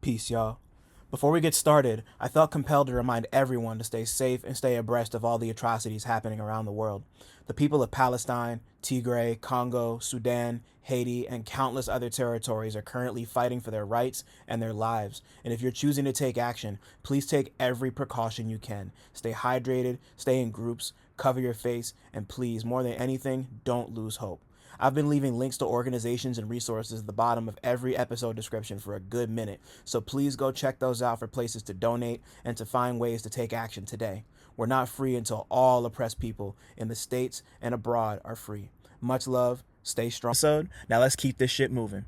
Peace, y'all. Before we get started, I felt compelled to remind everyone to stay safe and stay abreast of all the atrocities happening around the world. The people of Palestine, Tigray, Congo, Sudan, Haiti, and countless other territories are currently fighting for their rights and their lives. And if you're choosing to take action, please take every precaution you can. Stay hydrated, stay in groups, cover your face, and please, more than anything, don't lose hope. I've been leaving links to organizations and resources at the bottom of every episode description for a good minute, so please go check those out for places to donate and to find ways to take action today. We're not free until all oppressed people in the States and abroad are free. Much love, stay strong. Now let's keep this shit moving.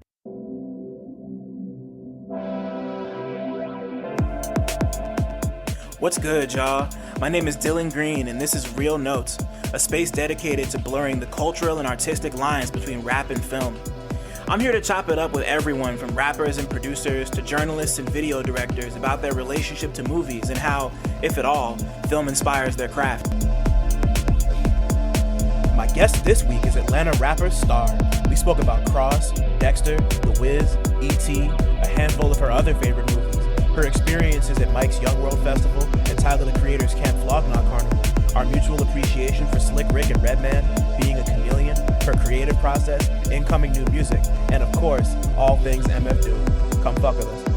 What's good, y'all? My name is Dylan Green, and this is Real Notes, a space dedicated to blurring the cultural and artistic lines between rap and film. I'm here to chop it up with everyone from rappers and producers to journalists and video directors about their relationship to movies and how, if at all, film inspires their craft. My guest this week is Atlanta rapper staHHr. We spoke about Cross, Dexter, The Wiz, E.T., a handful of her other favorite movies, her experiences at Mike's Young World Festival and Tyler the Creator's Camp Flog, Gnaw Carnival, our mutual appreciation for Slick Rick and Redman, being a chameleon, her creative process, incoming new music, and of course, all things MF Doom. Come fuck with us.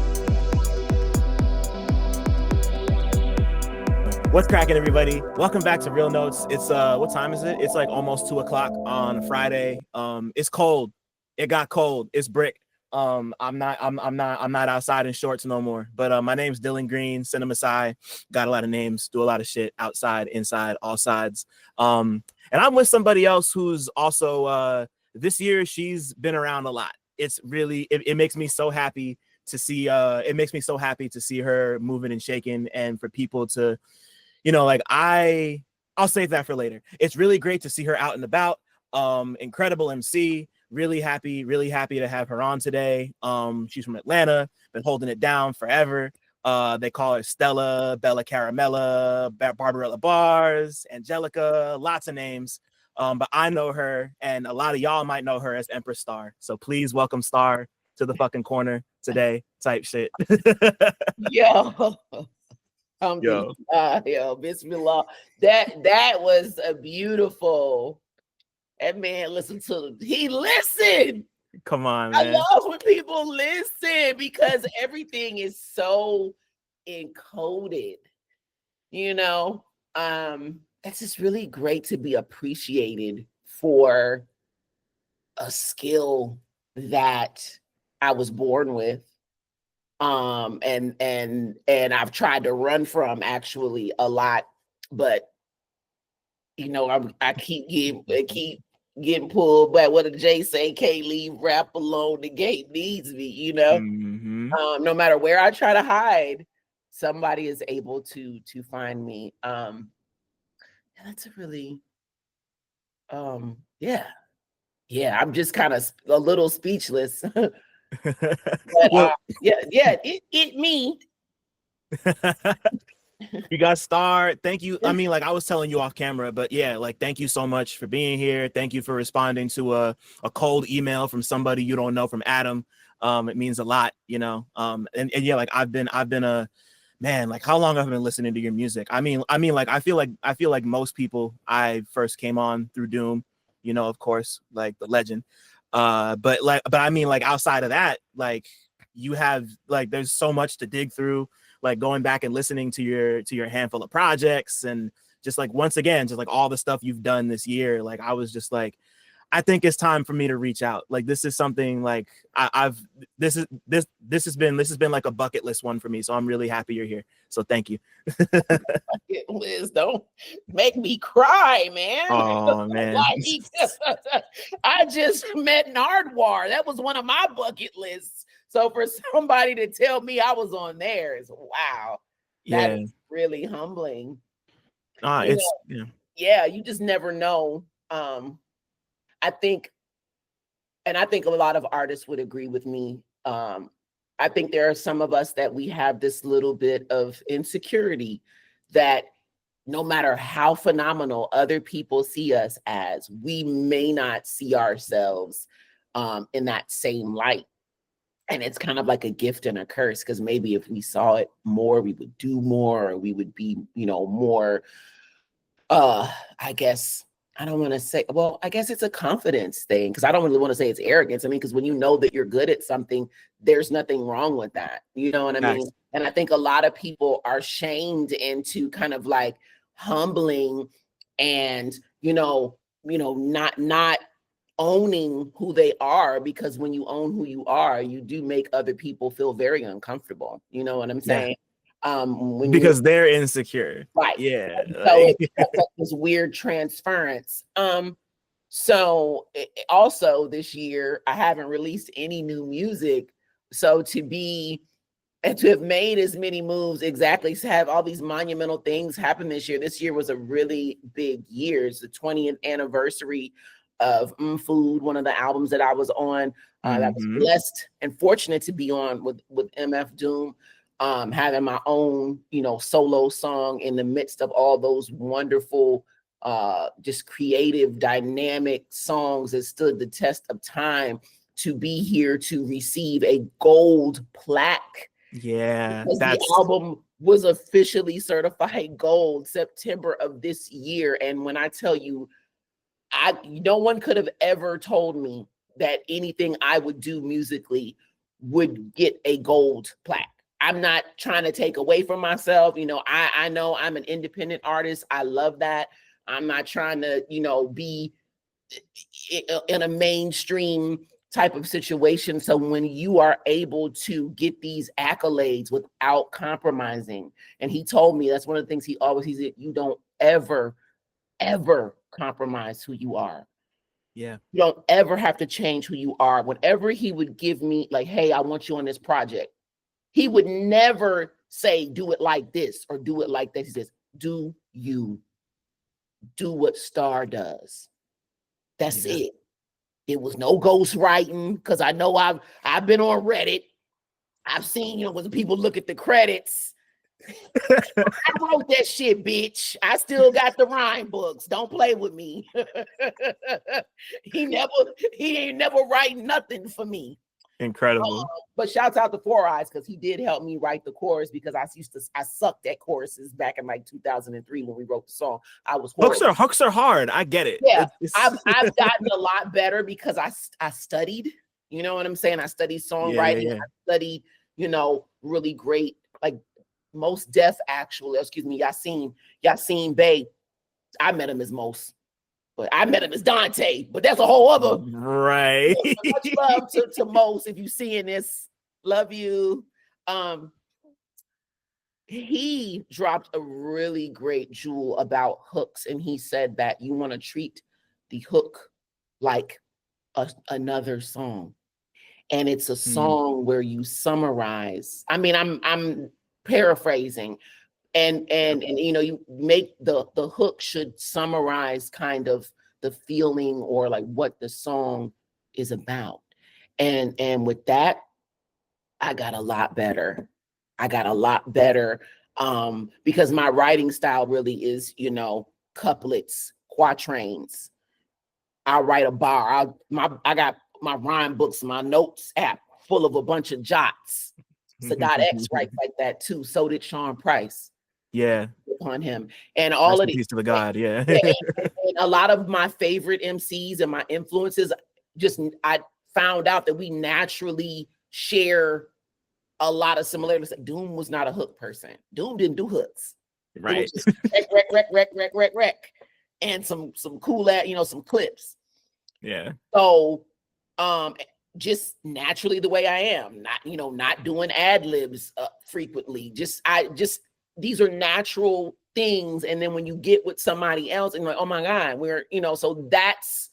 What's cracking, everybody? Welcome back to Real Notes. It's what time is it? It's like almost 2 o'clock on a Friday. It's cold. It got cold. It's brick. I'm not outside in shorts no more. But my name's Dylan Green, CineMasai. Got a lot of names, do a lot of shit outside, inside, all sides. And I'm with somebody else who's also this year she's been around a lot. It's really it makes me so happy to see her moving and shaking, and for people to, like I'll save that for later. It's really great to see her out and about. Incredible MC. Really happy to have her on today. She's from Atlanta, been holding it down forever. They call her Stella, Bella Caramella, Barbarella Bars, Angelica, lots of names. But I know her, and a lot of y'all might know her as Empress Star. So please welcome staHHr to the fucking corner today, type shit. Yo. Yo. Yo, Bismillah. That was a beautiful. That man he listened. Come on, man. I love when people listen because everything is so encoded. It's just really great to be appreciated for a skill that I was born with. And I've tried to run from actually a lot, but I keep getting pulled back. What did Jay say? Can't leave rap alone. The gate needs me, Mm-hmm. No matter where I try to hide, somebody is able to find me. That's a really, yeah. I'm just kind of a little speechless. But, well, it me. You got staHHr. Thank you. I mean, like I was telling you off camera, but yeah, like thank you so much for being here. Thank you for responding to a cold email from somebody you don't know, from Adam. It means a lot, and yeah, like I've been a man, like how long have I been listening to your music? I mean, like I feel like most people, I first came on through Doom, of course, like the legend. But I mean, like outside of that, like you have, like there's so much to dig through, like going back and listening to your handful of projects, and just like once again, just like all the stuff you've done this year, like I was just like, I think it's time for me to reach out. Like this is something like this has been like a bucket list one for me. So I'm really happy you're here. So thank you. Liz, don't make me cry, man. Oh man. I just met Nardwar. That was one of my bucket lists. So for somebody to tell me I was on there is wow. That is really humbling. You just never know. I think a lot of artists would agree with me. I think there are some of us that we have this little bit of insecurity that no matter how phenomenal other people see us as, we may not see ourselves in that same light. And it's kind of like a gift and a curse, because maybe if we saw it more, we would do more, or we would be, more, I guess, I don't want to say, well, I guess it's a confidence thing, because I don't really want to say it's arrogance. I mean, because when you know that you're good at something, there's nothing wrong with that. You know what I mean? And I think a lot of people are shamed into kind of like humbling and, not owning who they are, because when you own who you are, you do make other people feel very uncomfortable. You know what I'm saying? Because they're insecure. Right. Yeah. So it's like this weird transference. So also this year, I haven't released any new music. So to have made as many moves, exactly, to have all these monumental things happen this year. This year was a really big year. It's the 20th anniversary of Food, one of the albums that I was on. That was blessed and fortunate to be on with MF Doom. Having my own, solo song in the midst of all those wonderful, just creative, dynamic songs that stood the test of time, to be here to receive a gold plaque. Yeah, because the album was officially certified gold September of this year. And when I tell you, no one could have ever told me that anything I would do musically would get a gold plaque. I'm not trying to take away from myself. I know I'm an independent artist. I love that. I'm not trying to, be in a mainstream type of situation. So when you are able to get these accolades without compromising, and he told me that's one of the things he said, you don't ever compromise who you are. Yeah. You don't ever have to change who you are. Whenever he would give me, like, hey, I want you on this project, he would never say, do it like this or do it like that. He says, do you. Do what Star does. That's it. It was no ghost writing, because I know I've been on Reddit. I've seen, when people look at the credits. I wrote that shit, bitch. I still got the rhyme books. Don't play with me. He ain't never write nothing for me. Incredible. But shouts out to Four Eyes, because he did help me write the chorus, because I sucked at choruses back in like 2003 when we wrote the song. I was horrible. Hooks are hard. I get it. Yeah, I've gotten a lot better because I studied. You know what I'm saying? I studied songwriting. Yeah. I studied, really great, like Most Def, actually. Excuse me, Yassine Bey. I met him as Most, but I met him as Dante. But that's a whole other. Right. Much love to Most. If you seeing this, love you. He dropped a really great jewel about hooks, and he said that you want to treat the hook like another song, and it's a song where you summarize. I mean, I'm paraphrasing, and you make the hook should summarize kind of the feeling, or like what the song is about, and with that, I got a lot better. Because my writing style really is, couplets, quatrains. I'll write a bar. I got my rhyme books, my notes app full of a bunch of jots. Sadat X writes like that too. So did Sean Price. Yeah. Upon him. And all of these to the God, yeah. and a lot of my favorite MCs and my influences, I found out that we naturally share a lot of similarities. Doom was not a hook person. Doom didn't do hooks. Right. Wreck, and some cool some clips. Yeah. So just naturally the way I am, not doing ad libs frequently. These are natural things. And then when you get with somebody else and like, oh my God, so that's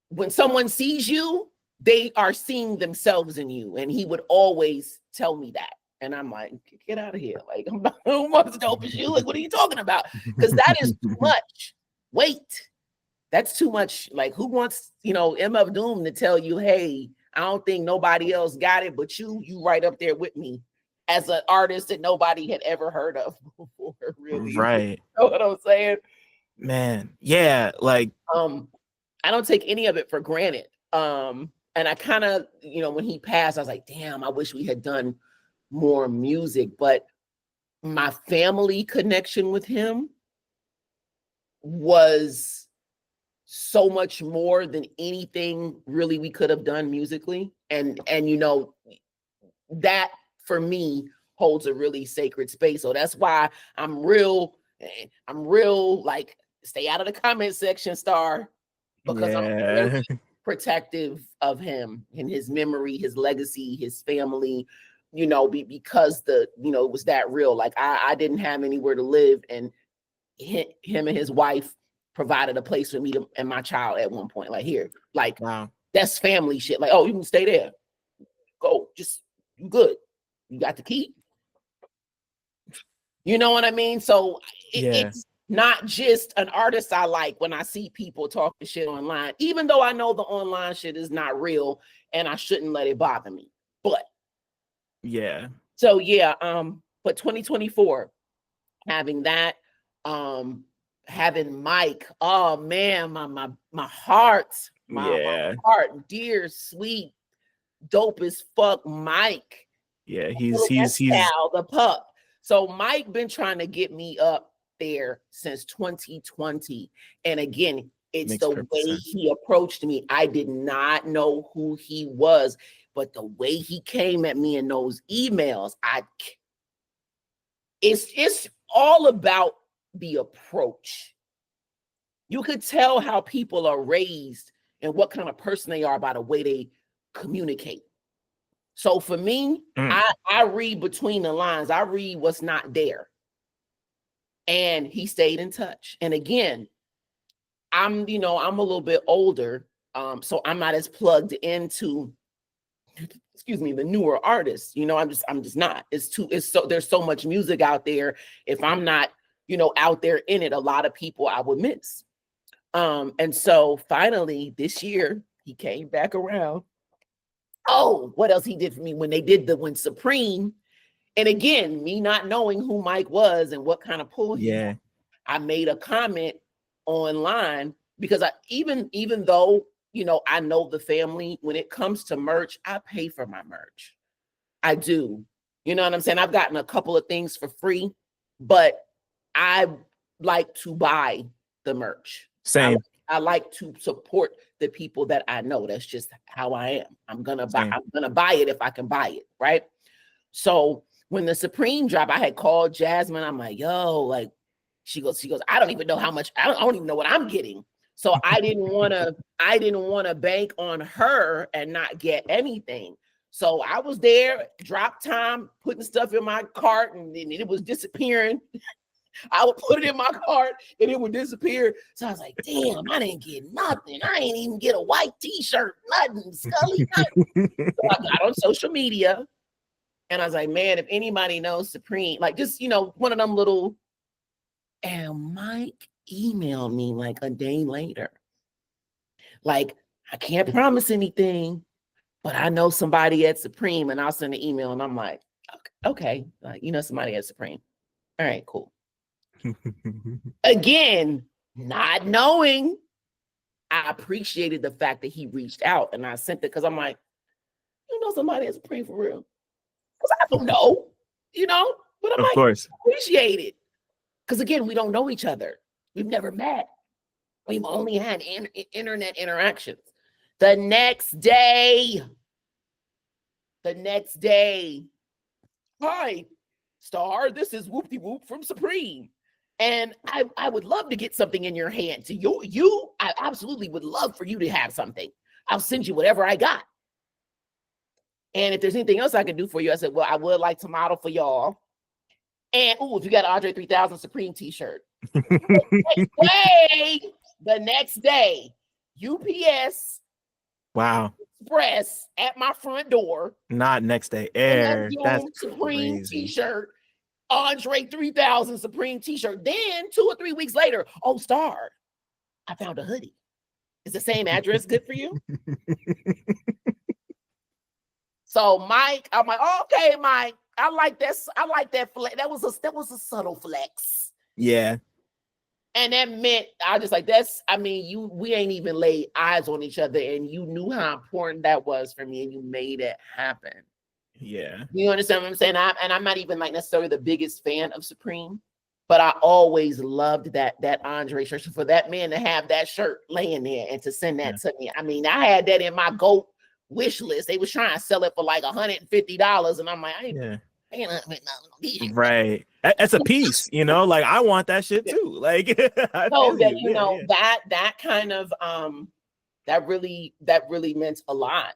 when someone sees you, they are seeing themselves in you. And he would always tell me that. And I'm like, get out of here. Like, I'm not as dope as you. Like, what are you talking about? Because that is too much weight. That's too much. Like, who wants, MF Doom to tell you, hey, I don't think nobody else got it, but you right up there with me as an artist that nobody had ever heard of before, really. Right. You know what I'm saying? Man. Yeah. Like, I don't take any of it for granted. And I kind of, when he passed, I was like, damn, I wish we had done more music. But my family connection with him was so much more than anything really we could have done musically. And that for me holds a really sacred space. So that's why I'm real like, stay out of the comment section, Star, because I'm really protective of him and his memory, his legacy, his family, because it was that real. Like I didn't have anywhere to live, and him and his wife provided a place for me and my child at one point. Like, here, like, wow, that's family shit. Like, oh, you can stay there. Go, just, you good. You got the key. You know what I mean? So it's not just an artist I like when I see people talking shit online, even though I know the online shit is not real and I shouldn't let it bother me. But so but 2024, having that, having Mike, oh man, my heart, my heart, dear, sweet, dope as fuck Mike. Yeah, he's the pup. So Mike been trying to get me up there since 2020. And again, it's the way he approached me. I did not know who he was, but the way he came at me in those emails, it's all about the approach. You could tell how people are raised and what kind of person they are by the way they communicate. So for me, I read between the lines. I read what's not there. And he stayed in touch. And again, I'm a little bit older. So I'm not as plugged into, the newer artists. I'm just not. There's so much music out there. If I'm not, out there in it, a lot of people I would miss. And so finally this year he came back around. Oh, what else he did for me when Supreme, and again, me not knowing who Mike was and what kind of pull he had, I made a comment online because even though, I know the family, when it comes to merch, I pay for my merch. I do. You know what I'm saying? I've gotten a couple of things for free, but I like to buy the merch. Same. I like to support the people that I know. That's just how I am. I'm gonna buy it if I can buy it, right? So when the Supreme drop, I had called Jasmine. I'm like, yo, like, she goes, I don't even know how much, I don't even know what I'm getting. So I didn't want to bank on her and not get anything. So I was there, drop time, putting stuff in my cart, and then it was disappearing. I would put it in my cart and it would disappear. So I was like, damn, I didn't get nothing. I ain't even get a white t-shirt, nothing, Scully, nothing. So I got on social media and I was like, man, if anybody knows Supreme, like, just, one of them little, and Mike emailed me like a day later. Like, I can't promise anything, but I know somebody at Supreme, and I'll send an email. And I'm like, okay, like, somebody at Supreme. All right, cool. Again, not knowing, I appreciated the fact that he reached out, and I sent it because I'm like, somebody is praying for real. Because I don't know, but I'm appreciate it. Because again, we don't know each other. We've never met. We've only had internet interactions. The next day, hi, Star, this is Whoop-de-Whoop from Supreme. And I would love to get something in your hand. So I absolutely would love for you to have something. I'll send you whatever I got. And if there's anything else I can do for you, I said, well, I would like to model for y'all. And if you got an Andre 3000 Supreme t-shirt. The next day, UPS. Wow. Express at my front door. Not next day air. That's Supreme crazy. t-shirt. Andre 3000 Supreme t-shirt. Then 2 or 3 weeks later, Star, I found a hoodie. Is the same address good for you? So Mike, I'm like, okay, Mike, I like that flex. That was a subtle flex. Yeah. And that meant I just like we ain't even laid eyes on each other, and you knew how important that was for me, and you made it happen. Yeah. You understand what I'm saying? I'm not even like necessarily the biggest fan of Supreme, but I always loved that Andre shirt. So for that man to have that shirt laying there and to send that to me, I mean, I had that in my GOAT wish list. They was trying to sell it for like $150, and I'm like, right. That's a piece, you know. Like I want that shit too. Like I so feel that you. that kind of that really meant a lot.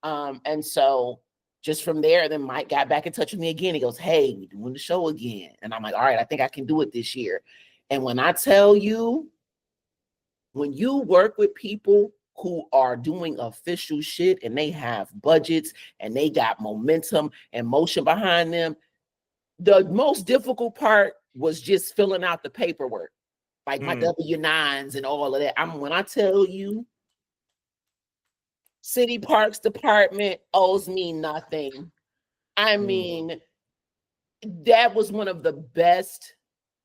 And so just from there, then Mike got back in touch with me again. He goes, "Hey, we're doing the show again." And I'm like, "All right, I think I can do it this year." And when I tell you, when you work with people who are doing official shit and they have budgets and they got momentum and motion behind them, the most difficult part was just filling out the paperwork, like my W-9s and all of that. When I tell you, City Parks Department owes me nothing. I mean, that was one of the best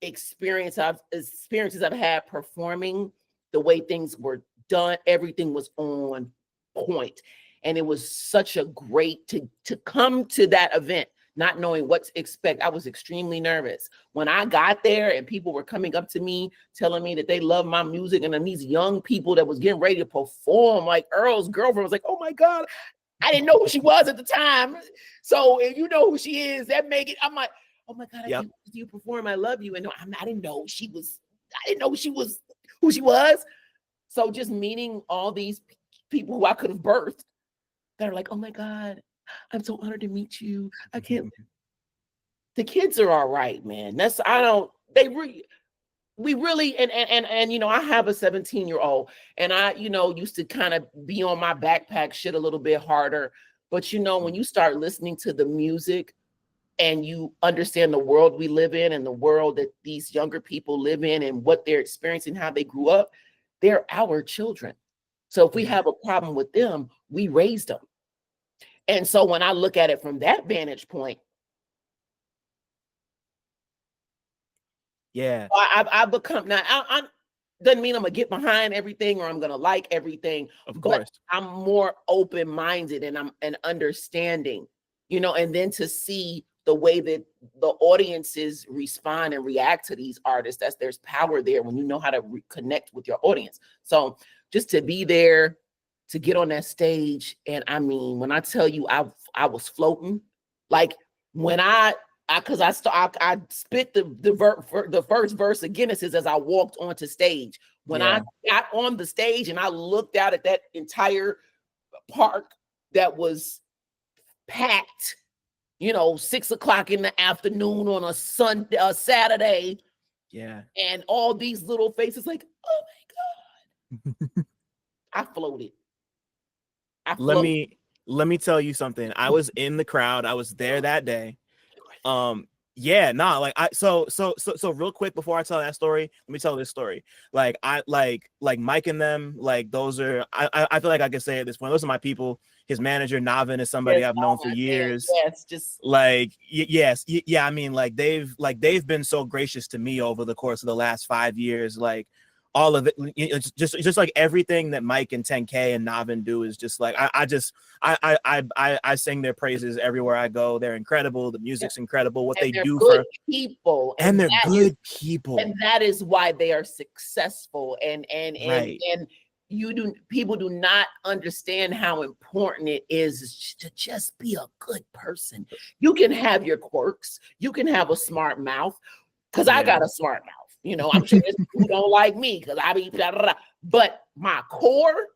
experiences I've had performing. The way things were done, everything was on point, and it was such a great to come to that event not knowing what to expect. I was extremely nervous when I got there, and people were coming up to me telling me that they love my music, and then these young people that was getting ready to perform, like Earl's girlfriend, was like, "Oh my God." I didn't know who she was at the time. So if you know who she is, that make it, I'm like, "Oh my God, I can't see you perform. I love you." And no, I didn't know she was, who she was. So just meeting all these people who I could have birthed that are like, "Oh my God, I'm so honored to meet you. I can't." The kids are all right, man. We really, and you know, I have a 17-year-old, and I, you know, used to kind of be on my backpack shit a little bit harder. But you know, when you start listening to the music and you understand the world we live in and the world that these younger people live in and what they're experiencing, how they grew up, they're our children. So if we have a problem with them, we raised them. And so when I look at it from that vantage point, I've become now. I doesn't mean I'm gonna get behind everything or I'm gonna like everything. Of course, I'm more open-minded and I'm understanding, you know, and then to see the way that the audiences respond and react to these artists, there's power there when you know how to connect with your audience. So just to be there, to get on that stage, and I mean, when I tell you I was floating, like when I spit the first verse of Guinness's as I walked onto stage. When I got on the stage and I looked out at that entire park that was packed, you know, 6:00 in the afternoon on a Saturday. Yeah. And all these little faces like, "Oh my God." I floated. Let me tell you something. I was in the crowd. I was there that day. So real quick before I tell that story, let me tell this story. Like I like Mike and them, like those are I feel like I can say at this point, those are my people. His manager Neva is somebody I've known for years. Just like I mean, like they've been so gracious to me over the course of the last 5 years. Like all of it, it's just like everything that Mike and 10K and Navin do is just like I sing their praises everywhere I go. They're incredible. The music's incredible. What they do for people, and they're good people, and that is why they are successful. And people do not understand how important it is to just be a good person. You can have your quirks. You can have a smart mouth, because I got a smart mouth. You know, I'm sure there's people who don't like me because I be blah, blah, blah. But my core,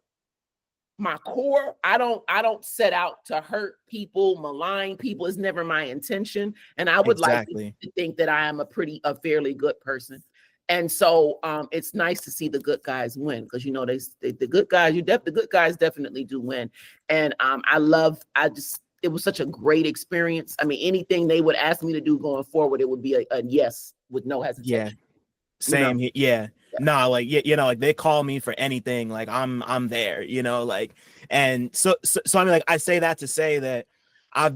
I don't set out to hurt people, malign people. It's never my intention. And I would like to think that I am a fairly good person. And so it's nice to see the good guys win, because you know the good guys, the good guys definitely do win. And it was such a great experience. I mean, anything they would ask me to do going forward, it would be a yes with no hesitation. Yeah. Same. You know? No, like, you know, like they call me for anything. Like I'm there, you know, like, and so I mean, like I say that to say that I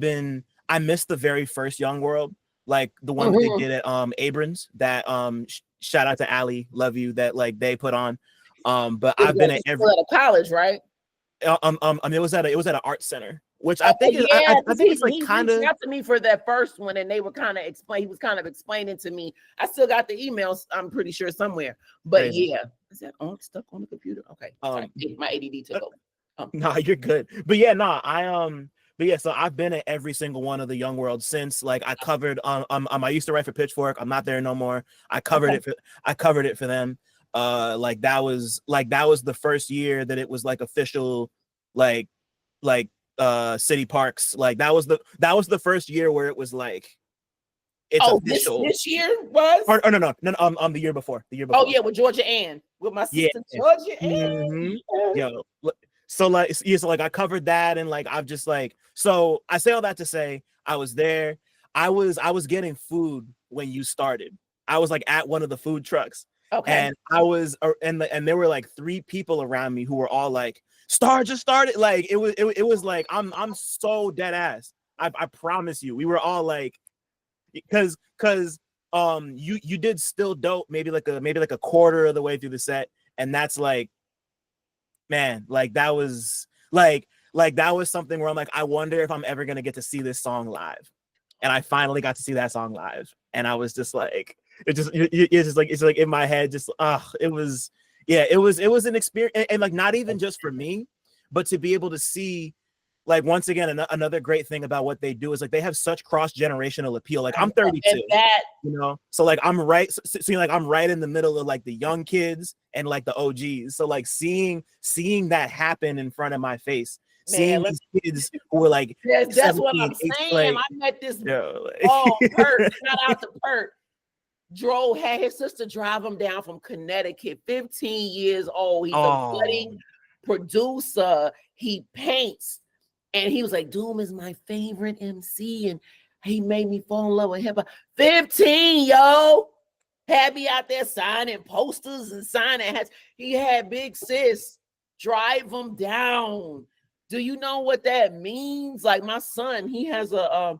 missed the very first Young World, like the one that they did at Abrams, that shout out to Allie, love you, that like they put on. But It was I've been like at every still at a college, right? it was at an art center, which Oh, I think is yeah, I think it's like he kind reached of out to me for that first one, and they were kind of he was kind of explaining to me. I still got the emails, I'm pretty sure somewhere. But crazy. yeah, is that on stuck on the computer? Okay, sorry, my ADD took over. Nah, you're good. But yeah, nah, but yeah, so I've been at every single one of the Young World since. Like I covered I used to write for Pitchfork. I'm not there no more. I covered it for them. That was the first year that it was like official, like city parks. Like that was the first year where it was like it's official. This year was? Or no, the year before. Oh yeah, with Georgia Ann, with my sister Georgia Ann. Yo, so like I covered that, and like I've just like, so I say all that to say I was there. I was getting food when you started. I was like at one of the food trucks. Okay. And I was and there were like 3 people around me who were all like, "Star just started." Like it was like I'm so dead ass. I promise you. We were all like, because you did Still Dope maybe like a quarter of the way through the set, and that's like, man, like that was that was something where I'm like, I wonder if I'm ever gonna get to see this song live. And I finally got to see that song live, and I was just like, it's like in my head, just it was an experience, and like not even just for me, but to be able to see, like, once again, another great thing about what they do is like they have such cross-generational appeal. Like I'm 32, so like I'm right, I'm right in the middle of like the young kids and like the OGs. So like seeing that happen in front of my face, seeing these kids who were like, that's what I'm saying. I met this Pert, shout out to Pert. Had his sister drive him down from Connecticut, 15 years old. He's a budding producer. He paints. And he was like, Doom is my favorite MC. And he made me fall in love with hip hop. 15, yo. Had me out there signing posters and signing hats. He had Big Sis drive him down. Do you know what that means? Like my son, he has a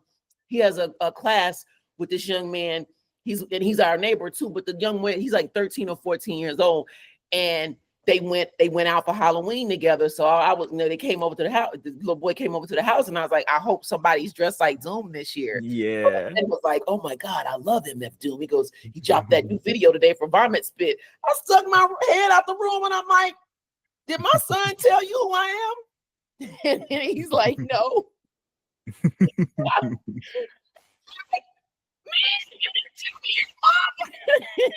class with this young man. He's our neighbor too, but the young man, he's like 13 or 14 years old. And they went out for Halloween together. So I was, they came over to the house. The little boy came over to the house, and I was like, I hope somebody's dressed like Doom this year. Yeah. And was like, oh my God, I love MF Doom. He goes, he dropped that new video today for Vomit Spit. I stuck my head out the room, and I'm like, did my son tell you who I am? And he's like, no.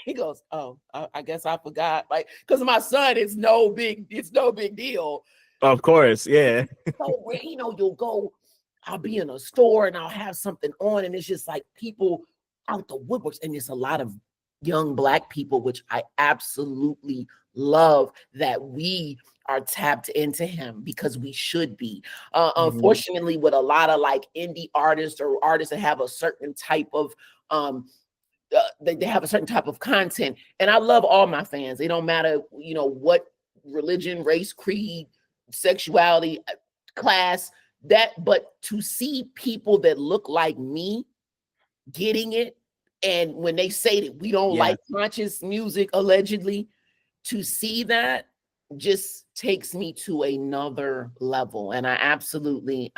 He goes, oh, I guess I forgot. Like, because my son, it's no big deal. Of course, yeah. So you'll go, I'll be in a store and I'll have something on, and it's just like people out the woodworks, and it's a lot of young Black people, which I absolutely love that we are tapped into him, because we should be. Unfortunately, with a lot of like indie artists or artists that have a certain type of they have a certain type of content, and I love all my fans. They don't matter, what religion, race, creed, sexuality, class, but to see people that look like me getting it, and when they say that we don't like conscious music, allegedly, to see that just takes me to another level. And I absolutely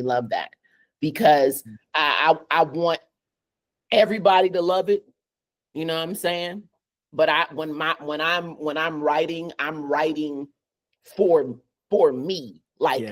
love that, because I want everybody to love it. You know what I'm saying? But when I'm writing, I'm writing for me, like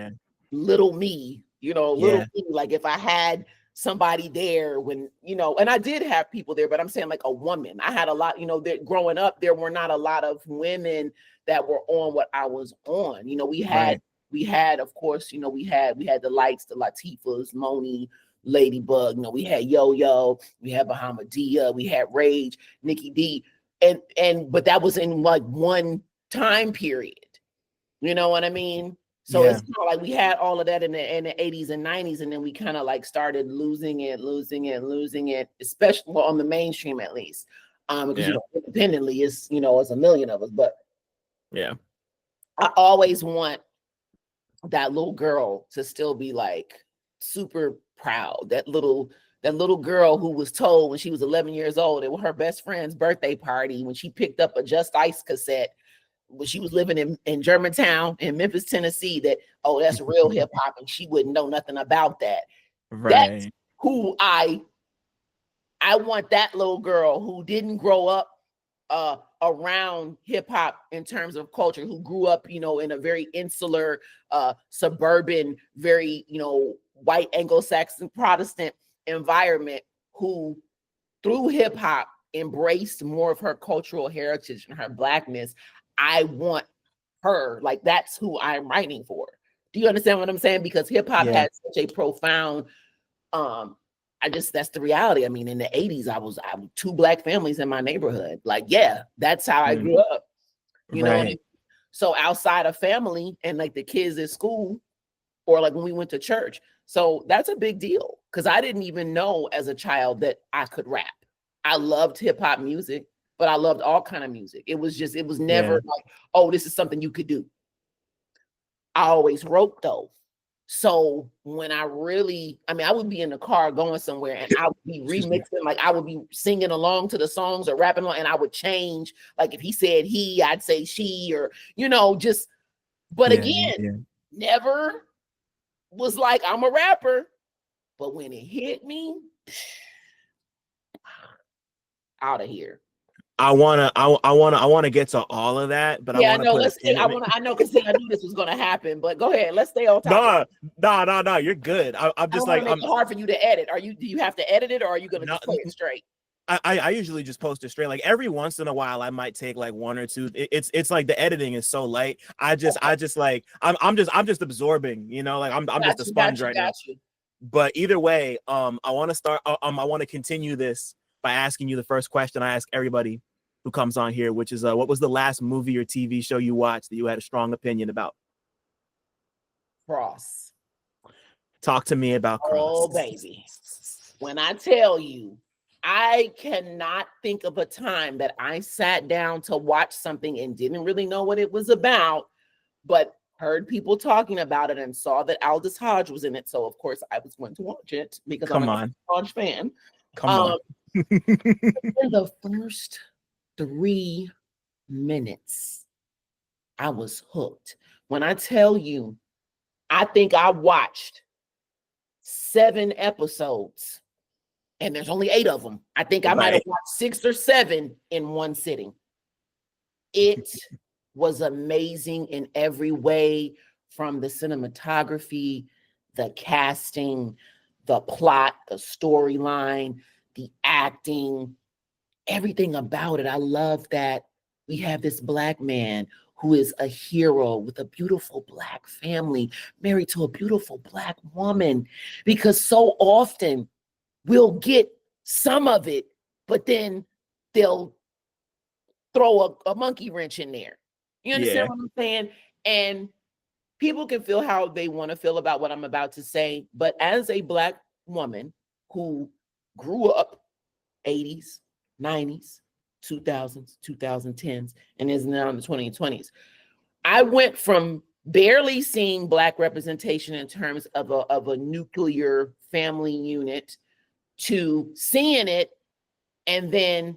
little me, little me. Like if I had somebody there when, and I did have people there, but I'm saying like a woman. I had a lot, that growing up, there were not a lot of women that were on what I was on. We had, of course, we had the lights, the Latifahs, Moni, Ladybug, we had Yo-Yo, we had Bahamadia, we had Rage, Nikki D, but that was in like one time period. You know what I mean? So it's kind of like we had all of that in the 80s and 90s, and then we kind of like started losing it, especially on the mainstream, at least. Because independently, it's it's a million of us, but I always want that little girl to still be like super proud, that little that little girl who was told when she was 11 years old, it was her best friend's birthday party when she picked up a Just Ice cassette when she was living in Germantown in Memphis, Tennessee, that, oh, that's real hip hop, and she wouldn't know nothing about that. That's Right. who I want, that little girl who didn't grow up around hip hop in terms of culture, who grew up, in a very insular, suburban, very, white Anglo-Saxon Protestant environment, who through hip hop embraced more of her cultural heritage and her Blackness. I want her, like, that's who I'm writing for. Do you understand what I'm saying? Because hip hop has such a profound, that's the reality. I mean, in the 80s, I was 2 Black families in my neighborhood. Like, yeah, that's how I grew up. You know what I mean? So outside of family and like the kids at school, or like when we went to church. So that's a big deal, because I didn't even know as a child that I could rap. I loved hip hop music, but I loved all kind of music. It was never like, oh, this is something you could do. I always wrote though. So when I would be in the car going somewhere and I would be remixing, like I would be singing along to the songs or rapping along, and I would change. Like if he said he, I'd say she, or, but again, never was like, I'm a rapper. But when it hit me, out of here. I wanna get to all of that, but I want to put a pin in it. I know, because I knew this was gonna happen, but go ahead. Let's stay on topic. No, you're good. I'm just like, make it hard for you to edit. Do you have to edit it, or are you gonna just play it straight? I usually just post it straight. Like every once in a while, I might take like 1 or 2. It's like the editing is so light. I'm just absorbing. Like I'm just a sponge right now. But either way, I want to start. I want to continue this by asking you the first question I ask everybody who comes on here, which is, what was the last movie or TV show you watched that you had a strong opinion about? Cross. Talk to me about Cross. Oh, baby. When I tell you, I cannot think of a time that I sat down to watch something and didn't really know what it was about, but heard people talking about it and saw that Aldous Hodge was in it. So, of course, I was going to watch it because I'm a Hodge fan. Come on. In the first 3 minutes, I was hooked. When I tell you, I think I watched 7 episodes, and there's only 8 of them. I think I might have watched 6 or 7 in one sitting. It was amazing in every way, from the cinematography, the casting, the plot, the storyline, the acting, everything about it. I love that we have this Black man who is a hero with a beautiful Black family, married to a beautiful Black woman, because so often we'll get some of it, but then they'll throw a monkey wrench in there. You understand what I'm saying? And people can feel how they want to feel about what I'm about to say, but as a Black woman who grew up 80s, 90s, 2000s, 2010s, and is now in the 2020s, I went from barely seeing Black representation in terms of a nuclear family unit to seeing it, and then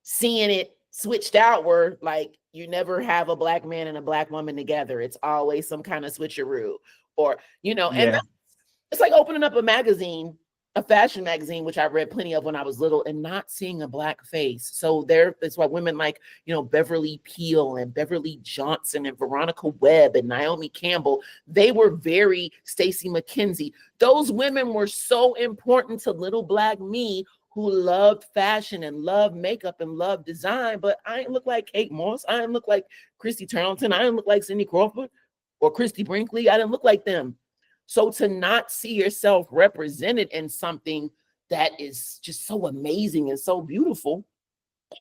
seeing it switched outward. Like, you never have a Black man and a Black woman together. It's always some kind of switcheroo, or, and it's like opening up a magazine, a fashion magazine, which I read plenty of when I was little, and not seeing a Black face. So that's why women like, Beverly Peel and Beverly Johnson and Veronica Webb and Naomi Campbell, they were very Stacey McKenzie. Those women were so important to little Black me, who loved fashion and loved makeup and loved design, but I didn't look like Kate Moss. I didn't look like Christy Turlington. I didn't look like Cindy Crawford or Christy Brinkley. I didn't look like them. So to not see yourself represented in something that is just so amazing and so beautiful,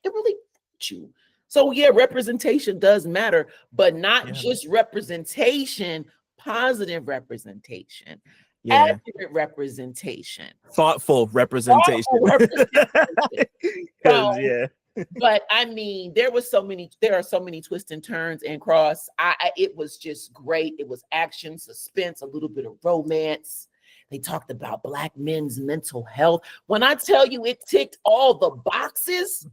it really hurts you. So yeah, representation does matter, but not just representation, positive representation. Accurate representation, thoughtful representation. But I mean, there are so many twists and turns and Cross. It was just great. It was action, suspense, a little bit of romance. They talked about Black men's mental health. When I tell you it ticked all the boxes,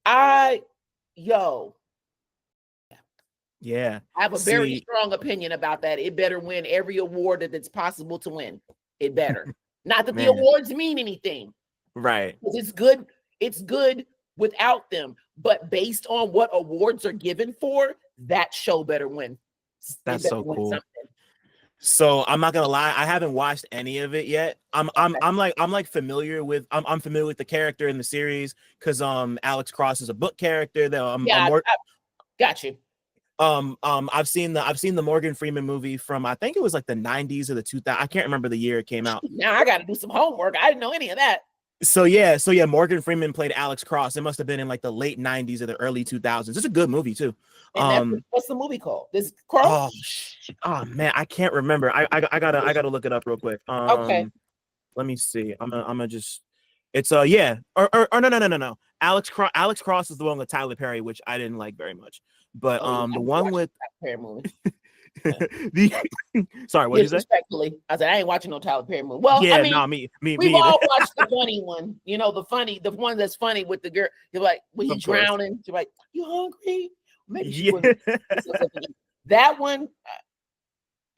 I have a very strong opinion about that. It better win every award that it's possible to win. It better. Not that the awards mean anything. Right. It's good without them. But based on what awards are given for, that show better win. That's so cool. So I'm not gonna lie, I haven't watched any of it yet. I'm familiar with the character in the series because Alex Cross is a book character. Got you. I've seen the Morgan Freeman movie from, I think it was like the 90s or the 2000s. I can't remember the year it came out. Now I got to do some homework. I didn't know any of that. So Morgan Freeman played Alex Cross. It must have been in like the late 90s or the early 2000s. It's a good movie too. What's the movie called? This Cross? Oh man, I can't remember. I gotta look it up real quick. Okay. Let me see. I'm gonna just. It's no. Alex Cross is the one with Tyler Perry, which I didn't like very much. But the one with Tyler Perry movie. Sorry, what did you say? Respectfully, I said I ain't watching no Tyler Perry movie. Well, yeah, I mean, no, me. We've all watched the funny one. You know, the one that's funny with the girl. You're like, when he's drowning, you're like, you hungry? Maybe she was. That one.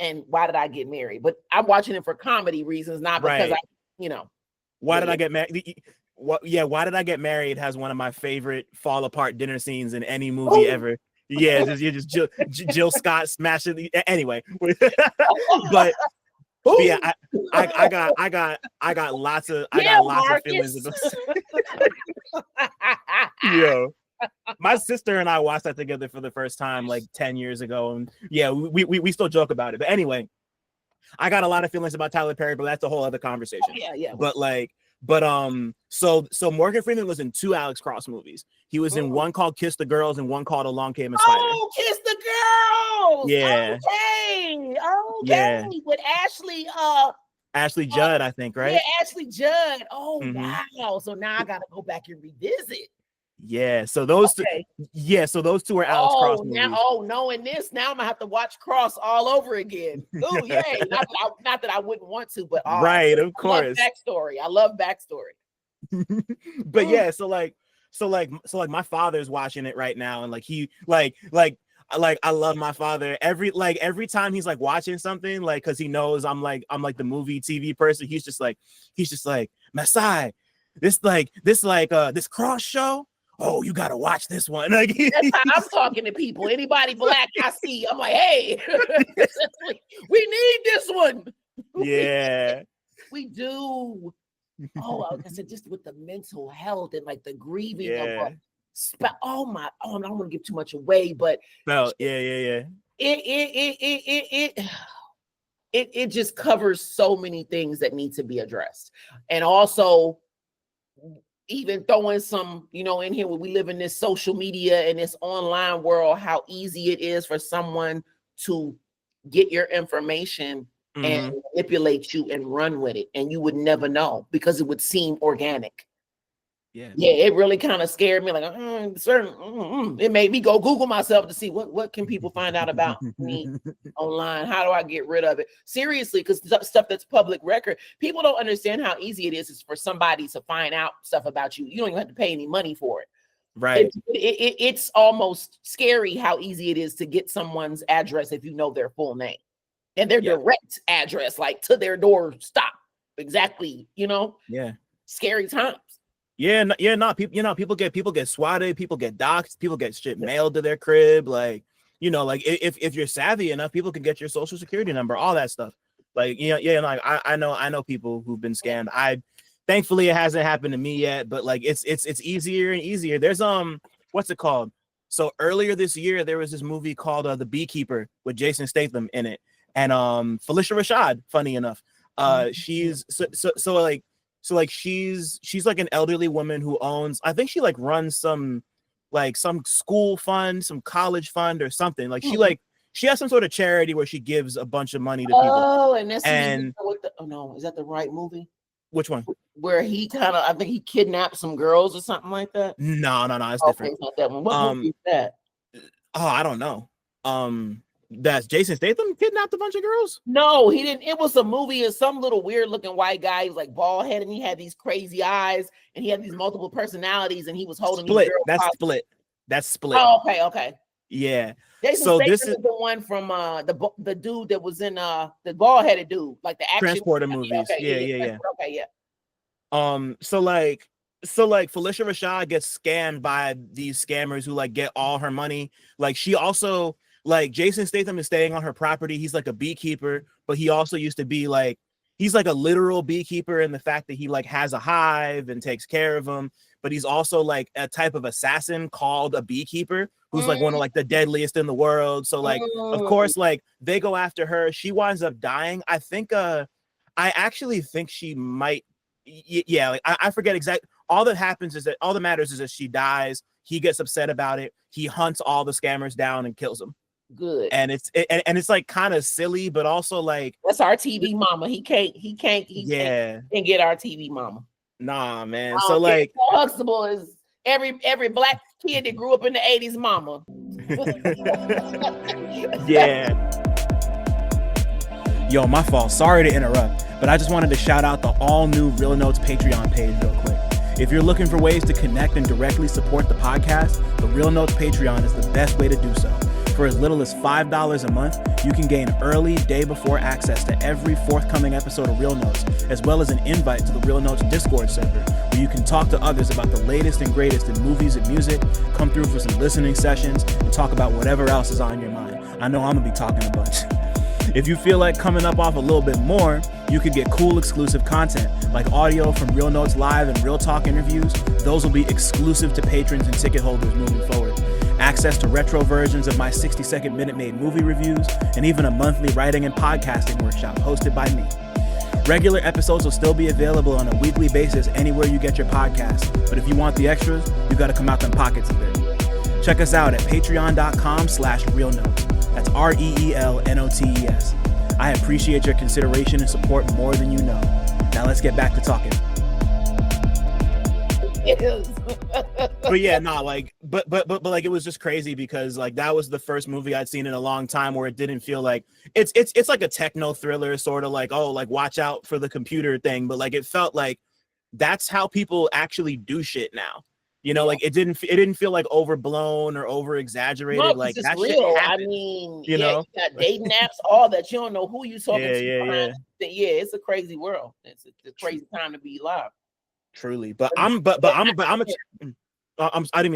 And Why Did I Get Married? But I'm watching it for comedy reasons, not because Why Did I Get Married? Why Did I Get Married has one of my favorite fall apart dinner scenes in any movie ever. Yeah, you're just Jill Scott smashing. Anyway, but yeah, I got lots of feelings about this. Yo, my sister and I watched that together for the first time like 10 years ago, and yeah, we still joke about it. But anyway, I got a lot of feelings about Tyler Perry, but that's a whole other conversation. Yeah. But so Morgan Freeman was in 2 Alex Cross movies. He was in one called Kiss the Girls and one called Along Came a Spider. Oh, Kiss the Girls. Yeah. Okay. Yeah. With Ashley Judd, I think, right? Yeah, Ashley Judd. Oh, wow. So now I gotta go back and revisit. Yeah, so those two are Alex Cross movies. Knowing this, now I'm gonna have to watch Cross all over again. Oh, yay. Not that I wouldn't want to, but right, of course. I love backstory. But yeah, so my father's watching it right now, and like he I love my father. Every time he's like watching something, like because he knows I'm like the movie TV person, he's just like Masai, this Cross show. Oh, you gotta watch this one. Like that's how I'm talking to people. Anybody Black I see, I'm like, hey, we need this one. Yeah, we do. Oh, like I said, just with the mental health and like the grieving of I don't want to give too much away, but it just covers so many things that need to be addressed. And also even throwing some, in here where we live in this social media and this online world, how easy it is for someone to get your information and manipulate you and run with it. And you would never know because it would seem organic. Yeah, it really kind of scared me. Like, it made me go Google myself to see what can people find out about me online? How do I get rid of it? Seriously, because stuff that's public record, people don't understand how easy it is for somebody to find out stuff about you. You don't even have to pay any money for it. Right. It's almost scary how easy it is to get someone's address if you know their full name and their direct address, like to their door stop. Exactly. Yeah. Scary times. People get swatted, people get doxxed, people get shit mailed to their crib. Like, if you're savvy enough, people can get your social security number, all that stuff. Like, I know people who've been scammed. Thankfully it hasn't happened to me yet, but like it's easier and easier. There's what's it called? So earlier this year there was this movie called The Beekeeper with Jason Statham in it, and Felicia Rashad, funny enough, she's she's like an elderly woman who owns, I think she like runs some school fund, some college fund or something. Like she has some sort of charity where she gives a bunch of money to people. Oh, and that's is that the right movie? Which one? Where he I think he kidnapped some girls or something like that. No, it's different. It's not that one. What movie is that? Oh, I don't know. That's Jason Statham kidnapped a bunch of girls? No, he didn't. It was a movie of some little weird looking white guy. He was like bald headed and he had these crazy eyes and he had these multiple personalities and he was holding Split. these girls. That's Split. That's Split. Oh, okay. Yeah. Jason So Statham this is the one from the dude that was in the bald headed dude, like the action Transporter movies. Yeah. Okay, yeah. So like Felicia Rashad gets scammed by these scammers who like get all her money. Like she also like Jason Statham is staying on her property. He's like a beekeeper, but he also used to be like he's like a literal beekeeper in the fact that he like has a hive and takes care of them. But he's also like a type of assassin called a beekeeper who's like one of like the deadliest in the world. So like of course like they go after her. She winds up dying. I actually think she might. Yeah, like I forget exactly. All that happens is that all that matters is that she dies. He gets upset about it. He hunts all the scammers down and kills them. Good. And it's like kind of silly, but also like that's our TV mama. He can't get our TV mama. Nah, man. So like Huxtable is every black kid that grew up in the 80s mama. Yeah. Yo, my fault. Sorry to interrupt, but I just wanted to shout out the all new Real Notes Patreon page real quick. If you're looking for ways to connect and directly support the podcast, the Real Notes Patreon is the best way to do so. For as little as $5 a month, you can gain early day before access to every forthcoming episode of Real Notes, as well as an invite to the Real Notes Discord server, where you can talk to others about the latest and greatest in movies and music, come through for some listening sessions, and talk about whatever else is on your mind. I know I'm gonna be talking a bunch. If you feel like coming up off a little bit more, you could get cool exclusive content like audio from Real Notes Live and Real Talk interviews. Those will be exclusive to patrons and ticket holders moving forward. Access to retro versions of my 60-second Minute Maid movie reviews, and even a monthly writing and podcasting workshop hosted by me. Regular episodes will still be available on a weekly basis anywhere you get your podcasts, but if you want the extras, you gotta come out them pockets a bit. Check us out at patreon.com/realnotes. That's REELNOTES. I appreciate your consideration and support more than you know. Now let's get back to talking. But yeah, nah, like, but like, it was just crazy because like that was the first movie I'd seen in a long time where it didn't feel like it's like a techno thriller, sort of like, oh, like watch out for the computer thing, but like it felt like that's how people actually do shit now. You know, like it didn't feel like overblown or over exaggerated. No, like it's that real. shit happened, I mean, you know, you got dating apps, all that. You don't know who you talking to. Yeah. It's a crazy world. It's a crazy time to be alive. Truly, I didn't mean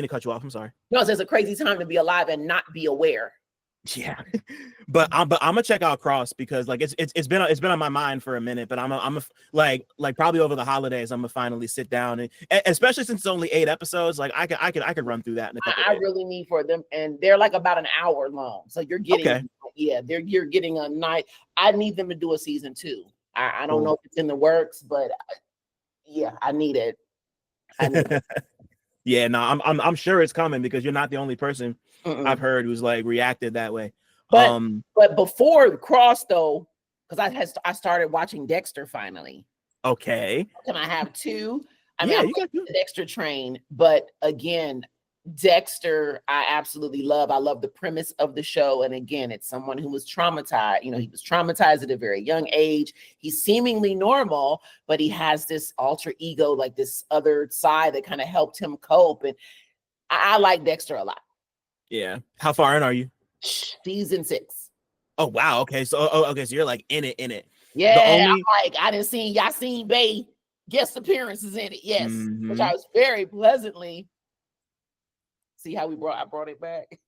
to cut you off. I'm sorry. No, it's a crazy time to be alive and not be aware. Yeah, but I'm gonna check out Cross because like it's been on my mind for a minute. But I'm like probably over the holidays I'm gonna finally sit down and especially since it's only 8 episodes. Like I could run through that in a couple I days. really need for them, and they're like about an hour long. So you're getting you're getting a night. I need them to do a season 2. I don't know if it's in the works, but I need it. Yeah, no, I'm sure it's coming because you're not the only person I've heard who's like reacted that way. But before Cross though, because I started watching Dexter finally. Okay. Can I have 2? I mean, you got the Dexter train, but again, Dexter, I absolutely love. I love the premise of the show. And again, it's someone who was traumatized. You know, he was traumatized at a very young age. He's seemingly normal, but he has this alter ego, like this other side that kind of helped him cope. And I like Dexter a lot. Yeah. How far in are you? Season 6. Oh, wow. Okay. So, so you're like in it. Yeah. I didn't see Yasin Bey guest appearances in it. Yes. Which I was very pleasantly. See how I brought it back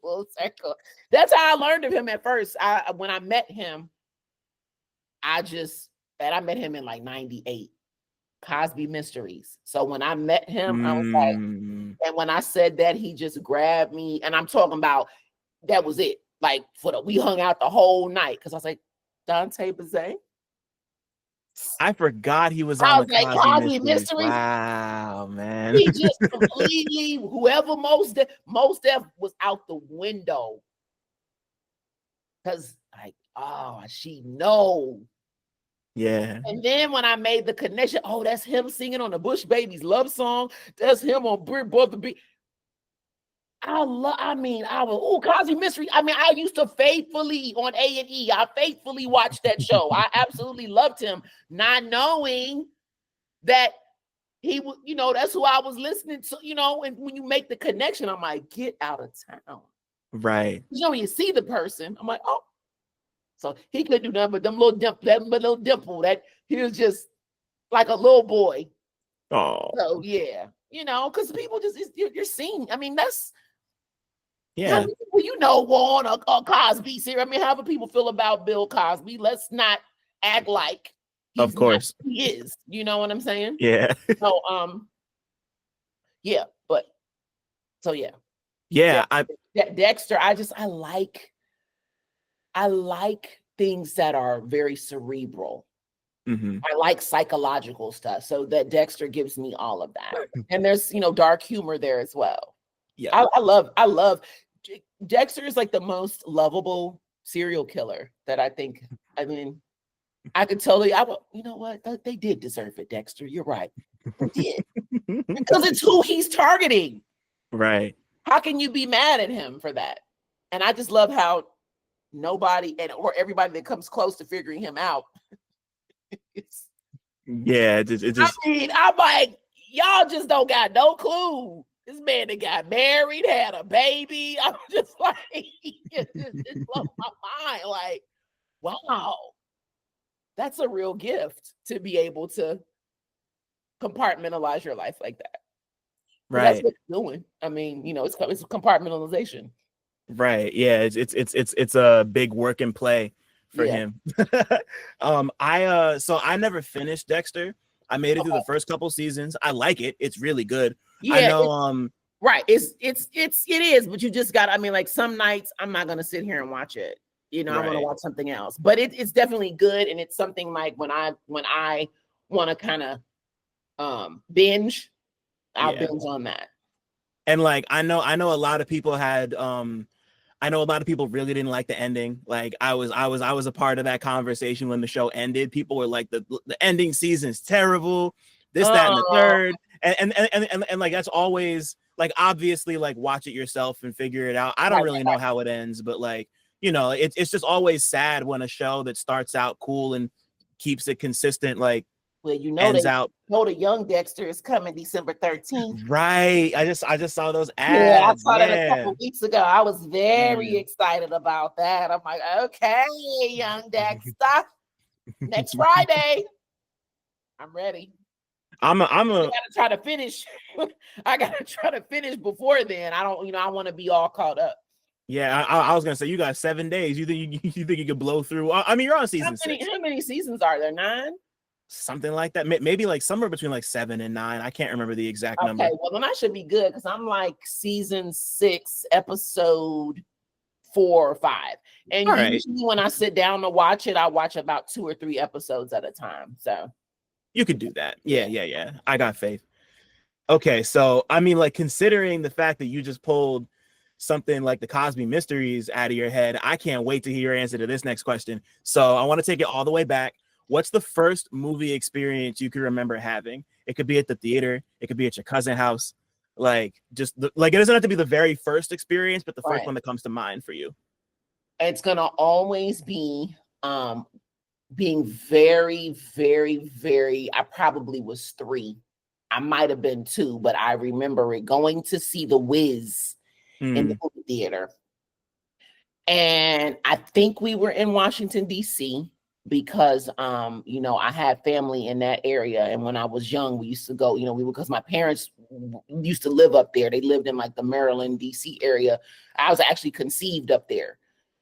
full circle. That's how I learned of him at first. When I met him, I met him in like 98, Cosby Mysteries. So when I met him, I was like, and when I said that, he just grabbed me, and I'm talking about that was it. Like we hung out the whole night because I was like, Dante Bazay. I forgot he was on the Cosby Mysteries. Wow, man. He just completely, whoever most Def was out the window. Because like, she know. Yeah. And then when I made the connection, that's him singing on the Bush Babies love song. That's him on Brick Brother B. I was Cosby Mystery. I mean, I used to faithfully on A&E. I faithfully watched that show. I absolutely loved him, not knowing that he would, that's who I was listening to, and when you make the connection, I'm like, get out of town. Right. When you see the person, I'm like, oh, so he couldn't do nothing but that little dimple that he was just like a little boy. Oh. So yeah, because people just you're seeing. I mean, that's yeah. On a Cosby series. I mean, how do people feel about Bill Cosby? Let's not act like of course he is. You know what I'm saying? Yeah. So yeah, but so yeah. Yeah, Dexter, I like things that are very cerebral. Mm-hmm. I like psychological stuff. So that Dexter gives me all of that. And there's, dark humor there as well. Yeah. I love Dexter is like the most lovable serial killer that I think. I mean, I could totally, you know what? They did deserve it, Dexter. You're right. They did. Because it's who he's targeting. Right. How can you be mad at him for that? And I just love how nobody or everybody that comes close to figuring him out. Yeah, it just. I mean, I'm like, y'all just don't got no clue. This man that got married, had a baby. I'm just like, it blows my mind. Like, wow, that's a real gift to be able to compartmentalize your life like that. Right. That's what it's doing. I mean, it's compartmentalization. Right. Yeah. It's a big work and play for him. I never finished Dexter. I made it through the first couple seasons. I like it. It's really good. Yeah. I know. Right. It is, but you just got. I mean, like some nights I'm not gonna sit here and watch it. I want to watch something else. But it's definitely good, and it's something like when I want to kind of binge, I'll binge on that. And like I know a lot of people had I know a lot of people really didn't like the ending. Like I was a part of that conversation when the show ended. People were like, the ending season's terrible, this, that, and the third. And like that's always like, obviously, like watch it yourself and figure it out. I don't really know how it ends, but like, it's just always sad when a show that starts out cool and keeps it consistent, like, well, ends out. The young Dexter is coming December 13th. Right. I just saw those ads. Yeah, I saw that a couple weeks ago. I was very excited about that. I'm like, okay, young Dexter, next Friday. I'm ready. I gotta try to finish. I gotta try to finish before then. I don't, I want to be all caught up. Yeah, I was gonna say you got 7 days. You think you could blow through? I mean, you're on season 6. How many seasons are there? 9? Something like that. Maybe like somewhere between like 7 and 9. I can't remember the exact number. Okay, well then I should be good because I'm like season 6, episode 4 or 5. And usually when I sit down to watch it, I watch about 2 or 3 episodes at a time. So you could do that. Yeah. I got faith. Okay, so I mean, like, considering the fact that you just pulled something like the Cosby Mysteries out of your head, I can't wait to hear your answer to this next question. So I want to take it all the way back. What's the first movie experience you can remember having? It could be at the theater. It could be at your cousin's house. Like, it doesn't have to be the very first experience, but the first one that comes to mind for you. It's going to always be being very, very, very, I probably was 3. I might have been 2, but I remember it going to see The Wiz in the movie theater. And I think we were in Washington, D.C., because I had family in that area, and when I was young we used to go, because my parents used to live up there. They lived in like the Maryland, DC area. I was actually conceived up there,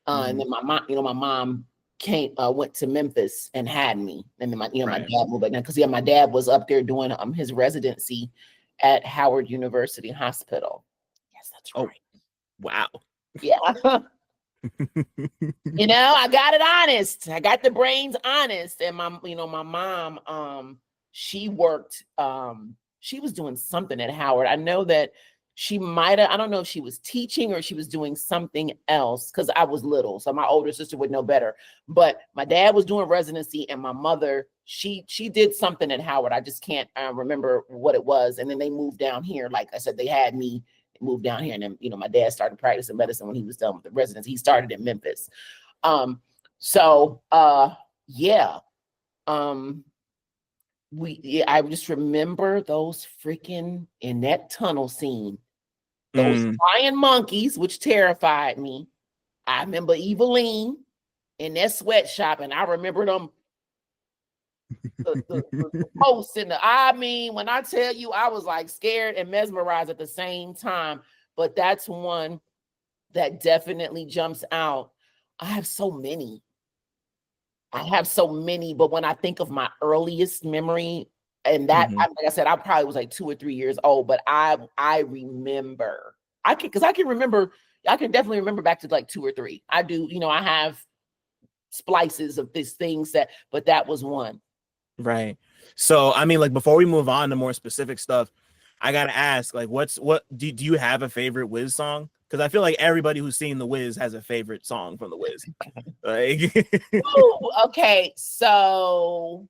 and then my mom came went to Memphis and had me, and then my dad moved back because my dad was up there doing his residency at Howard University Hospital. Yes, that's right. Wow. Yeah. I got it honest. I got the brains honest. And my mom, she worked, she was doing something at Howard. I know that she might have, I don't know if she was teaching or she was doing something else because I was little. So my older sister would know better. But my dad was doing residency, and my mother, she did something at Howard. I just can't remember what it was. And then they moved down here. Like I said, they had me moved down here, and then my dad started practicing medicine when he was done with the residency. He started in Memphis. Yeah. I just remember those freaking in that tunnel scene, those flying monkeys, which terrified me. I remember Eveline in that sweatshop, and I remember them the posts in when I tell you, I was like scared and mesmerized at the same time. But that's one that definitely jumps out. I have so many, but when I think of my earliest memory, and that, like I said, I probably was like 2 or 3 years old, but I remember, I can definitely remember back to like 2 or 3. I do, I have splices of these things but that was one. Right. So, I mean, like, before we move on to more specific stuff, I gotta ask, like, do you have a favorite Wiz song? Because I feel like everybody who's seen the Wiz has a favorite song from the Wiz. Like, ooh, okay, so,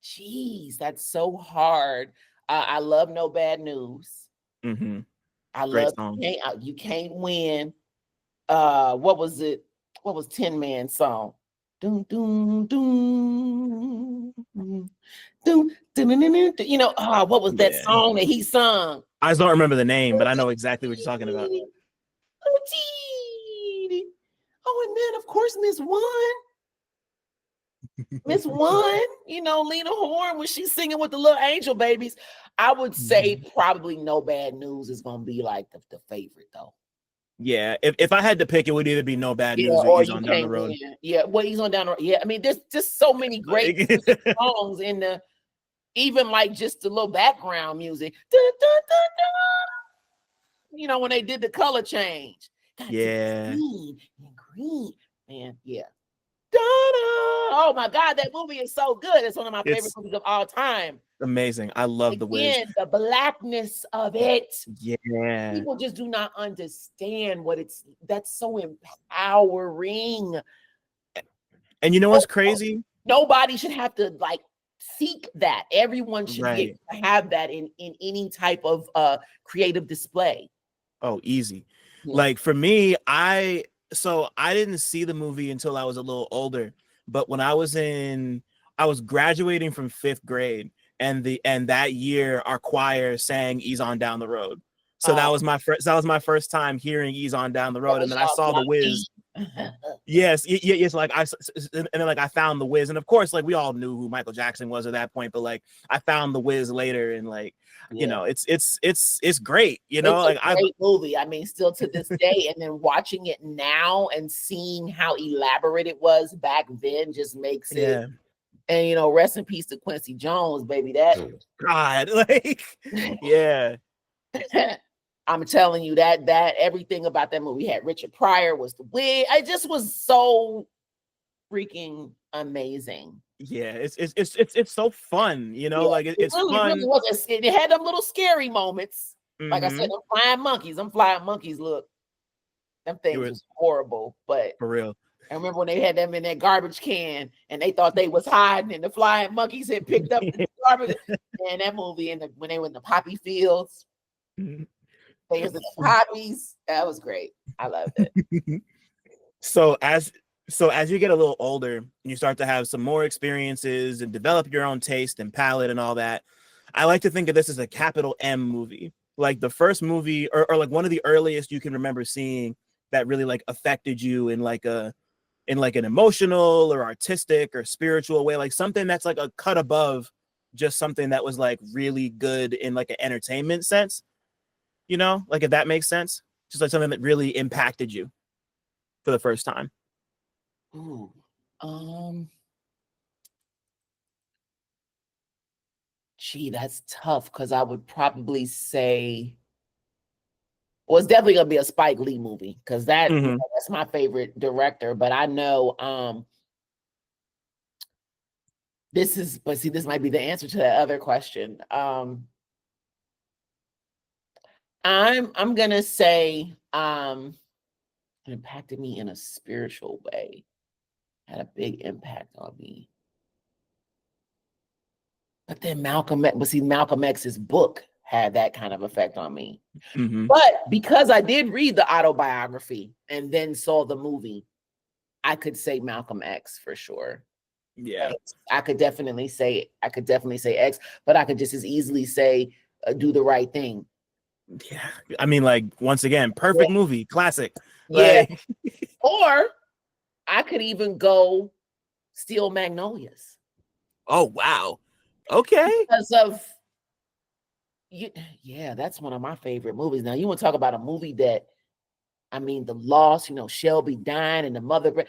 geez, that's so hard. I love No Bad News. I Great love song. You Can't Win. What was it? What was Tin Man's song? Doom, doom, doom, doom, doom, what was that song that he sung? I just don't remember the name, but I know exactly what you're talking about. Oh, and then of course Miss One. Miss One, Lena Horne, when she's singing with the little angel babies. I would say probably No Bad News is gonna be like the favorite though. Yeah, if I had to pick, it would either be No Bad News or Ease On Down the Road. Win. Yeah, well, Ease On Down the Road. Yeah, I mean, there's just so many great songs in the, even like just the little background music. Dun, dun, dun, dun. When they did the color change. Green and green. Man, yeah. Oh my God, that movie is so good. It's one of my favorite movies of all time. Amazing. I love the Wiz. The blackness of it. Yeah. People just do not understand that's so empowering. And you know what's crazy? Nobody should have to like seek that. Everyone should get to have that in any type of creative display. Oh, easy. Yeah. Like for me, I didn't see the movie until I was a little older, but when I was graduating from 5th grade, and that year our choir sang Ease On Down the Road. So that was my first time hearing Ease On Down the Road. And then I saw the Wiz. Yes. Like and then like I found the Wiz, and of course, like we all knew who Michael Jackson was at that point, but like I found the Wiz later, and like, it's great, it's like a great movie. I mean, still to this day, and then watching it now and seeing how elaborate it was back then just makes it. And rest in peace to Quincy Jones, baby. That God, like, yeah. I'm telling you that everything about that movie had Richard Pryor, was the wig. It just was so freaking amazing. Yeah, it's so fun, like it's really, fun. Really was. It had them little scary moments. Like I said, them flying monkeys, look, them things was horrible, but for real. I remember when they had them in that garbage can and they thought they was hiding, and the flying monkeys had picked up the garbage. And that movie, when they were in the poppy fields, there's the poppies. That was great. I loved it. So as you get a little older, you start to have some more experiences and develop your own taste and palette and all that. I like to think of this as a capital M movie, like the first movie or like one of the earliest you can remember seeing that really like affected you in like an emotional or artistic or spiritual way, like something that's like a cut above just something that was like really good in like an entertainment sense, like if that makes sense, just like something that really impacted you for the first time. Ooh, gee, that's tough because I would probably say, well, it's definitely gonna be a Spike Lee movie because that's my favorite director. But I know this might be the answer to that other question. I'm gonna say it impacted me in a spiritual way, had a big impact on me. But then Malcolm X's book had that kind of effect on me. Mm-hmm. But because I did read the autobiography and then saw the movie, I could say Malcolm X for sure. Yeah. I could definitely say X, but I could just as easily say Do the Right Thing. Yeah. I mean, like, once again, perfect movie, classic. Yeah. Like, Or I could even go Steel Magnolias. oh wow. Okay. Because of that's one of my favorite movies. Now you want to talk about a movie that, I mean, the loss, Shelby dying and the mother.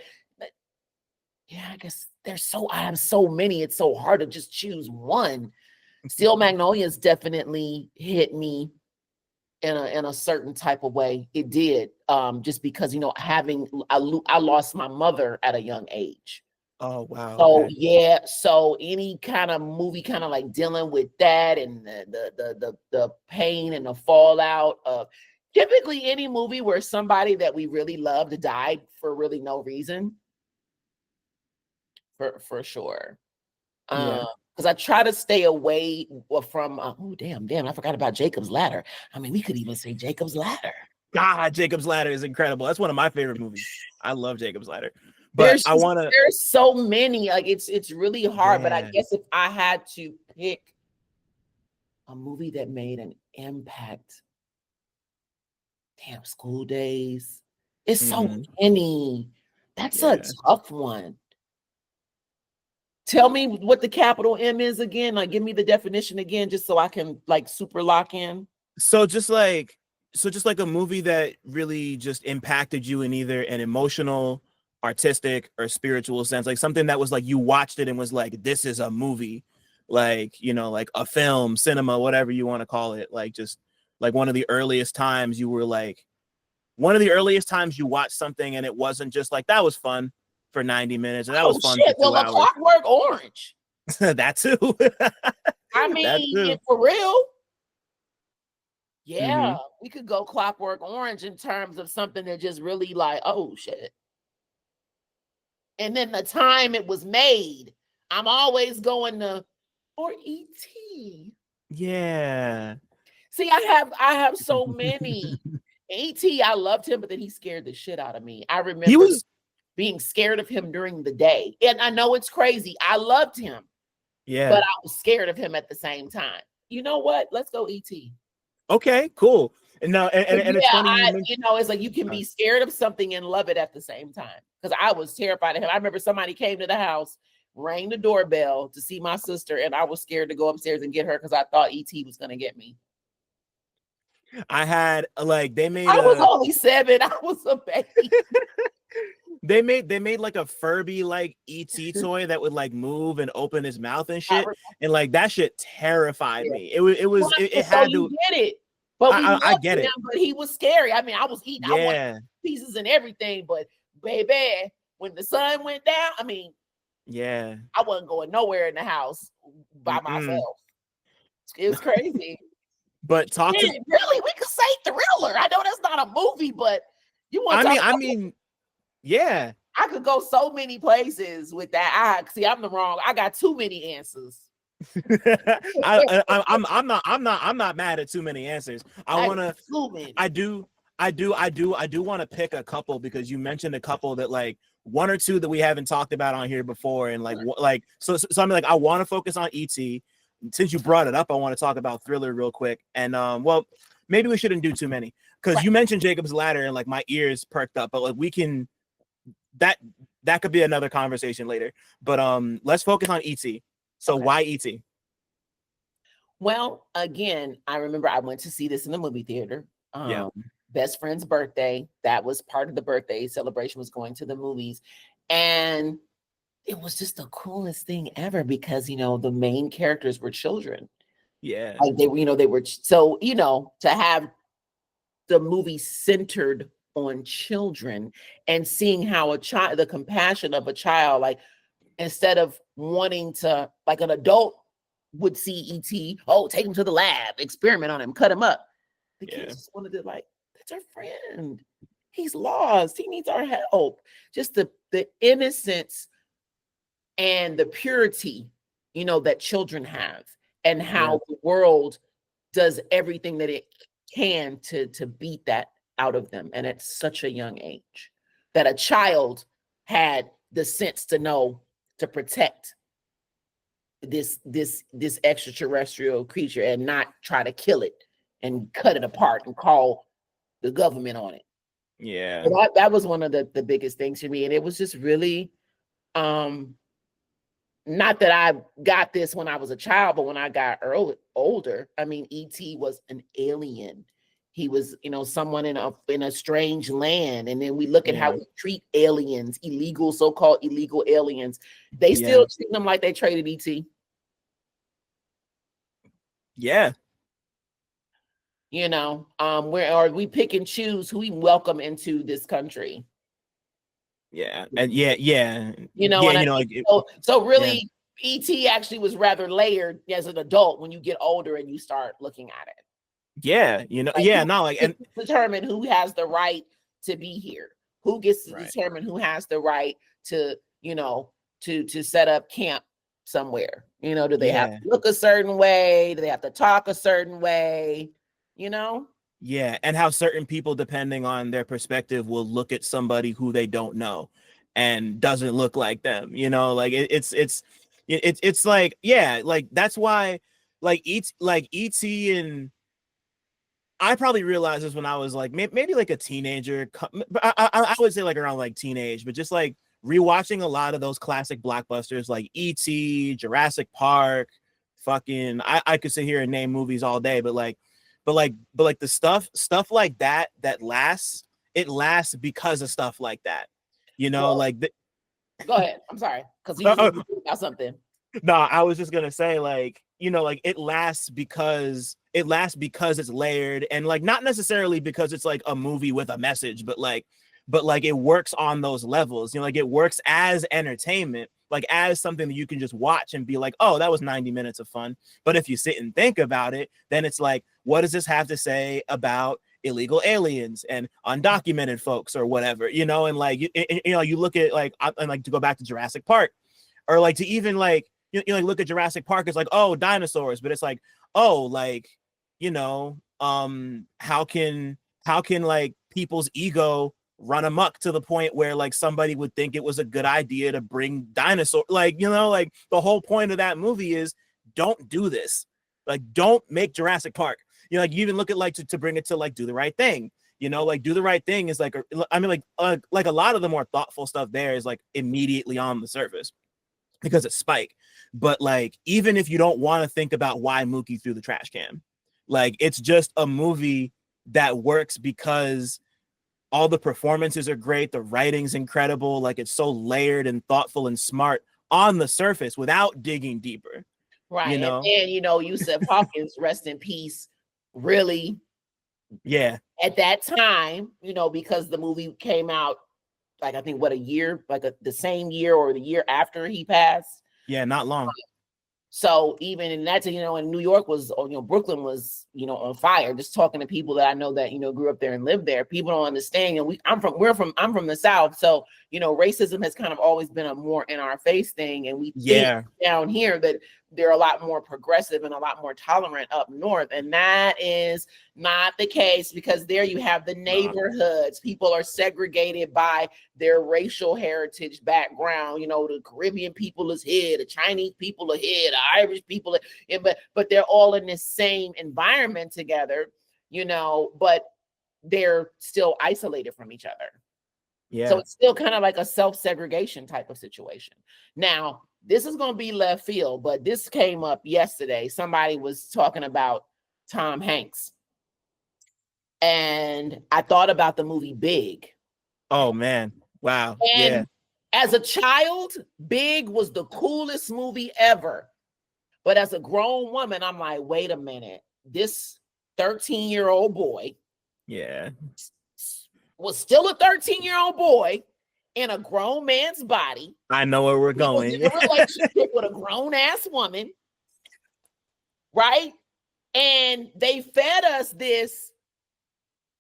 Yeah, I guess I have so many. It's so hard to just choose one. Steel Magnolias definitely hit me in a certain type of way. It did, just because I lost my mother at a young age. Oh wow. So Okay. yeah, so any kind of movie, kind of like dealing with that and the pain and the fallout of typically any movie where somebody that we really loved died for really no reason. For sure. Yeah. Because I try to stay away from oh damn, I forgot about Jacob's Ladder. I mean, we could even say Jacob's Ladder. God, Jacob's Ladder is incredible. That's one of my favorite movies. I love Jacob's Ladder. But there's so many, like it's really hard. But I guess if I had to pick a movie that made an impact, damn, School Days. It's so many. That's a tough one. Tell me what the capital M is again. Like, give me the definition again, just so I can like super lock in. So just like a movie that really just impacted you in either an emotional, artistic, or spiritual sense, like something that was like you watched it and was like, this is a movie, like, like a film, cinema, whatever you want to call it, like just like one of the earliest times you watched something and it wasn't just like that was fun for 90 minutes and that was fun for 2 hours. Clockwork Orange. That too. I mean, for real. Yeah, Mm-hmm. we could go Clockwork Orange in terms of something that just really like, oh shit. And then the time it was made, I'm always going to, or E.T. Yeah. See, I have so many. E.T., I loved him, but then he scared the shit out of me. I remember being scared of him during the day. And I know it's crazy. I loved him. Yeah. But I was scared of him at the same time. You know what? Let's go E.T. Okay, cool. And now, and it's funny, it's like you can be scared of something and love it at the same time. Because I was terrified of him. I remember somebody came to the house, rang the doorbell to see my sister, and I was scared to go upstairs and get her because I thought E.T. was going to get me. I had like I was only 7. I was a baby. They made like a Furby like ET toy that would like move and open his mouth and shit, and like that shit terrified me. It had to get it, but I get it. But he was scary. I mean, I was eating. I wanted pieces and everything, but baby, when the sun went down, I mean, I wasn't going nowhere in the house by myself. It was crazy. But really, we could say Thriller. I know that's not a movie, but you want? I mean. Yeah, I could go so many places with that. I'm the wrong. I got too many answers. I'm not mad at too many answers. I do want to pick a couple because you mentioned a couple that like one or two that we haven't talked about on here before, and so I'm like I want to focus on E.T. Since you brought it up, I want to talk about Thriller real quick, and well, maybe we shouldn't do too many because you mentioned Jacob's Ladder and like my ears perked up, but like we can. That could be another conversation later, but let's focus on E.T. So why E.T.? Well, again, I remember I went to see this in the movie theater. Best friend's birthday. That was part of the birthday celebration, was going to the movies, and it was just the coolest thing ever because the main characters were children. Yeah, like they were so to have the movie centered on children and seeing how the compassion of a child, like instead of wanting to, like an adult would see E.T., take him to the lab, experiment on him, cut him up. The kids just wanted to like, that's our friend. He's lost. He needs our help. Just the innocence and the purity, that children have, and how the world does everything that it can to beat that out of them, and at such a young age, that a child had the sense to know to protect this extraterrestrial creature and not try to kill it and cut it apart and call the government on it. Yeah. So that was one of the biggest things for me. And it was just really, not that I got this when I was a child, but when I got older, I mean, E.T. was an alien. He was, someone in a strange land. And then we look at how we treat aliens, so-called illegal aliens. They still treat them like they traded E.T. Yeah. Where are we pick and choose who we welcome into this country? Yeah. And yeah. So really, E.T. actually was rather layered as an adult when you get older and you start looking at it. Yeah, and determine who has the right to be here. Who gets to determine who has the right to, to set up camp somewhere? Do they have to look a certain way? Do they have to talk a certain way? Yeah, and how certain people, depending on their perspective, will look at somebody who they don't know and doesn't look like them. Like it's like, like that's why, like E.T. and I probably realized this when I was like maybe like a teenager. I would say like around like teenage, but just like rewatching a lot of those classic blockbusters like E.T., Jurassic Park, fucking I could sit here and name movies all day, but the stuff like that lasts. It lasts because of stuff like that. Go ahead. I'm sorry, because you about something. No, I was just gonna say, like, it lasts because it's layered, and like not necessarily because it's like a movie with a message, but it works on those levels. Like it works as entertainment, like as something that you can just watch and be like, oh, that was 90 minutes of fun. But if you sit and think about it, then it's like, what does this have to say about illegal aliens and undocumented folks or whatever, and like you look at like, and like to go back to Jurassic Park, or like to even like look at Jurassic Park, it's like, oh, dinosaurs, but it's like, oh, like, how can like people's ego run amok to the point where like somebody would think it was a good idea to bring dinosaur, like, like the whole point of that movie is don't do this, like don't make Jurassic Park. Like you even look at like to bring it to like Do the Right Thing. Like Do the Right Thing is like, I mean, like a lot of the more thoughtful stuff there is like immediately on the surface because it's Spike. But like, even if you don't want to think about why Mookie threw the trash can, like it's just a movie that works because all the performances are great, the writing's incredible, like it's so layered and thoughtful and smart on the surface without digging deeper. Right. And then, Yusuf Hawkins, rest in peace, really. Yeah. At that time, because the movie came out, like, I think what, a year, like the same year or the year after he passed. Yeah, not long. So even in that, and New York was, Brooklyn was, on fire. Just talking to people that I know that, grew up there and lived there. People don't understand. I'm from the South. So, racism has kind of always been a more in our face thing. And we think down here that they're a lot more progressive and a lot more tolerant up north. And that is not the case, because there you have the neighborhoods. People are segregated by their racial heritage background. The Caribbean people is here, the Chinese people are here, the Irish people are here, but they're all in this same environment together, but they're still isolated from each other. Yeah. So it's still kind of like a self-segregation type of situation. Now, this is going to be left field, but this came up yesterday. Somebody was talking about Tom Hanks. And I thought about the movie Big. Oh, man. Wow. And as a child, Big was the coolest movie ever. But as a grown woman, I'm like, wait a minute. This 13-year-old boy was still a 13-year-old boy in a grown man's body. I know where we're going. He was in a relationship with a grown-ass woman, right? And they fed us this,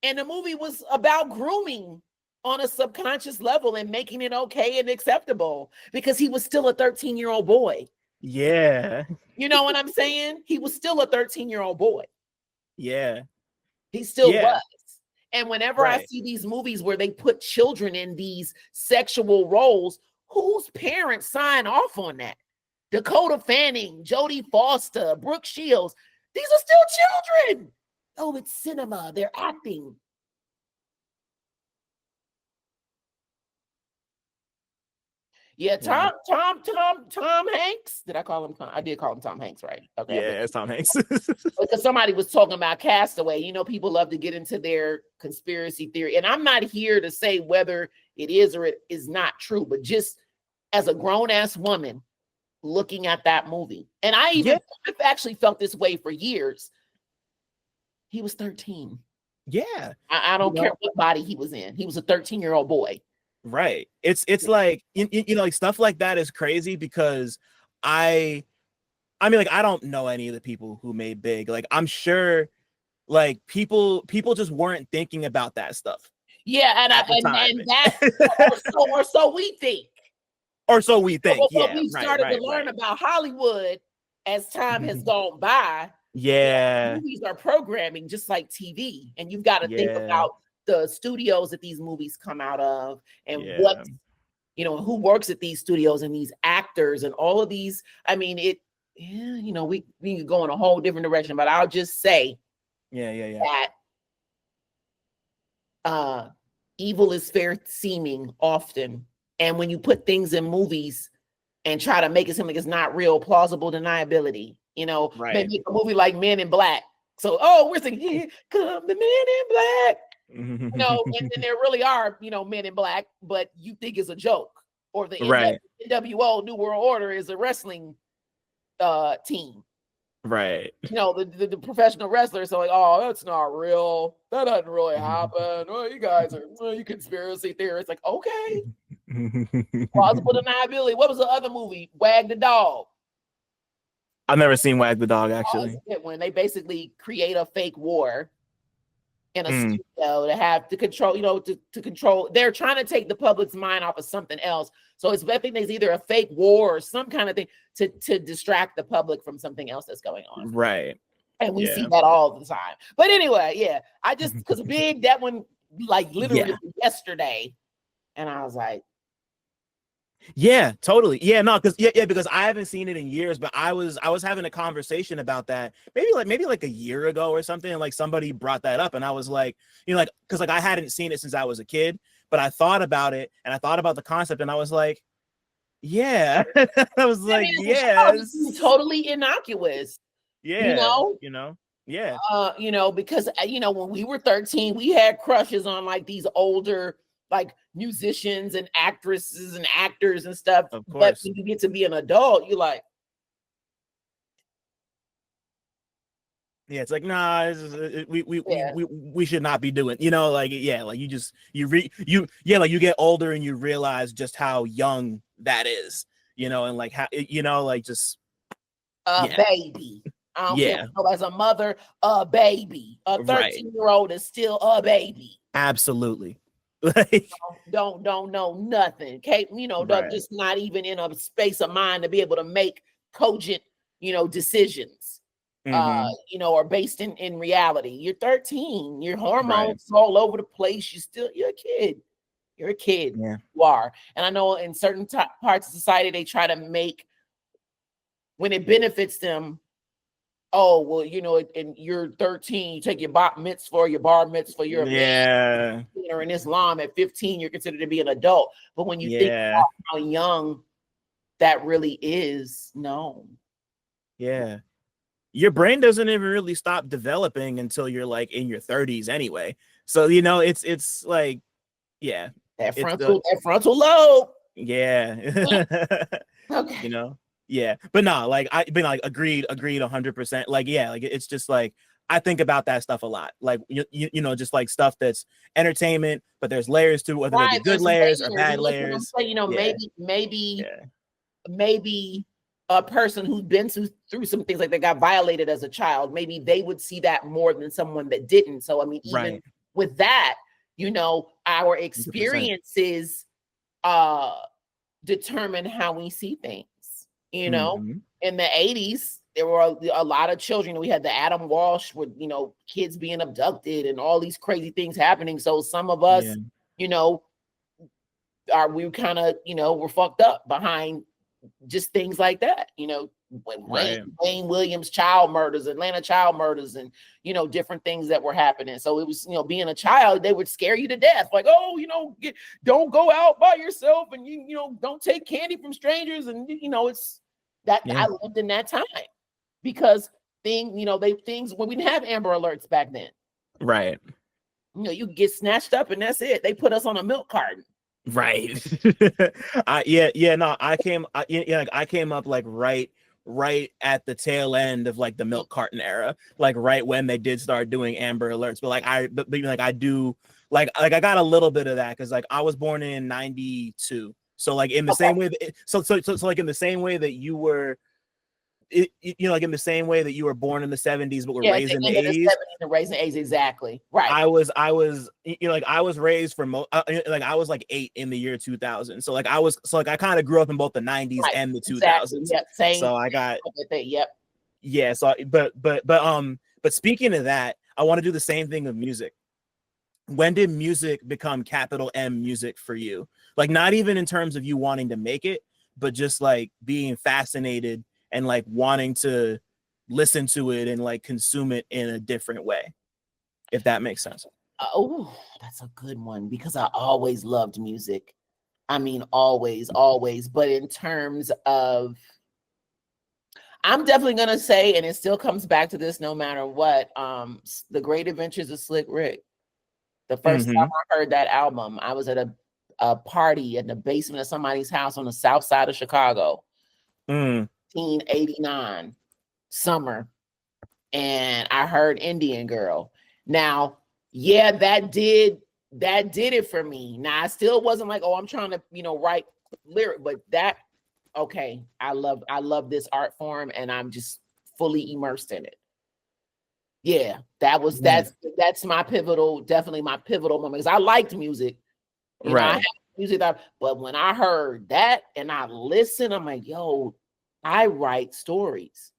and the movie was about grooming on a subconscious level and making it okay and acceptable because he was still a 13-year-old boy. Yeah. You know what I'm saying? He was still a 13-year-old boy. Yeah. He still Yeah. was. And whenever I Right. see these movies where they put children in these sexual roles, whose parents sign off on that? Dakota Fanning, Jodie Foster, Brooke Shields. These are still children. Oh, it's cinema. They're acting. Yeah, Yeah. Tom Hanks. Did I call him Tom? I did call him Tom Hanks, right? Okay. Yeah, it's Tom Hanks. Because somebody was talking about Castaway. You know, people love to get into their conspiracy theory. And I'm not here to say whether it is or it is not true, but just as a grown-ass woman looking at that movie. And I've actually felt this way for years. He was 13. Yeah. I don't care what body he was in. He was a 13-year-old boy. Right. It's like you know, like stuff like that is crazy because I mean, like, I don't know any of the people who made Big. Like, I'm sure, like, people just weren't thinking about that stuff. Yeah, and that, or so we think. Or so we think. But we started to learn about Hollywood as time has gone by. Yeah. Movies are programming just like TV, and you've got to think about the studios that these movies come out of, and what, you know, who works at these studios and these actors and all of these. I mean, you know, we can go in a whole different direction, but I'll just say that evil is fair seeming often. And when you put things in movies and try to make it seem like it's not real, plausible deniability, you know, maybe a movie like Men in Black. So, we're thinking, here come the Men in Black. You know, and then there really are, you know, Men in Black, but you think it's a joke. Or the NWO, New World Order, is a wrestling team. Right. You know, the professional wrestlers are like, oh, that's not real. That doesn't really happen. Oh, you guys are you conspiracy theorists. Like, okay. Plausible deniability. What was the other movie? Wag the Dog. I've never seen Wag the Dog, actually. When they basically create a fake war in a studio to control, you know, to control. They're trying to take the public's mind off of something else. So I think there's either a fake war or some kind of thing to distract the public from something else that's going on. Right. And we see that all the time. But anyway, I just, because Big, that one, like literally yesterday. And I was like, yeah, totally. Yeah, no, because I haven't seen it in years, but I was having a conversation about that maybe like a year ago or something. And like somebody brought that up, and I was like, you know, like, because like I hadn't seen it since I was a kid, but I thought about it and I thought about the concept, and I was like, yeah, I was like, it's totally innocuous. Yeah, you know, yeah. You know, because you know, when we were 13, we had crushes on like these older like musicians and actresses and actors and stuff. Of course. But when you get to be an adult, you're like, yeah, it's like, nah, we should not be doing, you know, like, like you get older and you realize just how young that is, you know, and like how, you know, like just baby. I don't care. As a mother, a baby, a 13-year-old is still a baby. Absolutely. Like, don't know nothing. Okay, you know, just not even in a space of mind to be able to make cogent, you know, decisions. You know, are based in reality. You're 13, your hormones all over the place. You're a kid. You're a kid. Yeah. You are. And I know in certain parts of society, they try to make, when it benefits them, oh, well, you know, and you're 13, you take your bar mitzvah, you're a man. In Islam, at 15, you're considered to be an adult. But when you think about how young that really is, no. Yeah. Your brain doesn't even really stop developing until you're like in your 30s anyway. So, you know, it's like, that frontal lobe. Yeah. Okay. You know, but no, like I've been like agreed 100%. Like, like it's just like I think about that stuff a lot. Like you know, just like stuff that's entertainment, but there's layers to it, whether they be good layers or bad layers. You know, maybe a person who's been through some things, like they got violated as a child, maybe they would see that more than someone that didn't. So I mean, even with that, you know, our experiences determine how we see things. You know, in the 80s, there were a lot of children. We had the Adam Walsh with, kids being abducted and all these crazy things happening. So some of us, we kind of, we're fucked up behind just things like that. When Wayne Williams child murders, Atlanta child murders, and different things that were happening. So it was, being a child, they would scare you to death. Like, oh, don't go out by yourself, and don't take candy from strangers, and it's that I lived in that time because things when we didn't have Amber Alerts back then. Right. You get snatched up and that's it. They put us on a milk carton. Right. I came up like right at the tail end of like the milk carton era, like right when they did start doing Amber Alerts. But I got a little bit of that because like I was born in 92. So like in the same way that like in the same way that you were like in the same way that you were born in the 70s but were raised in the 80s. Raised in the 80s, exactly. Right. I was I was raised for I was like 8 in the year 2000. So I kind of grew up in both the 90s and the 2000s. Exactly. Yep. Same. So I got yep. Yeah, so but speaking of that, I want to do the same thing with music. When did music become capital M music for you? Like not even in terms of you wanting to make it, but just like being fascinated and like wanting to listen to it and like consume it in a different way, if that makes sense. Oh, that's a good one because I always loved music. I mean, always. But in terms of, I'm definitely going to say, and it still comes back to this no matter what, The Great Adventures of Slick Rick. The first time I heard that album, I was at a party in the basement of somebody's house on the south side of Chicago. 1989 summer, and I heard Indian Girl. Now, that did it for me. Now, I still wasn't like, oh, I'm trying to, write lyric, but I love this art form, and I'm just fully immersed in it. Yeah, that's my definitely my pivotal moment because I liked music. I had music but when I heard that and I listened, I'm like, yo, I write stories.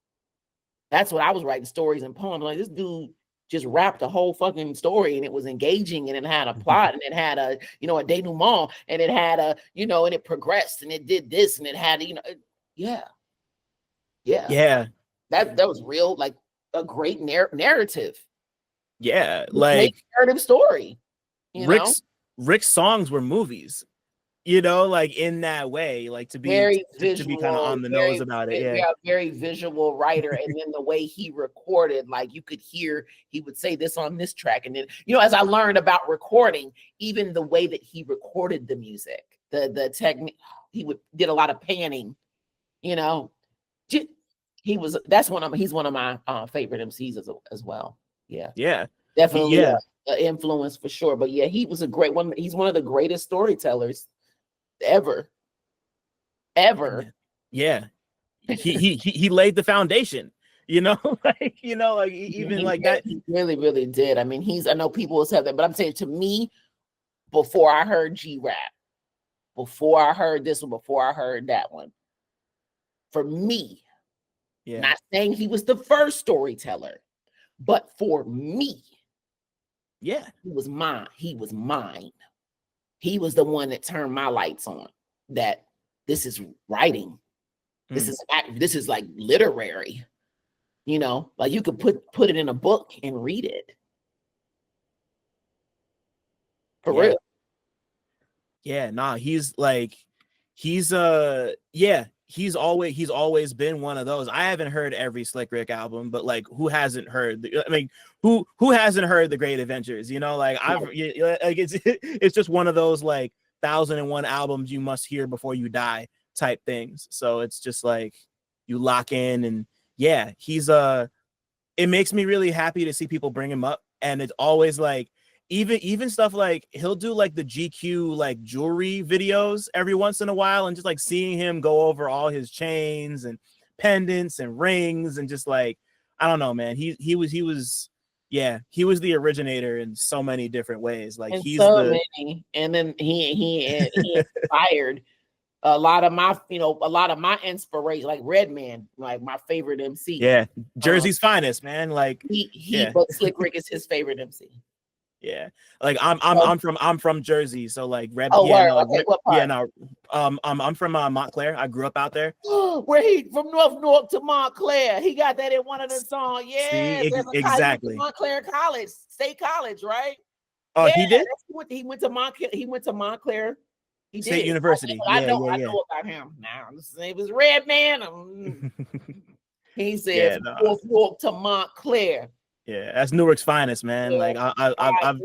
That's what I was writing, stories and poems. Like this dude just rapped a whole fucking story and it was engaging and it had a plot and it had a denouement and it had and it progressed and it did this and it had that was real, like a great narrative. Yeah, like narrative story. Rick's songs were movies. Like in that way, like to be very visual, to be kind of on the nose about it. Yeah, very visual writer. And then the way he recorded, like you could hear he would say this on this track. And then, as I learned about recording, even the way that he recorded the music, the technique, did a lot of panning, he's one of my favorite MCs as well. Yeah. Definitely influence for sure. But yeah, he was a great one. He's one of the greatest storytellers ever. Yeah. He laid the foundation, like even like that. He really, really did. I mean, I know people will say that, but I'm saying to me, before I heard G-Rap, before I heard this one, before I heard that one, for me, not saying he was the first storyteller, but for me, he was mine. He was mine. He was the one that turned my lights on. That this is writing. This is like literary. Like you could put it in a book and read it. For real. Yeah, nah, he's always been one of those. I haven't heard every Slick Rick album, but like who hasn't heard who hasn't heard The Great Adventures? Like it's just one of those like 1001 albums you must hear before you die type things. So it's just like you lock in and it makes me really happy to see people bring him up. And it's always like even stuff like he'll do like the GQ like jewelry videos every once in a while, and just like seeing him go over all his chains and pendants and rings and just like, I don't know, man, he was the originator in so many different ways. Like and he's so many. And then he inspired a lot of my inspiration, like Redman, like my favorite MC. Yeah, Jersey's finest, man. Like but Slick Rick is his favorite MC. Yeah, like I'm from Jersey, so like I'm from Montclair. I grew up out there. Where he from North Newark to Montclair. He got that in one of the songs. Yeah, exactly. Montclair College, State College, right? Oh, he did. He went to Montclair. He went to Montclair. State University. I know about him now. His name was Redman. He said North Newark to Montclair. Yeah, that's Newark's finest, man. Like I've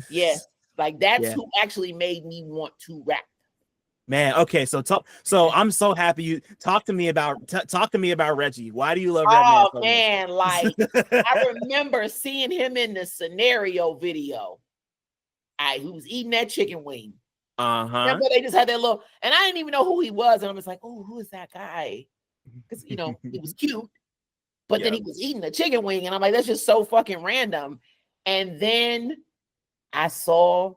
yes, like that's who actually made me want to rap. Man, okay, so I'm so happy you talk to me about Reggie. Why do you love Redman? Oh man, like I remember seeing him in the Scenario video. He was eating that chicken wing. Remember they just had that little, and I didn't even know who he was, and I was like, oh, who is that guy? Because he was cute. But then he was eating a chicken wing, and I'm like, that's just so fucking random. And then I saw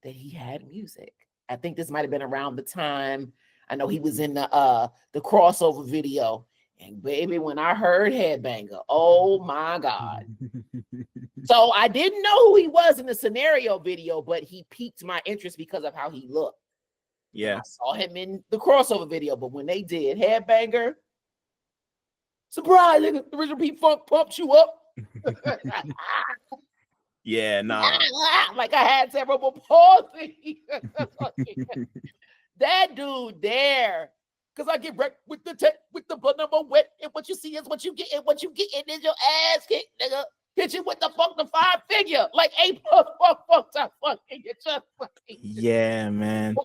that he had music. I think this might have been around the time. I know he was in the crossover video. And baby, when I heard Headbanger, oh my God. So I didn't know who he was in the Scenario video, but he piqued my interest because of how he looked. Yeah. And I saw him in the crossover video, but when they did Headbanger, surprise, nigga, the original P-Funk pumped you up. Yeah, nah. Like I had cerebral palsy. That dude there, because I get wrecked with the blood number wet, and what you see is what you get, and what you get is your ass kicked, nigga. Hit you with the funk the 5-figure, like yeah, man.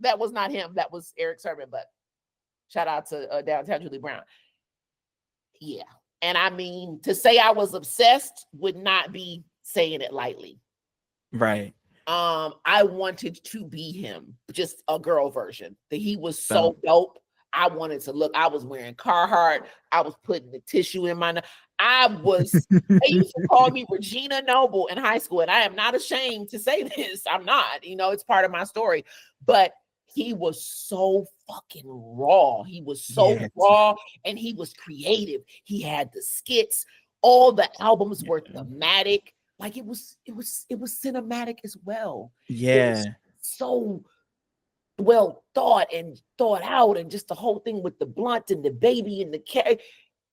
That was not him. That was Eric Sermon, but shout out to Downtown Julie Brown. Yeah. And I mean, to say I was obsessed would not be saying it lightly. Right. I wanted to be him, just a girl version. That he was so dope. I wanted to look. I was wearing Carhartt. I was putting the tissue in my. They used to call me Regina Noble in high school, and I am not ashamed to say this. I'm not. It's part of my story. But he was so fucking raw. He was so raw, and he was creative. He had the skits. All the albums were thematic. Like it was cinematic as well. Yeah. So well thought out, and just the whole thing with the blunt and the baby and the cat.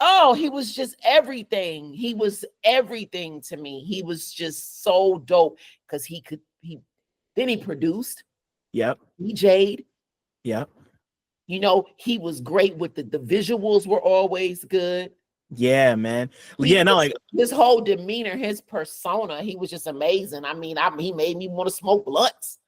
Oh, he was just everything. He was everything to me. He was just so dope because he produced. Yep. DJ'd. Yep. He was great with the visuals were always good. Yeah, man. His whole demeanor, his persona, he was just amazing. I mean, he made me want to smoke blunts.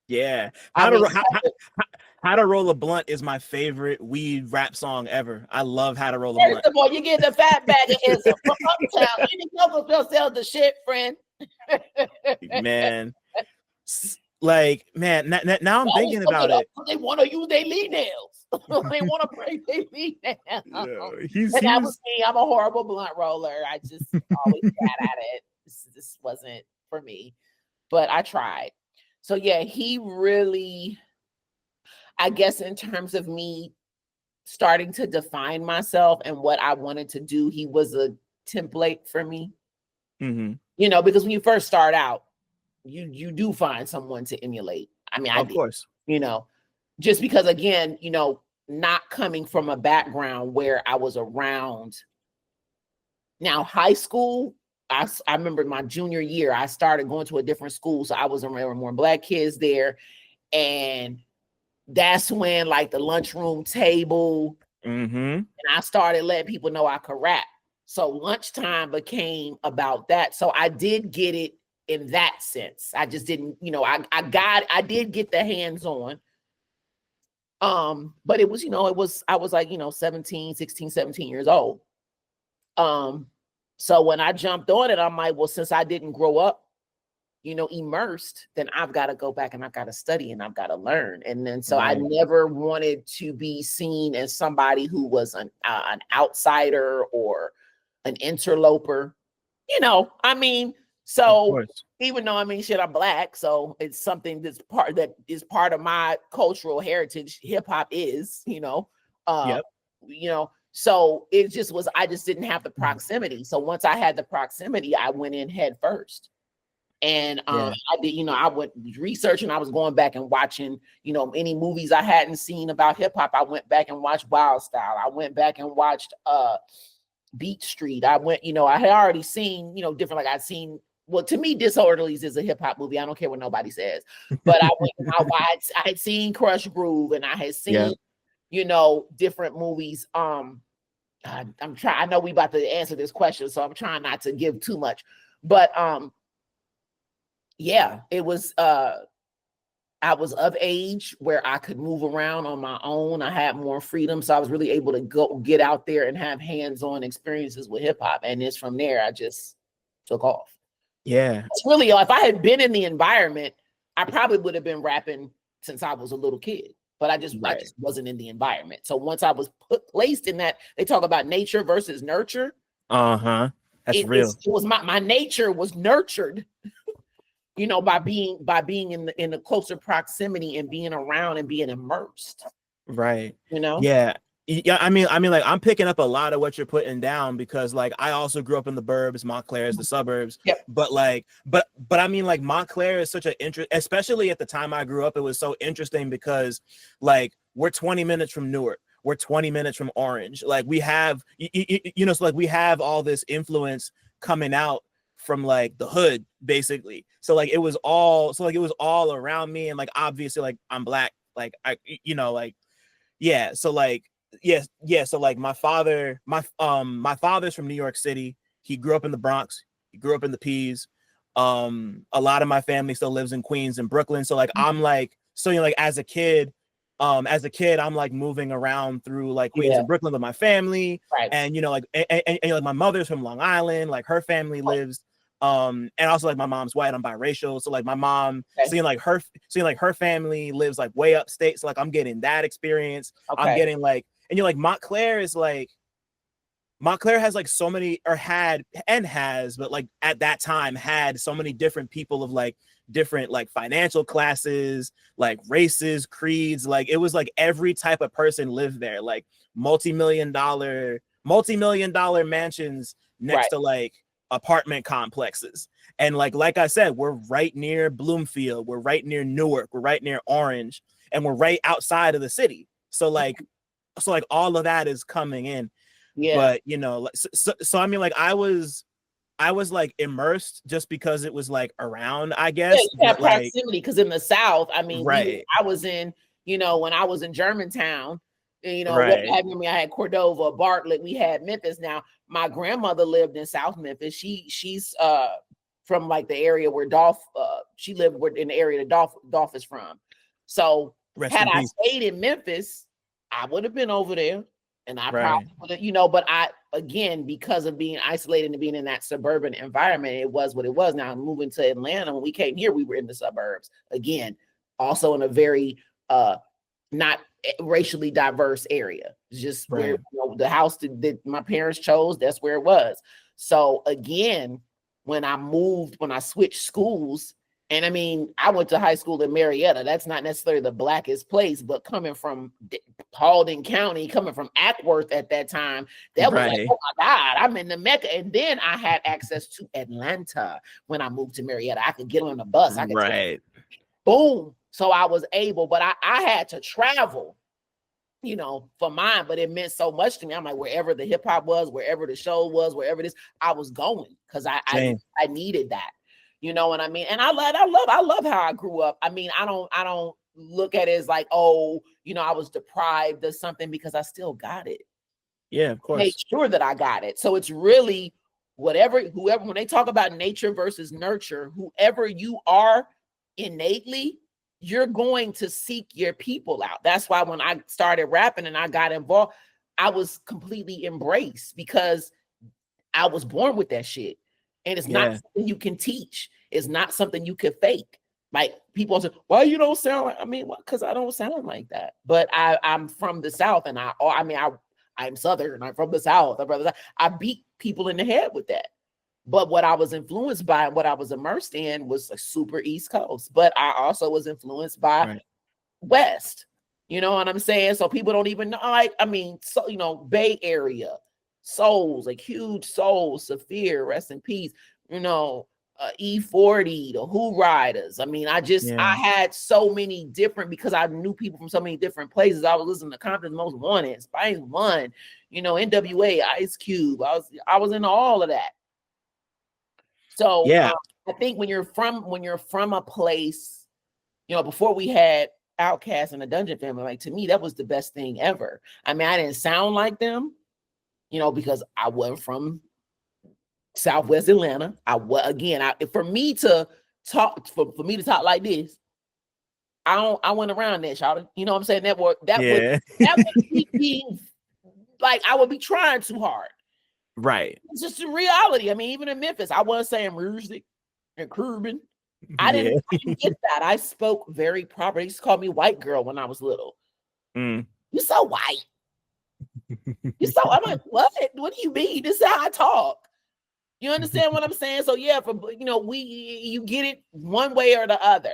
Yeah. How to Roll a Blunt is my favorite weed rap song ever. I love How to Roll a Blunt. First of all, you get the fat bag of ism from Uptown. You know they'll sell the shit, friend. Man. Like, man, now I'm thinking about it. They want to use their lead nails. They want to break their lead nails. That was me. I'm a horrible blunt roller. I just always got at it. This wasn't for me, but I tried. So yeah, he really, I guess in terms of me starting to define myself and what I wanted to do, he was a template for me. Mm-hmm. Because when you first start out, you do find someone to emulate. I mean, of course, just because again, not coming from a background where I was around. Now, high school, I remember my junior year, I started going to a different school. So I was around more Black kids there. And that's when like the lunchroom table, and I started letting people know I could rap. So lunchtime became about that. So I did get it in that sense. I just didn't, I did get the hands-on. But it was, I was like, 16, 17 years old. So when I jumped on it, I'm like, well, since I didn't grow up, immersed, then I've got to go back and I've got to study and I've got to learn. And then, so I never wanted to be seen as somebody who was an outsider or an interloper. I mean, So even though, I mean, shit, I'm Black, so it's something that is part of my cultural heritage. Hip hop is, Yep. So it just was, I just didn't have the proximity. So once I had the proximity, I went in head first. And I did, I went researching, I was going back and watching, any movies I hadn't seen about hip hop. I went back and watched Wild Style. I went back and watched Beat Street. I went, I had already seen, different, like I'd seen, well, to me, Disorderlies is a hip hop movie. I don't care what nobody says. But I went and I had seen Crush Groove, and I had seen, different movies. I'm trying, I know we about to answer this question, so I'm trying not to give too much. But it was I was of age where I could move around on my own. I had more freedom, so I was really able to go get out there and have hands-on experiences with hip hop. And it's from there I just took off. Yeah, it's really, if I had been in the environment, I probably would have been rapping since I was a little kid. But I just wasn't in the environment. So once I was placed in that, they talk about nature versus nurture. That's real. It was my nature was nurtured, by being in the closer proximity and being around and being immersed. Right. Yeah, I mean, like I'm picking up a lot of what you're putting down, because like I also grew up in the burbs, Montclair is the suburbs. Yep. But I mean, like Montclair is such an interest, especially at the time I grew up. It was so interesting because like we're 20 minutes from Newark, we're 20 minutes from Orange. Like we have, so like we have all this influence coming out from like the hood, basically. So like it was all around me, and like obviously like I'm Black, like I, so like. So like my father's from New York City. He grew up in the Bronx. He grew up in the P's. A lot of my family still lives in Queens and Brooklyn. So like I'm like, like as a kid, I'm like moving around through like Queens and Brooklyn with my family. Right. And like like my mother's from Long Island, like her family lives. And also like my mom's white, I'm biracial. So like my mom, seeing like her family lives like way upstate. So like I'm getting that experience. I'm getting like, and you're like Montclair has like so many, or had and has, but like at that time had so many different people of like different like financial classes, like races, creeds. Like it was like every type of person lived there, like multi-million dollar mansions next to like apartment complexes. And like I said, we're right near Bloomfield, we're right near Newark, we're right near Orange, and we're right outside of the city. So like all of that is coming in. But so I mean, like I was like immersed just because it was like around, I guess. Yeah, proximity, because in the South, I mean, right. I was in, when I was in Germantown, I had Cordova, Bartlett, we had Memphis. Now my grandmother lived in South Memphis. She's from like the area where she lived in the area that Dolph is from. So had I stayed in Memphis, I would have been over there, and I probably would have, but I, again, because of being isolated and being in that suburban environment, it was what it was. Now moving to Atlanta, when we came here, we were in the suburbs again, also in a very not racially diverse area. Just where the house that my parents chose, that's where it was. So again, when I switched schools, and I mean, I went to high school in Marietta. That's not necessarily the blackest place, but coming from Paulding County, coming from Ackworth at that time, that was like, oh my God, I'm in the Mecca. And then I had access to Atlanta when I moved to Marietta. I could get on a bus. I could boom. So I was able, but I had to travel, for mine, but it meant so much to me. I'm like, wherever the hip hop was, wherever the show was, wherever it is, I was going, because I needed that. You know what I mean? And I love how I grew up. I mean, I don't look at it as like, oh, I was deprived of something, because I still got it. Yeah, of course. Make sure that I got it. So it's really whoever, when they talk about nature versus nurture, whoever you are innately, you're going to seek your people out. That's why when I started rapping and I got involved, I was completely embraced, because I was born with that shit. And it's not something you can teach. It's not something you can fake. Like people say, why you don't sound like, I mean, because I don't sound like that. But I'm from the South, and I'm Southern, and I'm from the South. I beat people in the head with that. But what I was influenced by and what I was immersed in was a super East Coast. But I also was influenced by West. You know what I'm saying? So people don't even know. Like, I mean, so Bay Area, souls, like huge souls, CineMasai, rest in peace. E40, the Who Riders. I mean, I had so many different, because I knew people from so many different places. I was listening to Compton's Most Wanted, Spice One, NWA, Ice Cube. I was into all of that. So I think when you're from a place, before we had Outkast and the Dungeon Family, like, to me, that was the best thing ever. I mean, I didn't sound like them, because I wasn't from Southwest Atlanta. For me to talk like this, I went around that, y'all. You know what I'm saying? That would be being like, I would be trying too hard. Right. It's just the reality. I mean, even in Memphis, I wasn't saying music and Cuban. I didn't get that. I spoke very proper. They used to call me white girl when I was little. You so white. You so, I'm like, what? What do you mean? This is how I talk. You understand what I'm saying? So yeah, you get it one way or the other.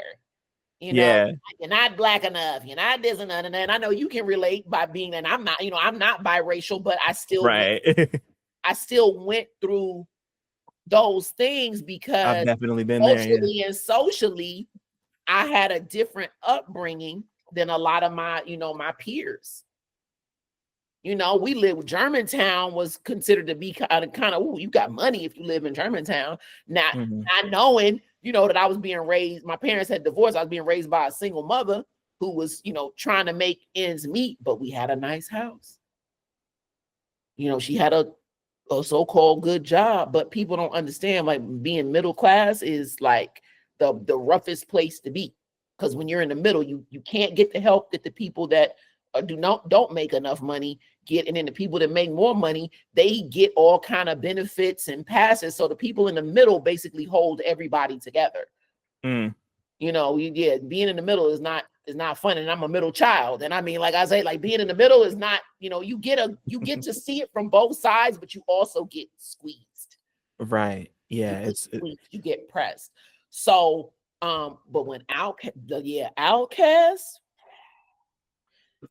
You're not black enough. You're not this and that. And I know you can relate by being, and I'm not biracial, but I still I still went through those things because I've definitely been culturally and socially, I had a different upbringing than a lot of my, my peers. We live. Germantown was considered to be kind of, you got money if you live in Germantown. Not knowing, that I was being raised. My parents had divorced. I was being raised by a single mother who was, trying to make ends meet. But we had a nice house. She had a so-called good job, but people don't understand, like, being middle class is like the roughest place to be, because when you're in the middle, you can't get the help that the people that don't make enough money get, and then the people that make more money, they get all kind of benefits and passes. So the people in the middle basically hold everybody together. Being in the middle is not fun. And I'm a middle child. And I mean, like I say, like, being in the middle is not, you get to see it from both sides, but you also get squeezed. Right. Yeah. You get pressed. So, but when Outkast,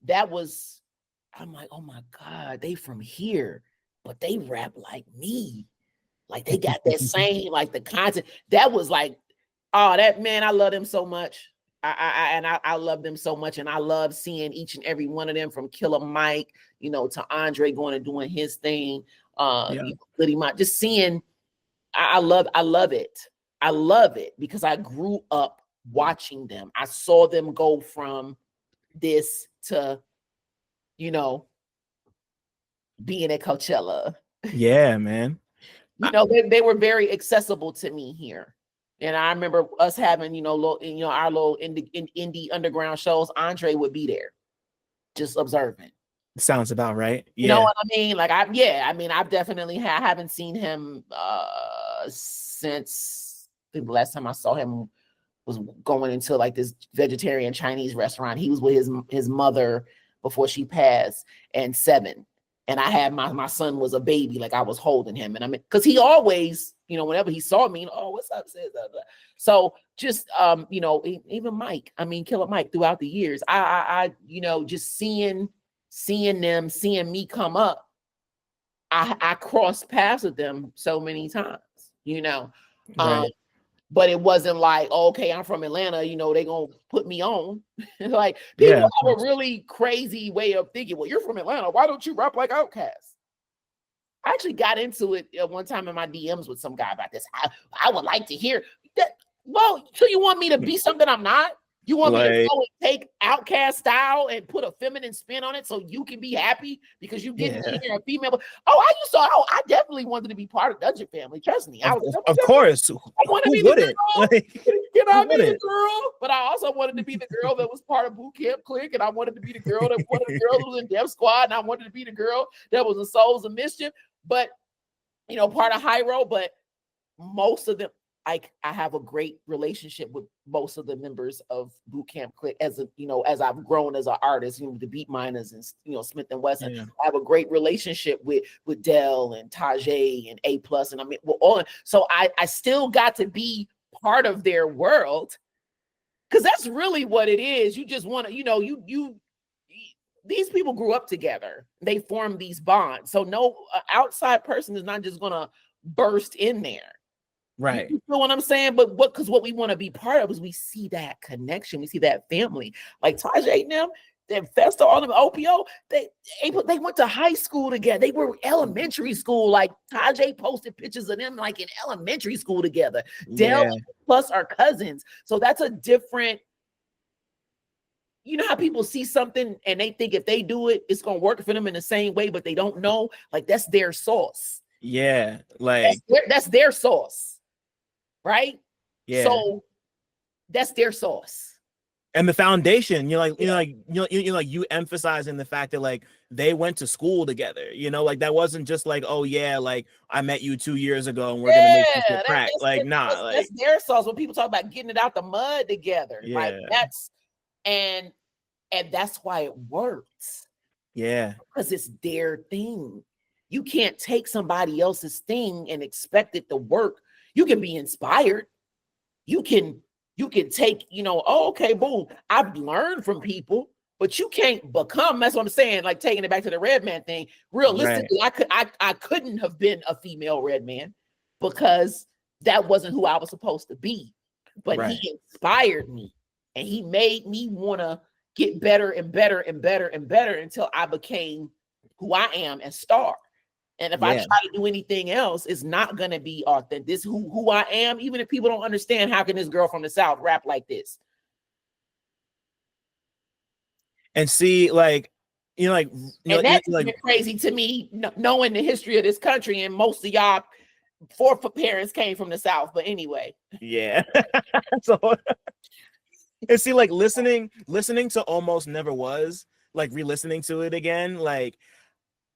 that was, I'm like, oh my God, they from here, but they rap like me. Like, they got that same, like, the content. That was like, oh, that, man, I love them so much. I love them so much. And I love seeing each and every one of them, from Killer Mike, to Andre going and doing his thing. Liddy Mike, just seeing, I love it. I love it because I grew up watching them. I saw them go from this to, being at Coachella. Yeah, man. They were very accessible to me here. And I remember us having, our little indie underground shows. Andre would be there, just observing. Sounds about right. Yeah. You know what I mean? Like, I've definitely haven't seen him since the last time I saw him was going into, like, this vegetarian Chinese restaurant. He was with his mother before she passed, and 7. And I had my son was a baby, like, I was holding him. And I mean, because he always, whenever he saw me, oh, what's up, sis? So just, even Mike, Killer Mike, throughout the years, I just seeing them, seeing me come up, I crossed paths with them so many times, Right. But it wasn't like, oh, okay, I'm from Atlanta, they gonna put me on. Like, people have a really crazy way of thinking. Well, you're from Atlanta, why don't you rap like Outkast? I actually got into it one time in my DMs with some guy about this. I would like to hear that. Well, so you want me to be something I'm not? You want me to go and take Outkast style and put a feminine spin on it so you can be happy because you didn't hear a female? I definitely wanted to be part of Dungeon Family. Trust me. Of course. I wanted to be the girl. Can I be the girl? But I also wanted to be the girl that was part of Boot Camp Clique, and I wanted to be the girl that one of the girls who was in Death Squad, and I wanted to be the girl that was in Souls of Mischief. But part of High Road. But most of them, I have a great relationship with most of the members of Boot Camp Clique as as I've grown as an artist, the Beat Miners and Smith and Wesson. Yeah. I have a great relationship with Dell and TaJay and A Plus, and I mean, all. So I still got to be part of their world, because that's really what it is. You just want to, these people grew up together. They formed these bonds. So no outside person is not just gonna burst in there. Right. You know what I'm saying? But what we want to be part of is we see that connection. We see that family. Like TaJay and them, that Festo, all them OPO, they went to high school together. They were elementary school. Like TaJay posted pictures of them like in elementary school together. Yeah. Dell plus are cousins. So that's a different, you know how people see something and they think if they do it, it's gonna work for them in the same way, but they don't know. Like that's their sauce. Yeah. Like that's their sauce. Right? Yeah. So that's their sauce. And the foundation, you emphasizing the fact that like they went to school together, like that wasn't just like, oh yeah, like I met you 2 years ago and we're gonna make some shit crack. That's their sauce. When people talk about getting it out the mud together, like that's and that's why it works. Yeah, because it's their thing. You can't take somebody else's thing and expect it to work. You can be inspired. You can take, oh, okay, boom. I've learned from people, but you can't become. That's what I'm saying. Like taking it back to the Redman thing. Realistically, right. I couldn't have been a female Redman because that wasn't who I was supposed to be. But right. He inspired me, and he made me want to get better and better and better and better until I became who I am and staHHr. And if I try to do anything else, it's not going to be authentic. This who I am, even if people don't understand, how can this girl from the South rap like this? And see, like, that's crazy to me, knowing the history of this country, and most of y'all foreparents came from the South. But anyway. Yeah. So, and see, like listening to Almost Never Was, like re-listening to it again, like,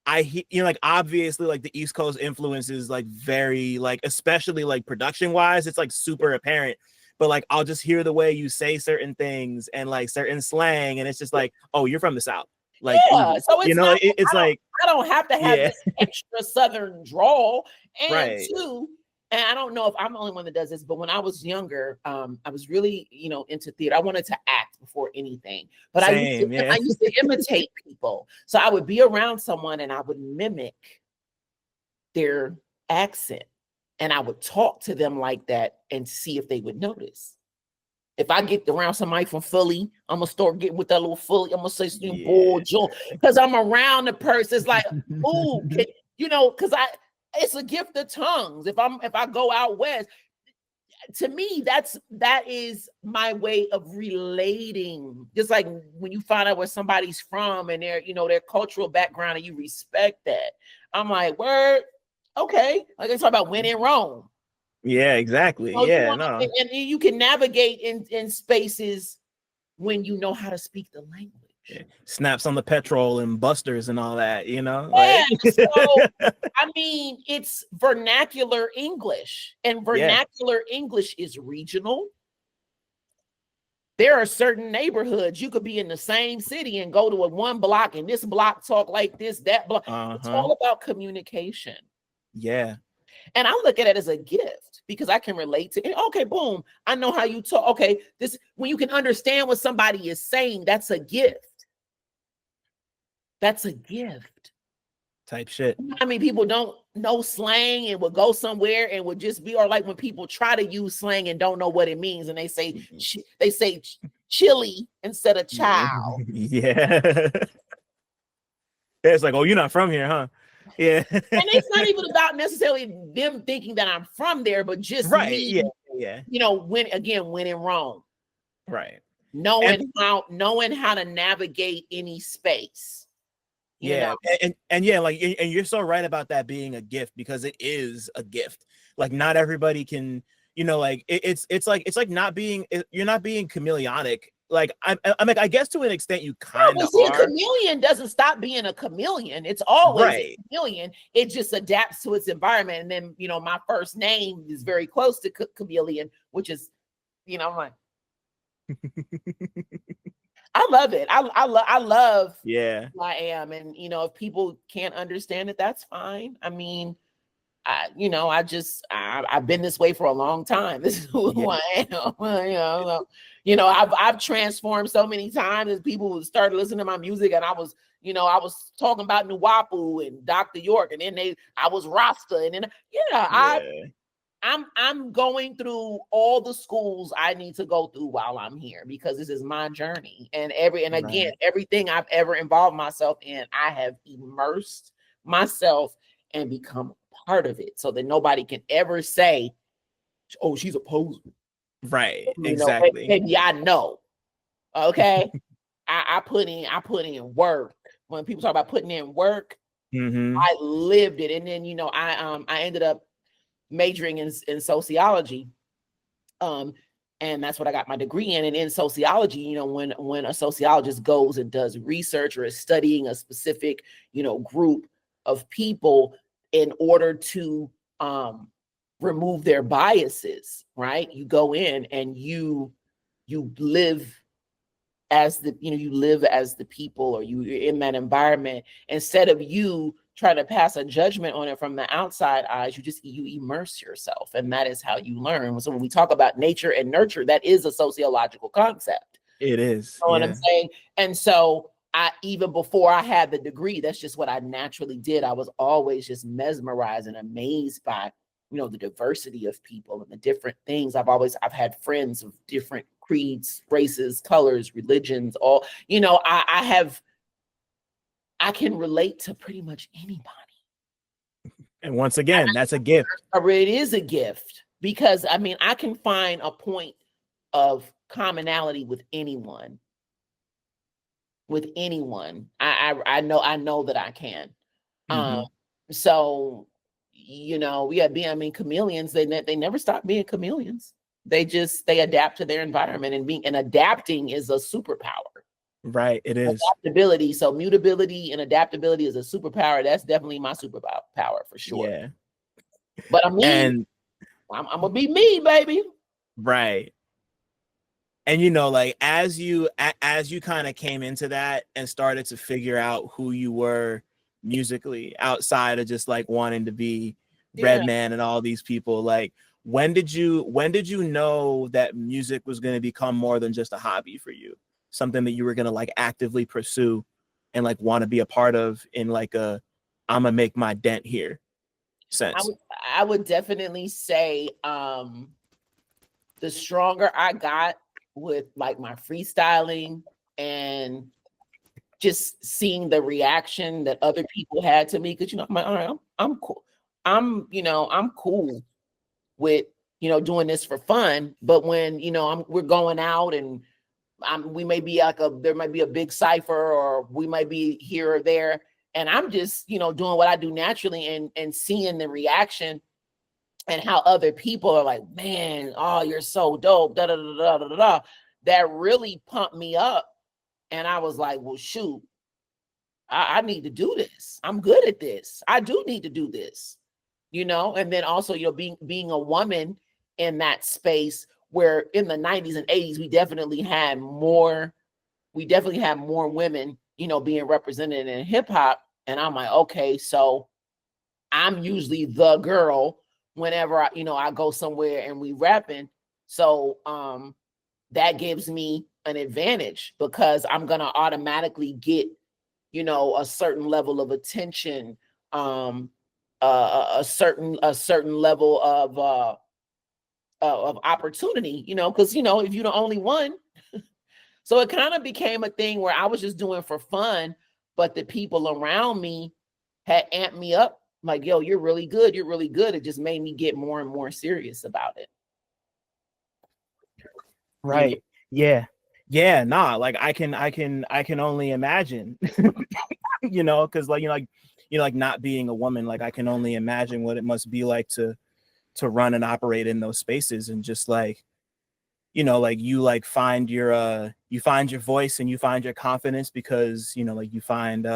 like obviously like the East Coast influence is like very like, especially like production wise, it's like super apparent, but like I'll just hear the way you say certain things and like certain slang, and it's just like, oh, you're from the South. Like, so it's it's like I don't have to have this extra Southern drawl. And right. Two, and I don't know if I'm the only one that does this, but when I was younger, I was really, into theater. I wanted to act before anything, but I used to imitate people. So I would be around someone and I would mimic their accent, and I would talk to them like that and see if they would notice. If I get around somebody from Philly, I'm gonna start getting with that little Philly. I'm gonna say, "Boy, Joe," because I'm around the person. It's like, ooh, because it's a gift of tongues. If I go out west, to me, that is my way of relating. Just like when you find out where somebody's from and their cultural background, and you respect that. I'm like, word, okay. Like they talk about when in Rome. Yeah, exactly. No. And you can navigate in spaces when you know how to speak the language. Yeah. Snaps on the petrol and busters and all that, Yeah, so I mean, it's vernacular English, and vernacular English is regional. There are certain neighborhoods you could be in the same city and go to one block, and this block talk like this, that block. It's all about communication. Yeah. And I look at it as a gift because I can relate to it. Okay, boom. I know how you talk. Okay, this when you can understand what somebody is saying, that's a gift. That's a gift. Type shit. I mean, people don't know slang and will go somewhere and would just be, or like when people try to use slang and don't know what it means, and they say chili instead of child. Yeah. It's like, oh, you're not from here, huh? Yeah. And it's not even about necessarily them thinking that I'm from there, but just me, when in Rome. Right. Knowing how to navigate any space. And you're so right about that being a gift, because it is a gift. Like not everybody can, like it's like not being, you're not being chameleonic like I'm like, I guess to an extent you Yeah, kind but of see, a are. chameleon doesn't stop being a chameleon. It's always Right. a chameleon. It just adapts to its environment. And then, you know, my first name is very close to chameleon, which is, you know, I'm like, I love it. I love Yeah. who I am. And, you know, if people can't understand it, that's fine. I mean, I've been this way for a long time. This is who I am. I've transformed so many times as people started listening to my music, and I was talking about Nuwapu and Dr. York, and then I was Rasta, and then I'm going through all the schools I need to go through while I'm here, because this is my journey. And again, everything I've ever involved myself in, I have immersed myself and become part of it, so that nobody can ever say, "Oh, she's a poser." Right. You know, Exactly. maybe I know. Okay. I put in work. When people talk about putting in work, I lived it. And then, I ended up majoring in sociology. And that's what I got my degree in. And in sociology, when a sociologist goes and does research or is studying a specific, group of people in order to remove their biases, right? You go in and you live as the people, or you're in that environment. Instead of you trying to pass a judgment on it from the outside eyes, you immerse yourself, and that is how you learn. So when we talk about nature and nurture, that is a sociological concept. It is. You know what I'm saying? And so even before I had the degree, that's just what I naturally did. I was always just mesmerized and amazed by the diversity of people and the different things. I've had friends of different creeds, races, colors, religions, all, I can relate to pretty much anybody. And once again, that's a gift. It is a gift, because I can find a point of commonality with anyone. I know that I can. So chameleons, they never stop being chameleons. They adapt to their environment, and adapting is a superpower. Right, it is. Adaptability. So mutability and adaptability is a superpower. That's definitely my superpower for sure. Yeah. But I'm gonna be me, baby. Right. And like as you kind of came into that and started to figure out who you were musically, outside of just like wanting to be Redman and all these people, like when did you know that music was going to become more than just a hobby for you, something that you were going to like actively pursue and like want to be a part of in like I'm gonna make my dent here sense? I would definitely say the stronger I got with like my freestyling and just seeing the reaction that other people had to me, because I'm like, all right, I'm cool. I'm cool with doing this for fun. But when we're going out and we may be there might be a big cipher, or we might be here or there, and I'm just doing what I do naturally, and seeing the reaction and how other people are like, man, oh, you're so dope, da da da da da da. That really pumped me up, and I was like, well, shoot, I need to do this. I'm good at this. I do need to do this, And then also, being a woman in that space, where in the 90s and 80s we definitely had more women, being represented in hip hop. And I'm like, okay, so I'm usually the girl whenever I go somewhere and we rapping. So that gives me an advantage, because I'm gonna automatically get a certain level of attention, a certain level of opportunity, because if you're the only one. So it kind of became a thing where I was just doing for fun, but the people around me had amped me up, like, yo, you're really good. You're really good. It just made me get more and more serious about it. Right. Yeah. Nah, like I can only imagine, because like not being a woman, like I can only imagine what it must be like to run and operate in those spaces, and just like you know, like you find your voice and you find your confidence because, you know, like you find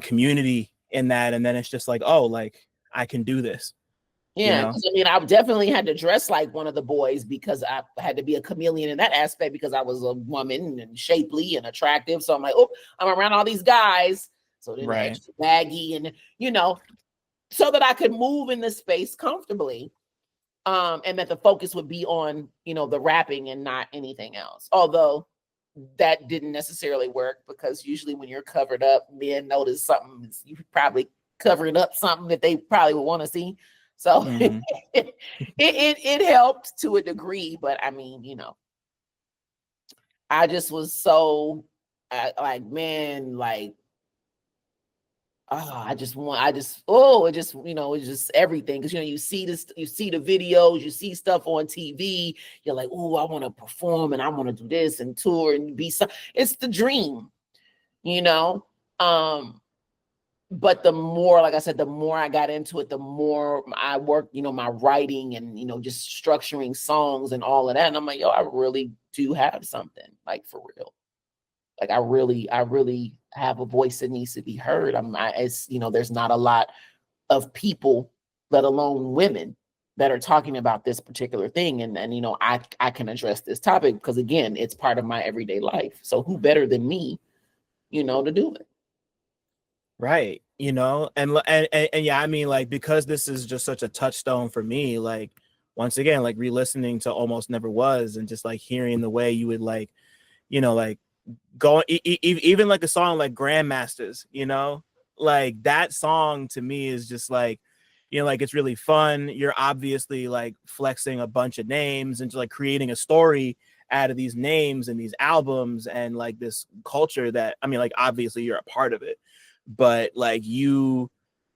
community in that, and then it's just like, oh, like I can do this. Yeah, because I mean, I definitely had to dress like one of the boys because I had to be a chameleon in that aspect because I was a woman and shapely and attractive. So I'm like, oh, I'm around all these guys. So then extra baggy and, you know, so that I could move in the space comfortably. And that the focus would be on, you know, the rapping and not anything else. Although that didn't necessarily work because usually when you're covered up, men notice something, you probably covering up something that they probably would want to see. So it helped to a degree, but I mean, you know, I just was so like, man, like, oh, it just, you know, it's just everything. Cause you know, you see this, you see the videos, you see stuff on TV, you're like, oh, I want to perform and I want to do this and tour and be some, it's the dream, you know? But the more, like I said, the more I got into it, the more I worked, you know, my writing and, you know, just structuring songs and all of that. And I'm like, yo, I really do have something, like, for real. Like, I really have a voice that needs to be heard. It's, you know, there's not a lot of people, let alone women, that are talking about this particular thing. And, you know, I can address this topic because, again, it's part of my everyday life. So who better than me, you know, to do it? Right. You know, and yeah, I mean, like, because this is just such a touchstone for me, like, once again, like re-listening to Almost Never Was and just like hearing the way you would, like, you know, like go even like a song like Grandmasters, you know, like that song to me is just like, you know, like it's really fun. You're obviously like flexing a bunch of names and just like creating a story out of these names and these albums and like this culture that, I mean, like obviously you're a part of it, but like you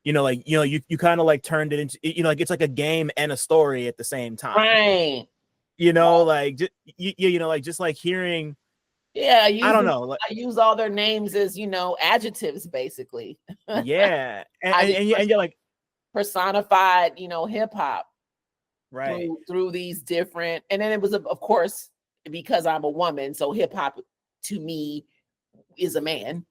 know, like, you know, you kind of like turned it into, you know, like it's like a game and a story at the same time. Right. You know, like just, you know, like just like hearing, yeah, I don't know, like, I use all their names as, you know, adjectives basically. yeah, I and you're like, personified, you know, hip hop right, through these different, and then it was, of course, because I'm a woman, so hip hop to me is a man.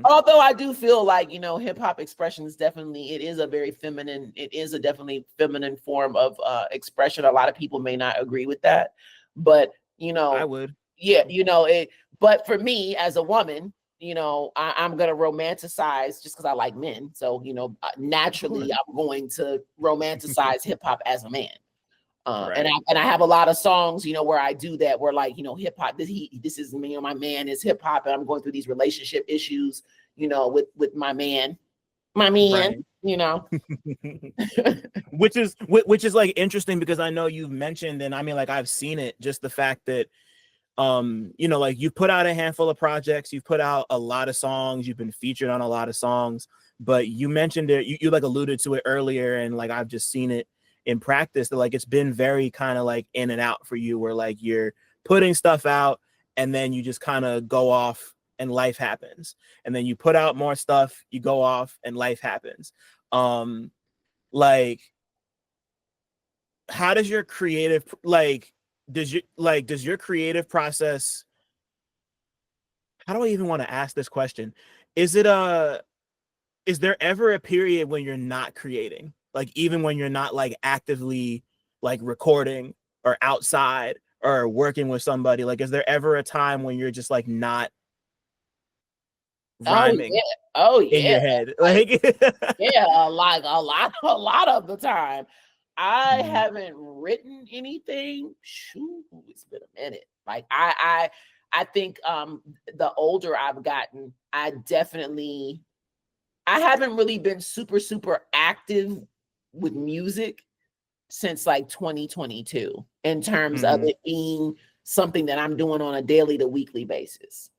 Although I do feel like, you know, hip hop expression is definitely, it is a very feminine, it is a definitely feminine form of expression. A lot of people may not agree with that, but, you know, I would, yeah, you know, it, but for me as a woman, you know, I'm going to romanticize just because I like men. So, you know, naturally I'm going to romanticize hip hop as a man. right, And I have a lot of songs, you know, where I do that, where, like, you know, hip hop, this is me, you know, my man is hip hop, and I'm going through these relationship issues, you know, with my man, right. you know. which is like interesting because I know you've mentioned, and I mean, like, I've seen it, just the fact that you know, like, you've put out a handful of projects, you've put out a lot of songs, you've been featured on a lot of songs, but you mentioned it, you like alluded to it earlier, and like I've just seen it in practice, that like it's been very kind of like in and out for you, where like you're putting stuff out and then you just kind of go off and life happens, and then you put out more stuff, you go off and life happens. Like, how does your creative, like, does your creative process, how do I even want to ask this question? Is it is there ever a period when you're not creating? Like, even when you're not like actively like recording or outside or working with somebody, like, is there ever a time when you're just like not rhyming Oh in yeah, your head? Like, yeah, a lot of the time. I Mhm. haven't written anything. Shoot, it's been a minute. Like, I think the older I've gotten, I haven't really been super active with music since like 2022 in terms of Mhm. it being something that I'm doing on a daily to weekly basis.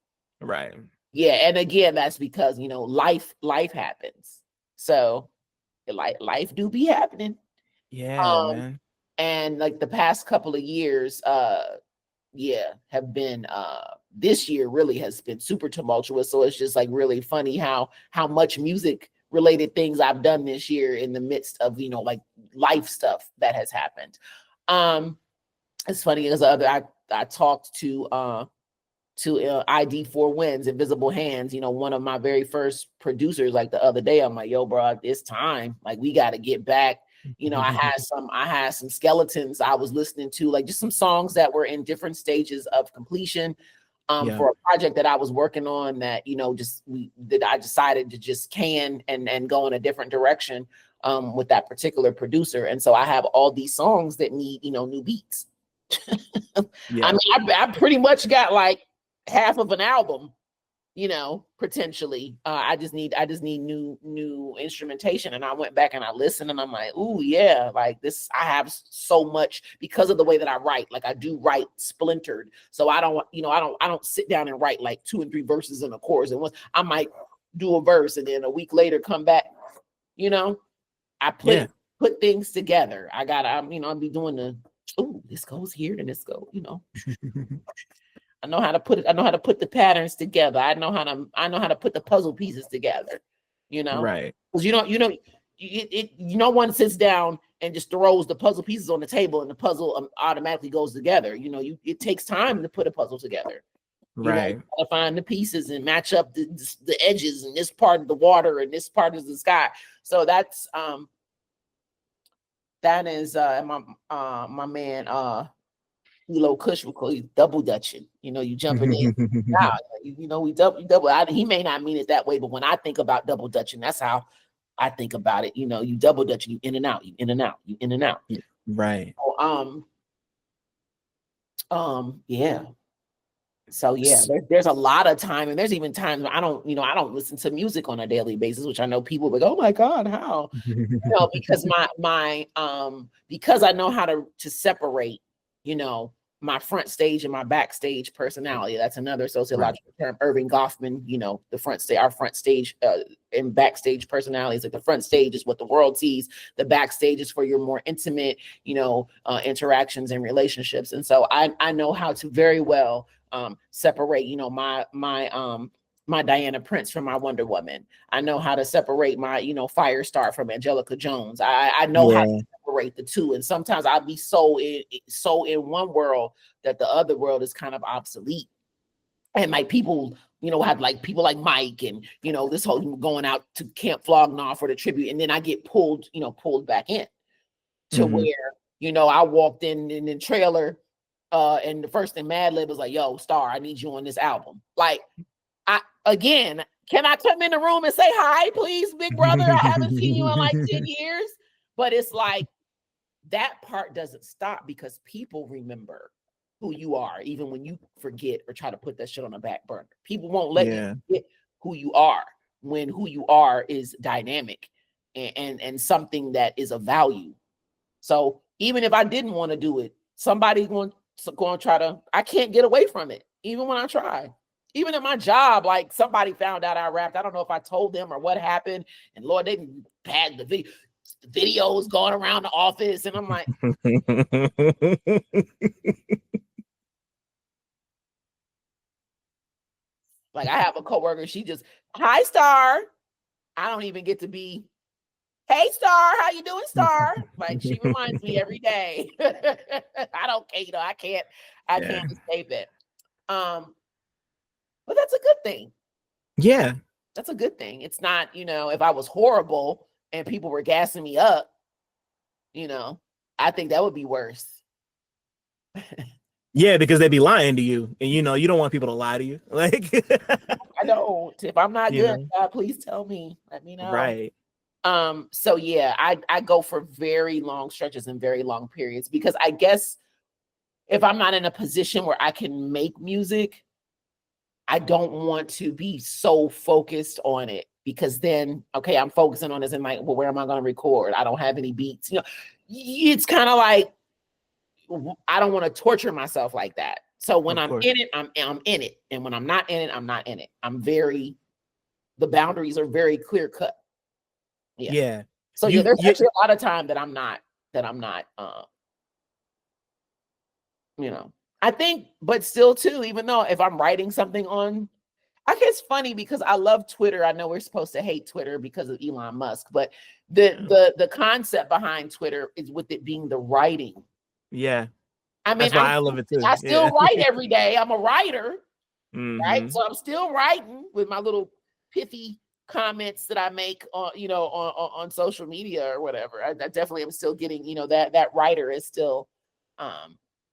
Right. Yeah, and again, that's because, you know, life happens. So life do be happening. Yeah, Um, man. and like the past couple of years, yeah, have been this year really has been super tumultuous. So it's just like really funny how much music related things I've done this year in the midst of, you know, like life stuff that has happened. Um, it's funny because I talked to ID 4 Winds, Invisible Hands, you know, one of my very first producers, like the other day. I'm like, yo, bro, it's time. Like, we got to get back. You know, I had some skeletons I was listening to, like just some songs that were in different stages of completion for a project that I was working on that, you know, I decided to just can and go in a different direction with that particular producer. And so I have all these songs that need, you know, new beats. Yeah. I mean, I pretty much got like half of an album, you know, potentially. I just need new instrumentation. And I went back and I listened and I'm like, ooh, yeah, like this, I have so much because of the way that I write. Like I do write splintered. So I don't sit down and write like 2 and 3 verses in a chorus. And once I might do a verse and then a week later come back, you know, I put things together. I'll be doing this goes here and this go, you know. I know how to put the patterns together. I know how to put the puzzle pieces together, you know. Right. Because no one sits down and just throws the puzzle pieces on the table and the puzzle automatically goes together. You know, it takes time to put a puzzle together. Right. You know, to find the pieces and match up the edges and this part of the water and this part of the sky. So that is my man Elo Kush will call you double dutching. You know, you jumping in. We double. He may not mean it that way, but when I think about double dutching, that's how I think about it. You know, you double dutching, you in and out, you in and out, you in and out. Right. Yeah. So yeah, there's a lot of time, and there's even times I don't listen to music on a daily basis, which I know people would go, oh my God, how? Because because I know how to separate, you know, my front stage and my backstage personality. That's another sociological term. Irving Goffman, you know, our front stage and backstage personalities. Like the front stage is what the world sees. The backstage is for your more intimate, you know, interactions and relationships. And so I know how to very well separate, you know, my Diana Prince from my Wonder Woman. I know how to separate my, you know, Firestar from Angelica Jones. I know how to separate the two. And sometimes I'll be so in one world that the other world is kind of obsolete. And like people, you know, have like people like Mike and, you know, this whole going out to Camp Flog Gnaw for the tribute. And then I get pulled back in to where, you know, I walked in the trailer and the first thing Mad Lib was like, yo, Star, I need you on this album. Like, can I come in the room and say hi, please, big brother? I haven't seen you in like 10 years. But it's like that part doesn't stop because people remember who you are, even when you forget or try to put that shit on the back burner. People won't let you forget who you are when who you are is dynamic and something that is of value. So even if I didn't want to do it, somebody's going to try to, I can't get away from it, even when I try. Even at my job, like somebody found out I rapped. I don't know if I told them or what happened. And Lord, they had the videos going around the office. And I'm like, like I have a coworker, she just, hi, Star. I don't even get to be, hey, Star, how you doing, Star? Like she reminds me every day. I don't, you know, I can't escape it. But that's a good thing. Yeah. That's a good thing. It's not, you know, if I was horrible and people were gassing me up, you know, I think that would be worse. Yeah, because they'd be lying to you. And, you know, you don't want people to lie to you. Like, I don't. If I'm not good, God, please tell me. Let me know. Right. So, yeah, I go for very long stretches and very long periods because I guess if I'm not in a position where I can make music, I don't want to be so focused on it because then, okay, I'm focusing on this and like, well, where am I going to record? I don't have any beats. You know, it's kind of like, I don't want to torture myself like that. So when I'm in it, I'm in it. And when I'm not in it, I'm not in it. The boundaries are very clear cut. Yeah. So there's actually a lot of time that I'm not, you know, I think, but still too, even though if I'm writing something on, I guess it's funny because I love Twitter. I know we're supposed to hate Twitter because of Elon Musk, but the concept behind Twitter is with it being the writing. Yeah. I mean, That's why I love it too. I still write every day. I'm a writer, right? Mm-hmm. So I'm still writing with my little pithy comments that I make on, on social media or whatever. I definitely am still getting, that writer is still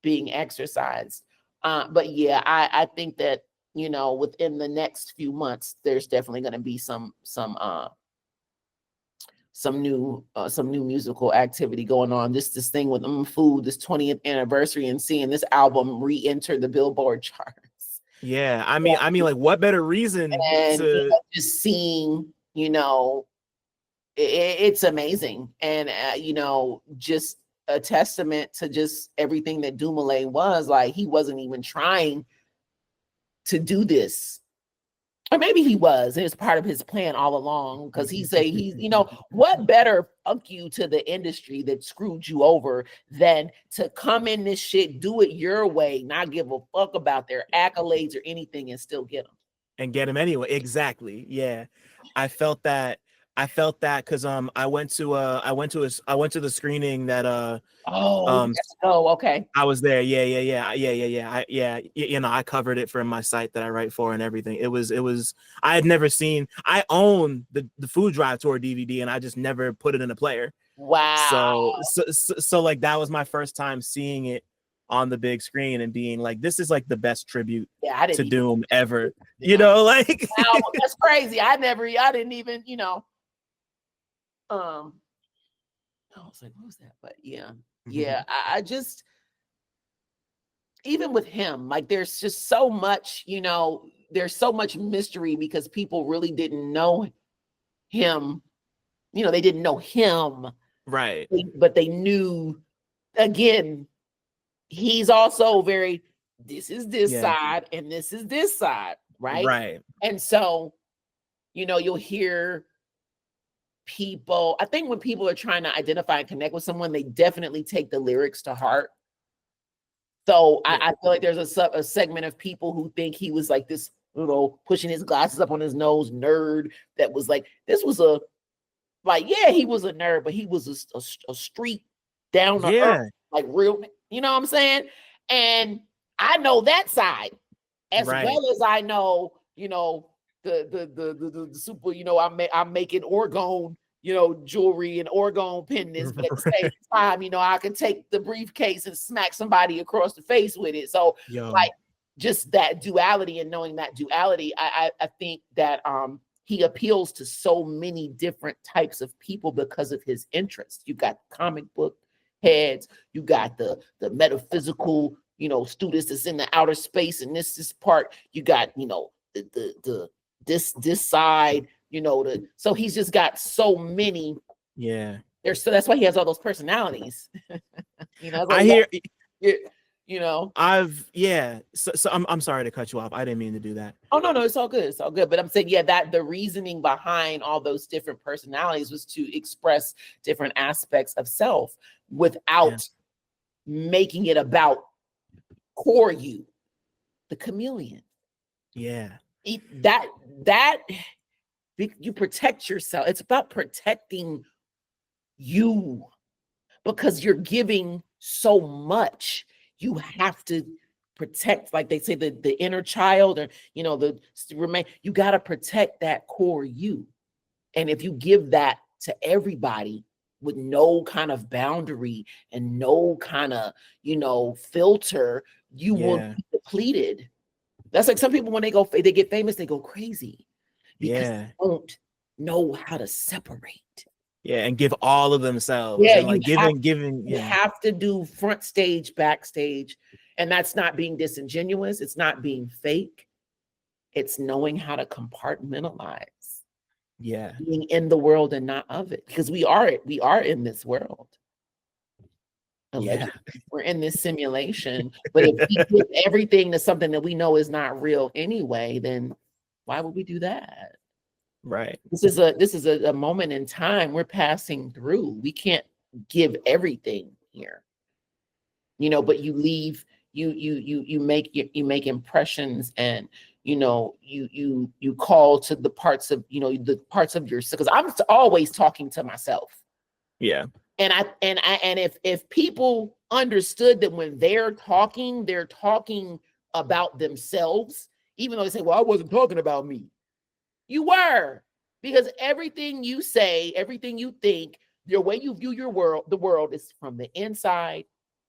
being exercised. But yeah, I think that, within the next few months, there's definitely going to be some new musical activity going on. This thing with Food, this 20th anniversary, and seeing this album re-enter the Billboard charts. Yeah, I mean, like, what better reason And to just seeing, it's amazing, and just a testament to just everything that Dumoulin was. Like, he wasn't even trying to do this. Or maybe he was. It was part of his plan all along, because he's what better fuck you to the industry that screwed you over than to come in this shit, do it your way, not give a fuck about their accolades or anything, and still get them. And get him anyway. Exactly. Yeah. I felt that because I went to the screening that okay. I was there. Yeah. I covered it for my site that I write for and everything. It was I had never seen. I own the Food Drive Tour DVD, and I just never put it in a player. Wow. So like, that was my first time seeing it on the big screen and being like, this is like the best tribute to Doom ever. Like, wow, that's crazy. I didn't even, I was like, what was that? But yeah, I just, even with him, like, there's just so much, there's so much mystery, because people really didn't know him. They didn't know him, right? But they knew, again, he's also very, this is this side and this is this side, right? And so, you'll hear people, I think when people are trying to identify and connect with someone, they definitely take the lyrics to heart. So I feel like there's a segment of people who think he was like this, pushing his glasses up on his nose nerd that was like, this was he was a nerd, but he was a street down to earth, like, real, you know what I'm saying? And I know that side as well as I know, the super, I'm making Orgone, jewelry and Orgone pendants, but at the same time, I can take the briefcase and smack somebody across the face with it. So like, just that duality, and knowing that duality, I think that he appeals to so many different types of people because of his interests. You got comic book heads, you got the metaphysical, students that's in the outer space, and this part, you got, this side, so he's just got so many. So that's why he has all those personalities. I hear. So I'm sorry to cut you off. I didn't mean to do that. Oh, no, it's all good. It's all good. But I'm saying, that the reasoning behind all those different personalities was to express different aspects of self without making it about core you, the chameleon. That you protect yourself. It's about protecting you, because you're giving so much. You have to protect, like they say, the inner child, or you got to protect that core you. And if you give that to everybody with no kind of boundary and no kind of filter, you will be depleted. That's like some people, when they get famous, they go crazy because they don't know how to separate. And give all of themselves. And like giving. You have to do front stage, backstage, and that's not being disingenuous. It's not being fake. It's knowing how to compartmentalize. Being in the world and not of it, because we are in this world. We're in this simulation, but if we put everything to something that we know is not real anyway, then why would we do that? Right. This is a moment in time we're passing through. We can't give everything here, but you leave, you make impressions, and you call to the parts of the parts of yourself, because I'm always talking to myself. And if people understood that when they're talking about themselves, even though they say, well, I wasn't talking about me. You were, because everything you say, everything you think, the way you view the world is from the inside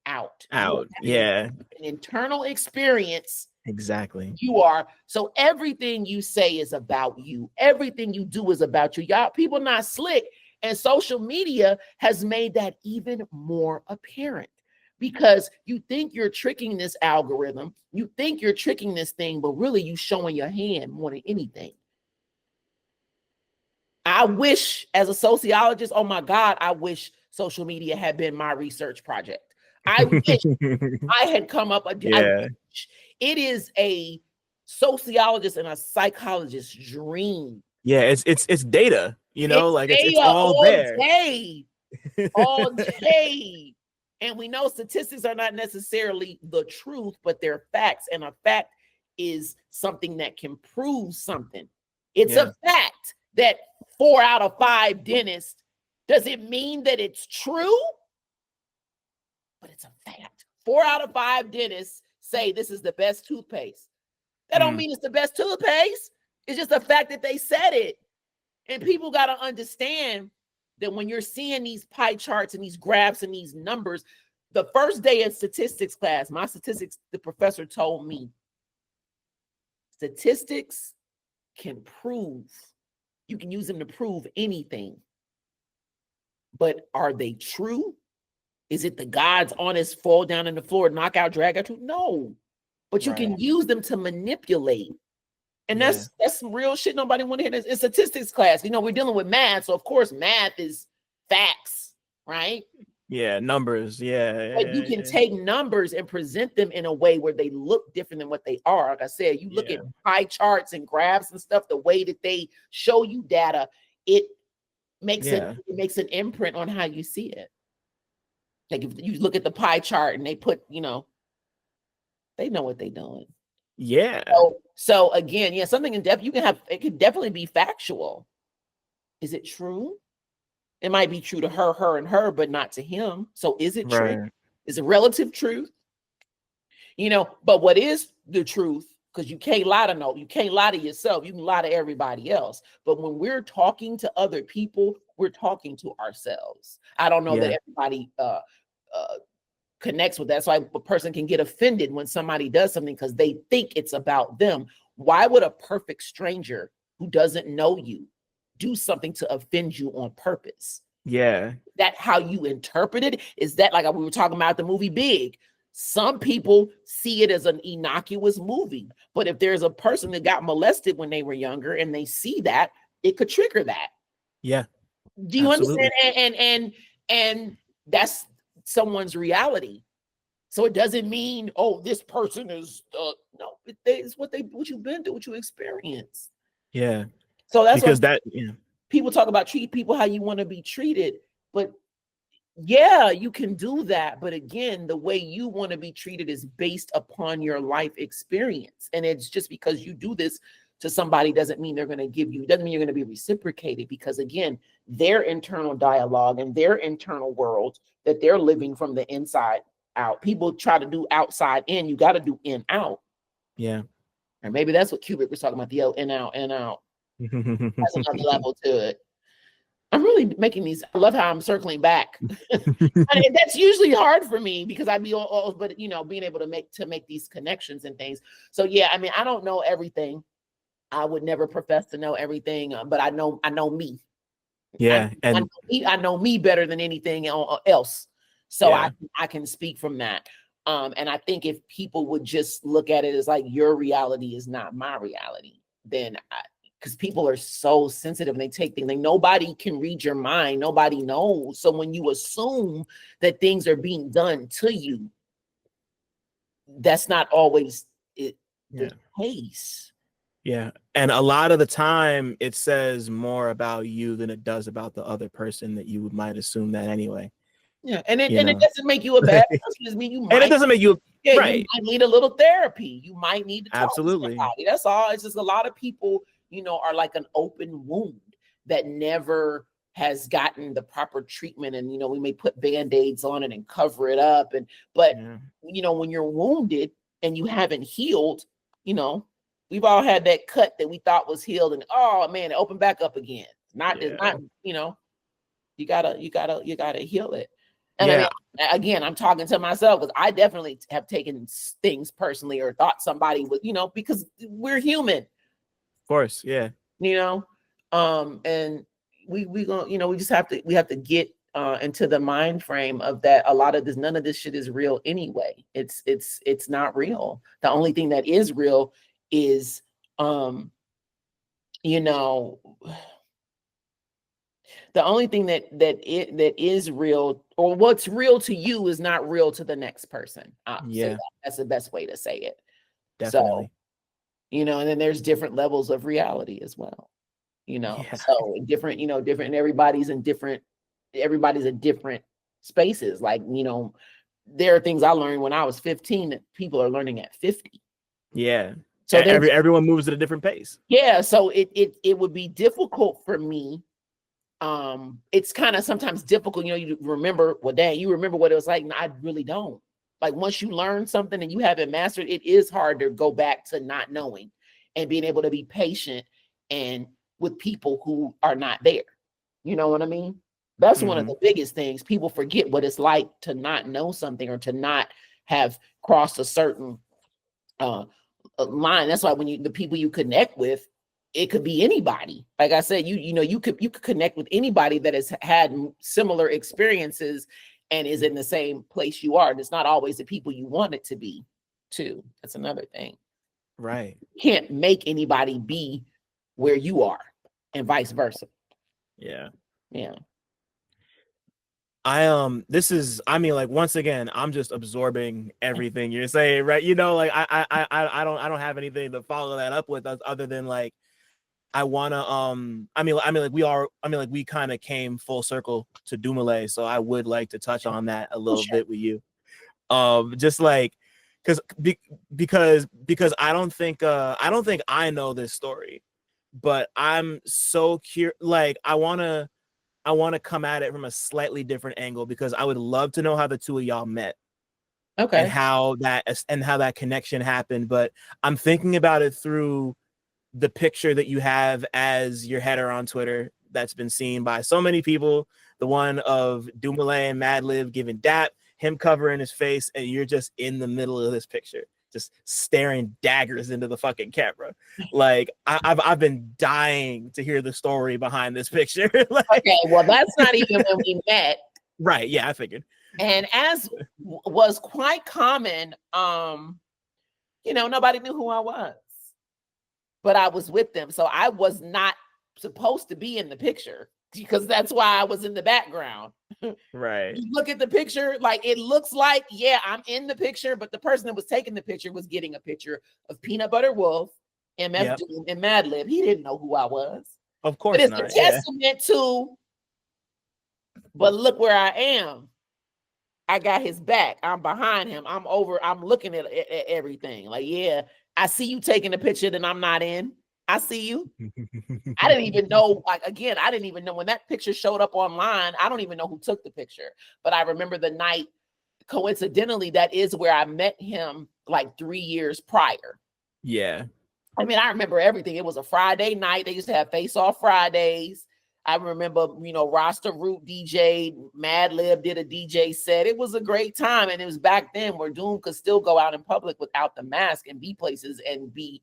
out. Yeah. An internal experience. Exactly. You are. So everything you say is about you. Everything you do is about you. Y'all, people not slick. And social media has made that even more apparent, because you think you're tricking this algorithm. You think you're tricking this thing, but really you showing your hand more than anything. I wish, as a sociologist, oh my God, I wish social media had been my research project. I wish I had come up. Yeah. It is a sociologist and a psychologist's dream. Yeah, it's data, you know, like it's all there. All day. And we know statistics are not necessarily the truth, but they're facts. And a fact is something that can prove something. It's a fact that 4 out of 5 dentists, does it mean that it's true? But it's a fact. 4 out of 5 dentists say this is the best toothpaste. That don't mean it's the best toothpaste. It's just a fact that they said it. And people got to understand that when you're seeing these pie charts and these graphs and these numbers, the first day in statistics class, my statistics, the professor told me, statistics can prove, you can use them to prove anything. But are they true? Is it the God's honest fall down on the floor, knock out, drag out? No. But you can use them to manipulate. And that's some real shit nobody want to hear. It's statistics class. You know, we're dealing with math. So, of course, math is facts, right? Yeah, numbers. But you can take numbers and present them in a way where they look different than what they are. Like I said, you look at pie charts and graphs and stuff, the way that they show you data, it makes it makes an imprint on how you see it. Like if you look at the pie chart and they put, you know, they know what they're doing. Yeah. So again, something in depth, it could definitely be factual. Is it true? It might be true to her, and her, but not to him. So is it true? Is it relative truth? You know, but what is the truth? Because you can't lie to yourself. You can lie to everybody else. But when we're talking to other people, we're talking to ourselves. I don't know that everybody connects with that. So a person can get offended when somebody does something because they think it's about them. Why would a perfect stranger who doesn't know you do something to offend you on purpose? Yeah. That how you interpret it? Is that like we were talking about the movie Big? Some people see it as an innocuous movie, but if there's a person that got molested when they were younger and they see that, it could trigger that. Yeah. Do you understand? And that's someone's reality. So it doesn't mean, oh, this person is no, it's what you've been through, what you experience. Yeah. So that's because people talk about treat people how you want to be treated, but you can do that. But again, the way you want to be treated is based upon your life experience. And it's just because you do this to somebody doesn't mean they're going to doesn't mean you're going to be reciprocated, because again, their internal dialogue and their internal world that they're living from the inside out. People try to do outside in, you got to do in out. Yeah. And maybe that's what Kubrick was talking about, the in out, in out. That's another level to it. I'm really making these. I love how I'm circling back. That's usually hard for me because I'd be but you know, being able to make these connections and things. So yeah, I mean, I don't know everything. I would never profess to know everything, but I know me. Yeah, I know me better than anything else. So I can speak from that. And I think if people would just look at it as like your reality is not my reality, then because people are so sensitive and they take things, like nobody can read your mind, nobody knows. So when you assume that things are being done to you, that's not always the case. Yeah. And a lot of the time it says more about you than it does about the other person that you might assume that anyway. Yeah. And it doesn't make you a bad person. It means you might, and it doesn't make you right. You might need a little therapy. You might need to talk Absolutely. to somebody. That's all. It's just a lot of people, you know, are like an open wound that never has gotten the proper treatment, and we may put band-aids on it and cover it up, but when you're wounded and you haven't healed, we've all had that cut that we thought was healed, and oh man, it opened back up again. It's not, you gotta heal it. And I mean, again, I'm talking to myself because I definitely have taken things personally or thought somebody would, because we're human. Of course, yeah. And we gonna, we have to get into the mind frame of that. A lot of this, none of this shit is real anyway. It's not real. The only thing that is real is the only thing that is real, or what's real to you, is not real to the next person. That's the best way to say it. Definitely. So, and then there's different levels of reality as well. So different, different, and everybody's in different spaces. Like, there are things I learned when I was 15 that people are learning at 50. Yeah. So everyone moves at a different pace. Yeah. So it would be difficult for me. It's kind of sometimes difficult, you remember what it was like. And I really don't. Like, once you learn something and you haven't mastered, it is hard to go back to not knowing and being able to be patient and with people who are not there. You know what I mean? That's one of the biggest things. People forget what it's like to not know something or to not have crossed a certain line. That's why when the people you connect with, it could be anybody. Like I said, you could connect with anybody that has had similar experiences and is in the same place you are. And it's not always the people you want it to be, too. That's another thing. Right. You can't make anybody be where you are, and vice versa. Yeah. Yeah. Once again, I'm just absorbing everything you're saying, right? I don't have anything to follow that up with other than like, I wanna we kind of came full circle to Dumile, so I would like to touch on that a little bit with you. Just like because I don't think I know this story, but I'm so curious. Like, I wanna come at it from a slightly different angle, because I would love to know how the two of y'all met. Okay. And how that connection happened. But I'm thinking about it through the picture that you have as your header on Twitter that's been seen by so many people. The one of Dumile and Madlib giving dap, him covering his face, and you're just in the middle of this picture, just staring daggers into the fucking camera. Like, I've been dying to hear the story behind this picture. Like, okay, well, that's not even when we met. Right, yeah, I figured. And as was quite common, nobody knew who I was, but I was with them. So I was not supposed to be in the picture, because that's why I was in the background. Right. You look at the picture, like, it looks like, yeah, I'm in the picture, but the person that was taking the picture was getting a picture of Peanut Butter Wolf, MF Doom, and Madlib. He didn't know who I was. Of course but it's not. a testament to, but look where I am. I got his back. I'm behind him. I'm looking at everything. Like, yeah, I see you taking a picture that I'm not in. I see you. I didn't even know, I didn't even know when that picture showed up online. I don't even know who took the picture, but I remember the night, coincidentally, that is where I met him like 3 years prior. Yeah. I mean, I remember everything. It was a Friday night. They used to have Face Off Fridays. I remember, Rasta Root DJ, Madlib did a DJ set. It was a great time. And it was back then where Doom could still go out in public without the mask and be places and be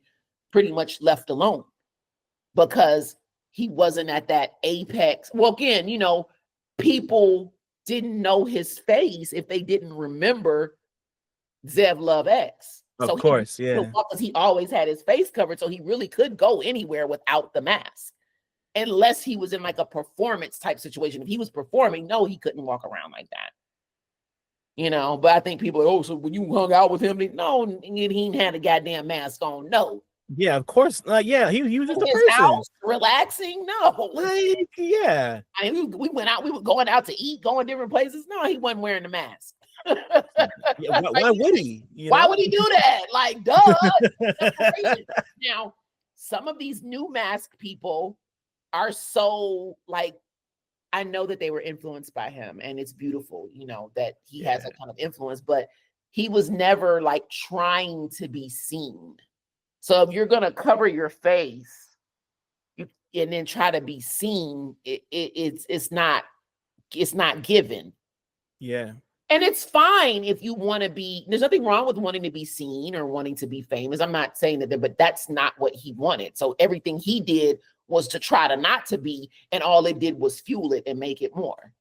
pretty much left alone, because he wasn't at that apex. Well, again, people didn't know his face if they didn't remember Zev Love X. Of course, yeah. Because he always had his face covered, so he really could go anywhere without the mask. Unless he was in like a performance type situation. If he was performing, no, he couldn't walk around like that. But I think people are, so when you hung out with him, no, he had a goddamn mask on. No. Yeah, of course. Yeah, he was just a person. House, relaxing. No. Like, yeah. I mean, we went out, we were going out to eat, going different places. No, he wasn't wearing the mask. Yeah, why would he? Why would he do that? Like, duh. Now, some of these new mask people are so like I know that they were influenced by him, and it's beautiful, that he has that kind of influence, but he was never like trying to be seen. So if you're going to cover your face and then try to be seen, it's not given. Yeah. And it's fine if you want to be, there's nothing wrong with wanting to be seen or wanting to be famous. I'm not saying that, but that's not what he wanted. So everything he did was to try to not to be, and all it did was fuel it and make it more.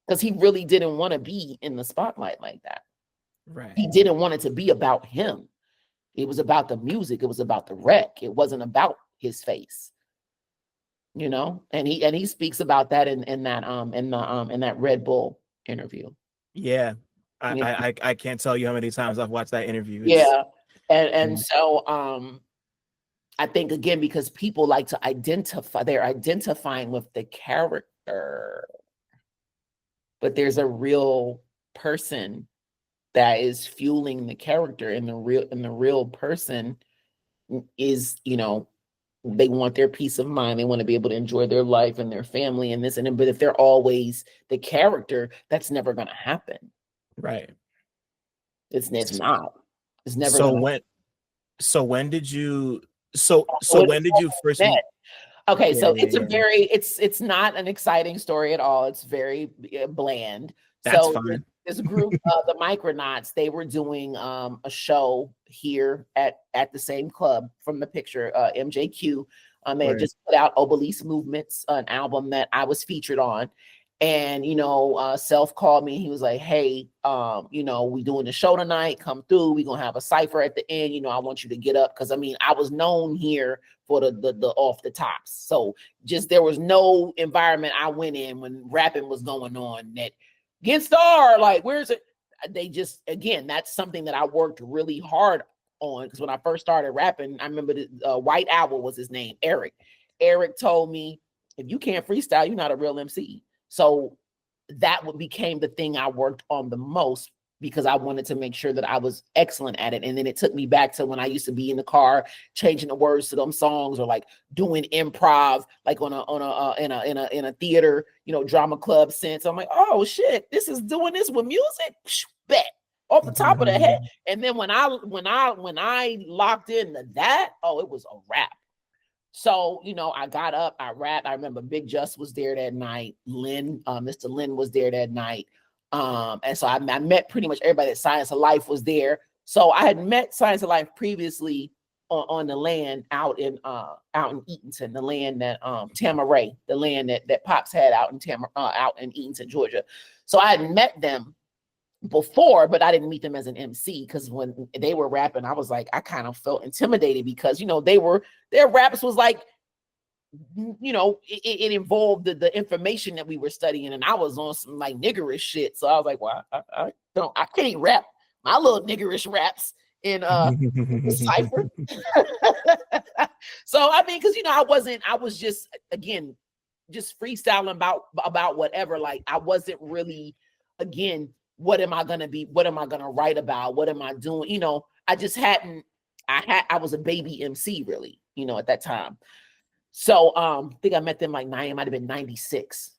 Because he really didn't want to be in the spotlight like that. Right. He didn't want it to be about him. It was about the music. It was about the wreck. It wasn't about his face. And he speaks about that in that Red Bull interview. Yeah. I can't tell you how many times I've watched that interview. Yeah. And so I think, again, because people like to identify, they're identifying with the character, but there's a real person that is fueling the character, and the real person is, they want their peace of mind. They want to be able to enjoy their life and their family and this and that. But if they're always the character, that's never going to happen. Right. It's not. It's never. When did you first meet? Okay, so it's not an exciting story at all. It's very bland. That's fine. This group, the Micronauts, they were doing a show here at the same club from the picture, MJQ. They had just put out Obelisk Movements, an album that I was featured on. And, Self called me. He was like, hey, we doing the show tonight. Come through. We're going to have a cipher at the end. I want you to get up. Because, I was known here for the off the tops. So just there was no environment I went in when rapping was going on that get star, like, where's it? They just, again, that's something that I worked really hard on. Because when I first started rapping, I remember White Owl was his name, Eric. Eric told me, if you can't freestyle, you're not a real MC. So that became the thing I worked on the most, because I wanted to make sure that I was excellent at it. And then it took me back to when I used to be in the car changing the words to them songs, or like doing improv, like in a theater, drama club sense. I'm like, oh shit, this is doing this with music. Bet off the top of the head. And then when I locked into that, oh, it was a wrap. So, I got up, I rapped. I remember Big Just was there that night. Mr. Lynn was there that night. And so I met pretty much everybody that Science of Life was there. So I had met Science of Life previously on the land out in Eatonton, the land that Tamaray, the land that Pops had out in Eatonton, Georgia. So I had met them before, but I didn't meet them as an MC, because when they were rapping, I was like, I kind of felt intimidated, because their raps was like, it involved the information that we were studying, and I was on some like niggerish shit. So I was like, well, I can't rap my little niggerish raps in cipher. So because I was just, again, just freestyling about whatever. Like, I wasn't really, again, what am I gonna be? What am I gonna write about? What am I doing? I just hadn't. I was a baby MC, really, at that time. So I think I met them like it might have been 96,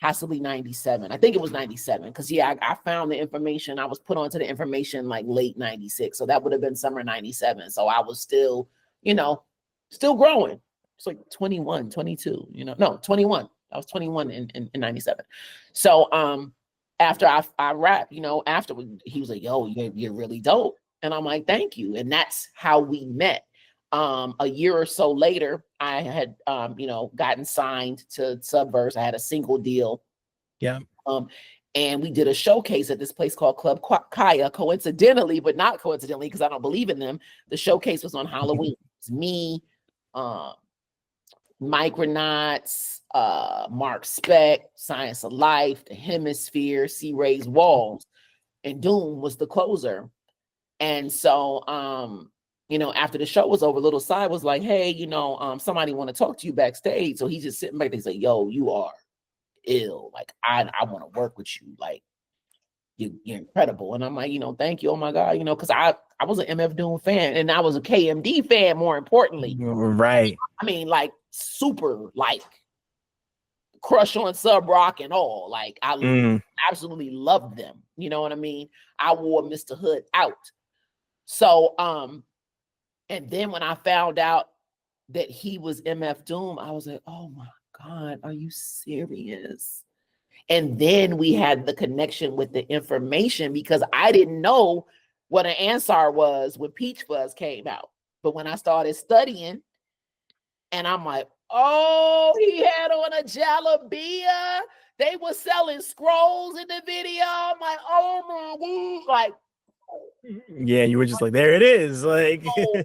possibly 97. I think it was 97, because I found the information. I was put onto the information like late 96, so that would have been summer 97. So I was still, still growing. It's like 21, 22. No, 21. I was 21 in 97. So after I rapped, after he was like, yo, you're really dope. And I'm like, thank you. And that's how we met. A year or so later, I had, gotten signed to Subverse. I had a single deal. Yeah. And we did a showcase at this place called Club Kaya, coincidentally, but not coincidentally, because I don't believe in them. The showcase was on Halloween. It's me, Micronauts, Mark Speck, Science of Life, The Hemisphere, C. Ray's Walls, and Doom was the closer. And so, after the show was over, Little Cy was like, hey, somebody want to talk to you backstage. So he's just sitting back there. He's like, yo, you are ill. Like, I want to work with you. Like, you're incredible. And I'm like, thank you. Oh my God, because I was an MF Doom fan, and I was a KMD fan, more importantly. Right. I mean, like, super, like, crush on Sub Rock and all. Like I Mm. absolutely loved them. You know what I mean? I wore Mr. Hood out. So and then when I found out that he was MF Doom, I was like, oh my God, are you serious? And then we had the connection with the information because I didn't know what an Ansar was when Peach Fuzz came out. But when I started studying, and I'm like, oh, he had on a jalabia. They were selling scrolls in the video. I'm like, oh my God. Like, Yeah, you were just like, there it is. Like, so,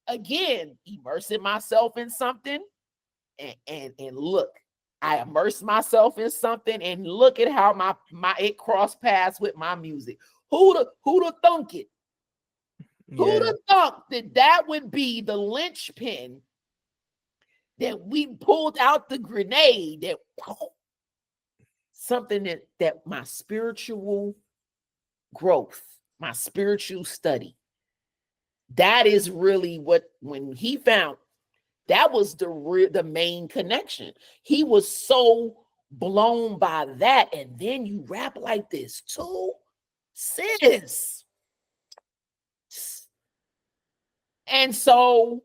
again, immersing myself in something and look, I immersed myself in something and look at how my it crossed paths with my music. Who'da thunk it? Who'da thunk that would be the linchpin that we pulled out the grenade that something that my spiritual growth, my spiritual study, that is really what, when he found, that was the main connection. He was so blown by that. And then you rap like this too, sis. And so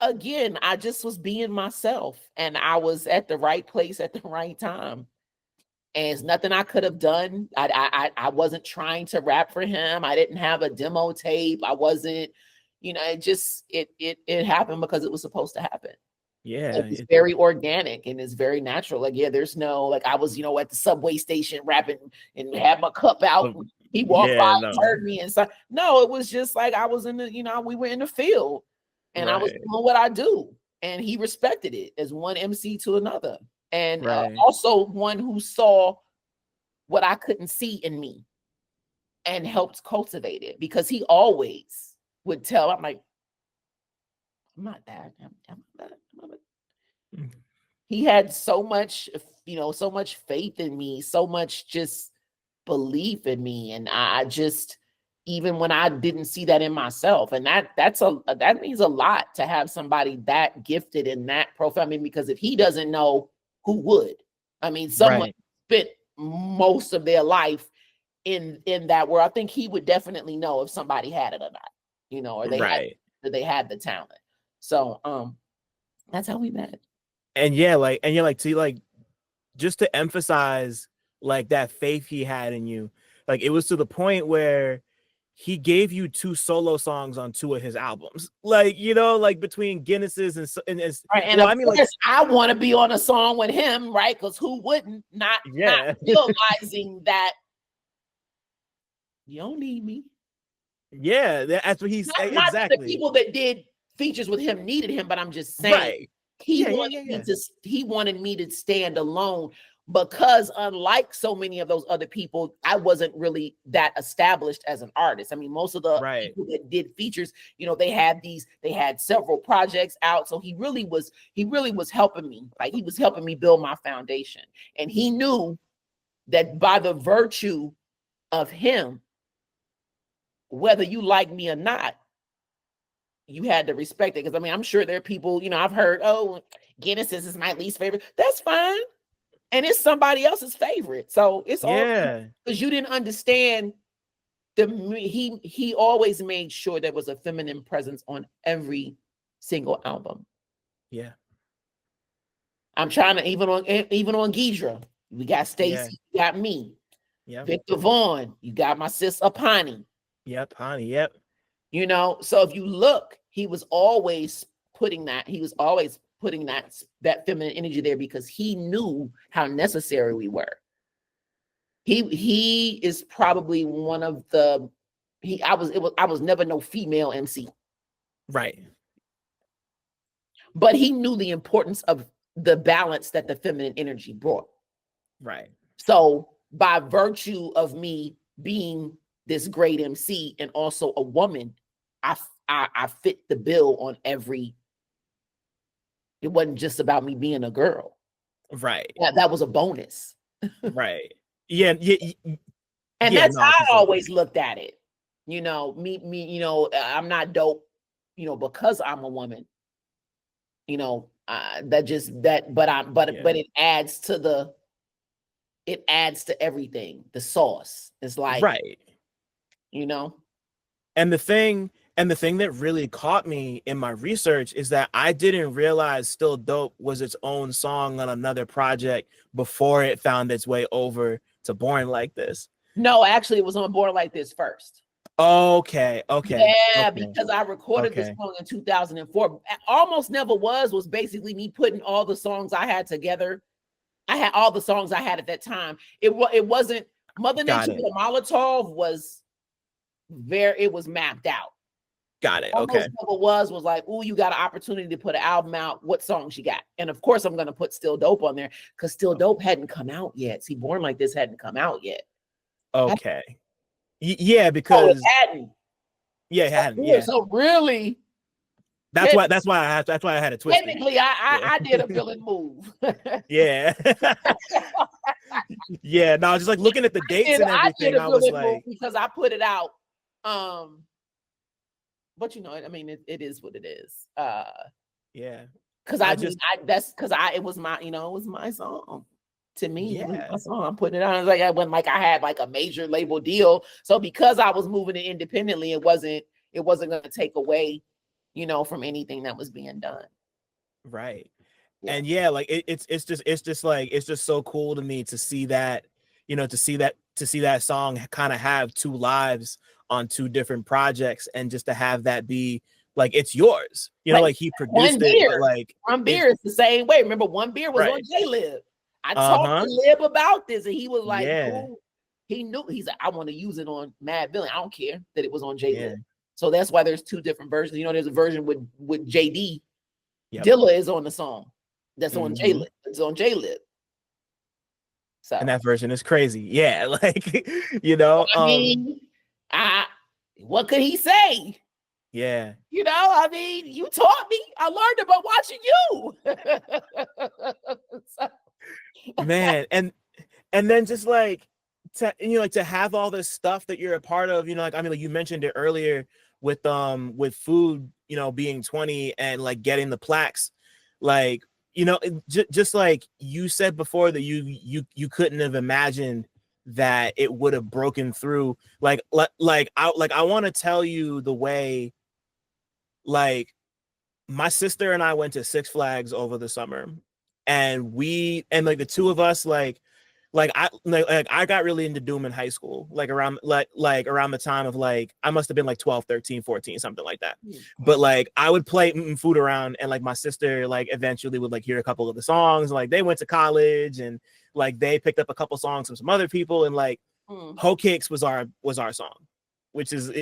again, I just was being myself and I was at the right place at the right time. And it's nothing I could have done. I wasn't trying to rap for him. I didn't have a demo tape. I wasn't, it happened because it was supposed to happen. yeah, It's very organic and it's very natural. Like, yeah, there's no, like I was, at the subway station rapping and had my cup out. He walked by and heard me and so no, it was just like I was in the, we were in the field and I was doing what I do. And he respected it as one MC to another. And also one who saw what I couldn't see in me and helped cultivate it, because he always would tell, I'm like, I'm not that. I'm not that. He had so much, so much faith in me, so much just belief in me. And I just, even when I didn't see that in myself, and that means a lot to have somebody that gifted in that profile. I mean, because if he doesn't know, who would? I mean, someone spent most of their life in that world. I think he would definitely know if somebody had it or not, or they had the talent. So that's how we met. And yeah, just to emphasize like that faith he had in you, like it was to the point where he gave you 2 solo songs on 2 of his albums, like like between Guinness's and right. And I mean, I want to be on a song with him, right? Because who wouldn't? Not realizing that you don't need me. Yeah, that's what he's exactly. Not that the people that did features with him needed him, but I'm just saying he wanted me to stand alone, because unlike so many of those other people, I wasn't really that established as an artist. I mean, most of the people that did features, they had several projects out. So he really was helping me. Like, he was helping me build my foundation. And he knew that by the virtue of him, whether you like me or not, you had to respect it. Because I mean, I'm sure there are people, I've heard, oh, Guinness is my least favorite. That's fine. And it's somebody else's favorite. So it's all because you didn't understand he always made sure there was a feminine presence on every single album. Yeah. I'm trying to, even on Ghidra, we got Stacy, you got me. Yeah. Victor Vaughn, you got my sis Apani. Yep, honey. Yep. So if you look, he was always putting that feminine energy there, because he knew how necessary we were. He is probably one of the I was never no female MC. Right. But he knew the importance of the balance that the feminine energy brought. Right. So by virtue of me being this great MC and also a woman, I fit the bill on every. It wasn't just about me being a girl. Right. That was a bonus. Right. Yeah. And that's how I always looked at it. Me, I'm not dope, because I'm a woman. But it adds to everything. The sauce. It's like, right. you know. And the thing that really caught me in my research is that I didn't realize Still Dope was its own song on another project before it found its way over to Born Like This. No, actually, it was on Born Like This first. Okay. Yeah, because I recorded this song in 2004. Almost Never was basically me putting all the songs I had together. I had all the songs I had at that time. It wasn't Mother Nature with a Molotov was it was mapped out. Got it. Almost Never was like, oh, you got an opportunity to put an album out. What songs you got? And of course, I'm gonna put Still Dope on there because Still Dope hadn't come out yet. See, Born Like This hadn't come out yet. Okay. Yeah, because it hadn't. Yeah, it hadn't. Yeah. So really, that's why I had a twist. Technically, I did a villain move. Yeah. Yeah. No, just like looking at the dates and everything, I was like, because I put it out. But you know, I mean, it is what it is. Yeah. Because it was my, it was my song. To me, yeah. It was my song. I'm putting it on. It's like I had like a major label deal. So because I was moving it independently, it wasn't going to take away, from anything that was being done. Right. Yeah. And yeah, like it's just so cool to me to see that, to see that song kind of have two lives on two different projects, and just to have that be like it's yours. Like he produced it, but like One Beer is the same way. Remember, One Beer was on J-Lib. I talked to Lib about this, and he was like, cool. He knew. He's like, I want to use it on Mad Villain. I don't care that it was on J-Lib. So that's why there's two different versions. There's a version with JD. Yep. Dilla is on the song. That's on J-Lib. It's on J-Lib. So, and that version is crazy. Yeah, like what could he say? Yeah. You taught me. I learned about watching you. So. Man, and then just like to have all this stuff that you're a part of, like you mentioned it earlier with food, being 20 and like getting the plaques, like just like you said before that you couldn't have imagined that it would have broken through. I want to tell you the way, like my sister and I went to Six Flags over the summer, and like the two of us, I got really into Doom in high school, around the time of I must have been 12, 13, 14, something like that. But I would play food around, and my sister eventually would hear a couple of the songs. They went to college, and they picked up a couple songs from some other people, and Hoe Cakes was our song, which is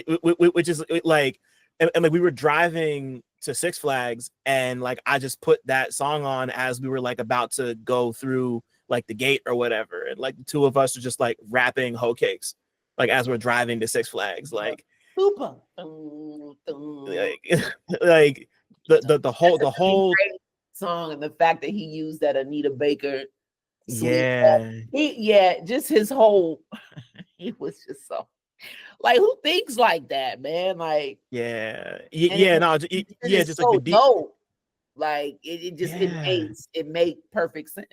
and we were driving to Six Flags, and I just put that song on as we were about to go through the gate or whatever, and the two of us are just rapping Hoe Cakes as we're driving to Six Flags, super the whole song, and the fact that he used that Anita Baker just his whole he was just so who thinks like that, man? Just so the deep dope. It made perfect sense.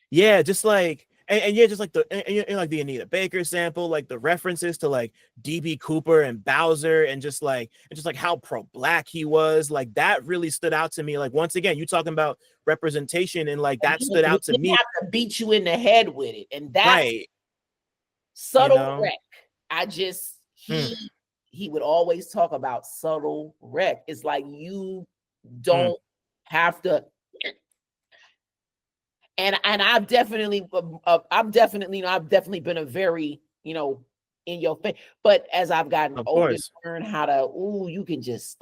Yeah, just just the Anita Baker sample, the references to DB Cooper and Bowser, and just how pro-black he was, that really stood out to me. Once again, you talking about representation, and that stood out to me. Have to beat you in the head with it, and that's right. Subtle wreck. He would always talk about subtle wreck. It's you don't have to. And I've definitely been a very, in your face. But as I've gotten older, learn how to, you can just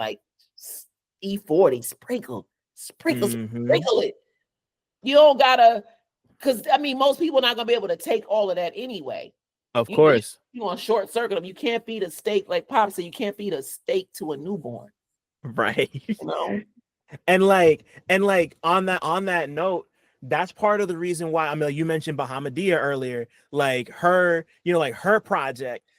E40, sprinkle it. You don't gotta, because most people are not gonna be able to take all of that anyway. Of course. You want short circuit them. You can't feed a steak, like Pop said, you can't feed a steak to a newborn. Right. And on that note, that's part of the reason why you mentioned Bahamadia earlier, her project,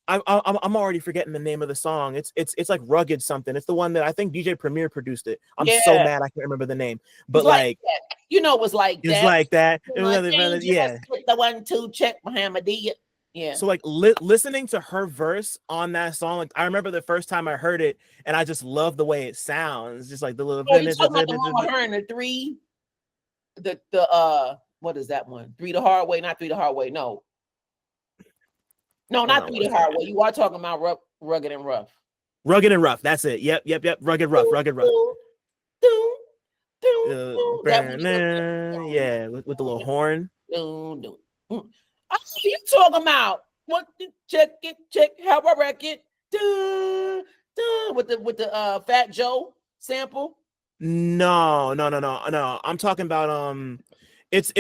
I'm already forgetting the name of the song. It's like Rugged something. It's the one that I think DJ Premier produced it. I'm so mad I can't remember the name. But like that. You know, it was like it's that. like that. Yeah. The 1 2 check Muhammadiyah. Yeah. So like listening to her verse on that song, like I remember the first time I heard it, and I just love the way it sounds. Just like the little. Oh, you talking about the one with her and the 3? The what is that one? 3 the Hard Way, not 3 the Hard Way. No, not 3 the Hard Way. You are talking about Rugged and Rough. Rugged and Rough. That's it. Yep. Rugged Rough. Rugged Rough. Yeah, with the little horn. You talking about what? Check how I wreck it. With the Fat Joe sample. No. I'm talking about it's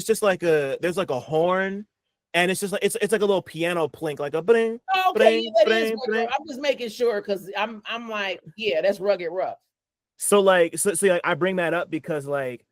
just like there's like a horn, and it's just like it's like a little piano plink, like a bling. Okay, bling, bling. I'm just making sure because I'm like, yeah, that's Rugged Rough. So like I bring that up because like,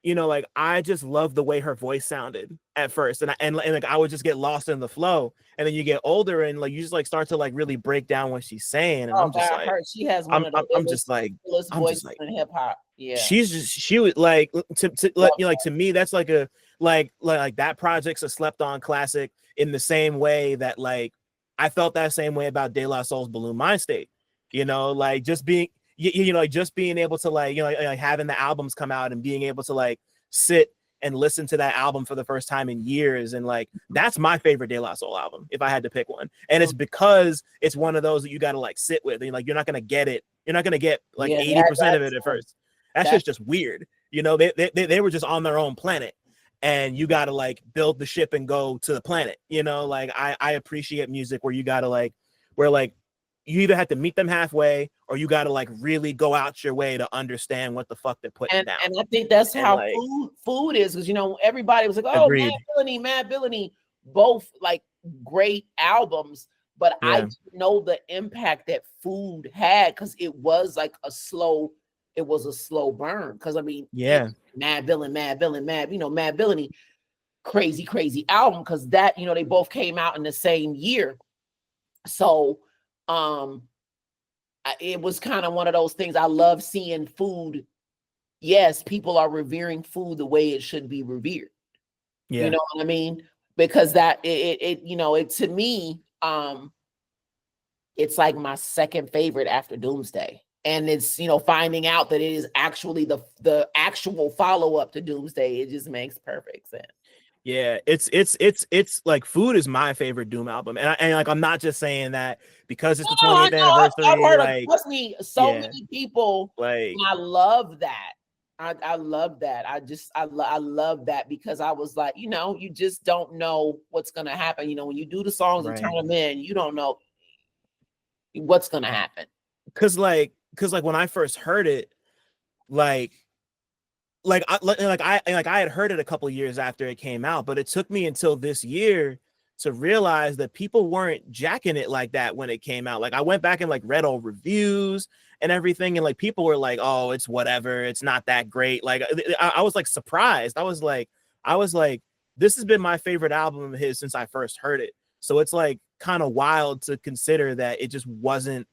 you know, like I just love the way her voice sounded at first, and like I would just get lost in the flow, and then you get older and like you just like start to like really break down what she's saying, and I'm just like, she has one of the I'm just like voices in hip hop. Yeah, she was like to me that's like a like that project's a slept on classic in the same way that like I felt that same way about De La Soul's Balloon Mind State, you know, like just being. You know, like just being able to like, you know, like having the albums come out and being able to like sit and listen to that album for the first time in years. And like, that's my favorite De La Soul album, if I had to pick one. And it's because it's one of those that you got to like sit with, and like, you're not going to get it. You're not going to get like 80% of it at first. That's just weird. You know, they were just on their own planet, and you got to like build the ship and go to the planet. You know, like I appreciate music where you got to like, where like, you either have to meet them halfway or you got to like really go out your way to understand what the fuck they're putting down. And I think that's how like, food is, because you know everybody was like, oh, Mad Villainy, both like great albums, but I know the impact that Food had because it was like a slow burn. Because I mean, Mad Villainy, crazy album, because that, you know, they both came out in the same year, so. It was kind of one of those things. I love seeing Food. Yes, people are revering Food the way it should be revered. Yeah. You know what I mean? Because that it you know, it to me, it's like my second favorite after Doomsday. And it's, you know, finding out that it is actually the actual follow-up to Doomsday, it just makes perfect sense. Yeah, it's like Food is my favorite Doom album, and like I'm not just saying that because it's the 20th anniversary. I've heard like, trust me, many people like. I love that. I love that. I love that because I was like, you know, you just don't know what's gonna happen. You know, when you do the songs and turn them in, you don't know what's gonna happen. Cause like when I first heard it, I had heard it a couple years after it came out, but it took me until this year to realize that people weren't jacking it like that when it came out. Like I went back and like read old reviews and everything, and like people were like, "Oh, it's whatever. It's not that great." Like I was like surprised. I was like, this has been my favorite album of his since I first heard it. So it's like kind of wild to consider that it just wasn't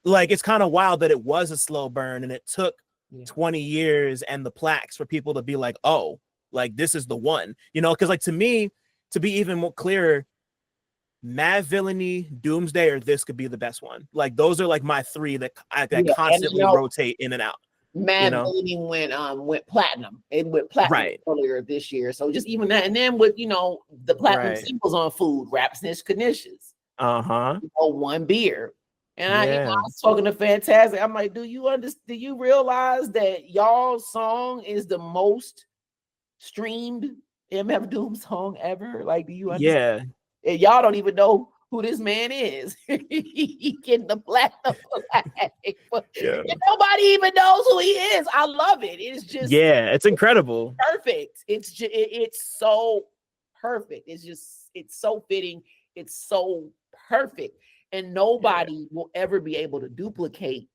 like, it's kind of wild that it was a slow burn and it took 20 years and the plaques for people to be like, oh, like this is the one, you know, because like to me, to be even more clearer, Mad Villainy, Doomsday, or this could be the best one. Like those are like my three that constantly rotate in and out. Mad Villainy went platinum. It went platinum earlier this year. So just even that, and then with, you know, the platinum singles on Food, Rap Snitch Knishes. One Beer. And I was talking to Fantastic. I'm like, do you realize that y'all's song is the most streamed MF Doom song ever? Like, do you understand? Yeah. And y'all don't even know who this man is. He getting the platinum. And nobody even knows who he is. I love it. It's just it's incredible. Perfect. It's so perfect. It's so fitting. It's so perfect. And nobody will ever be able to duplicate,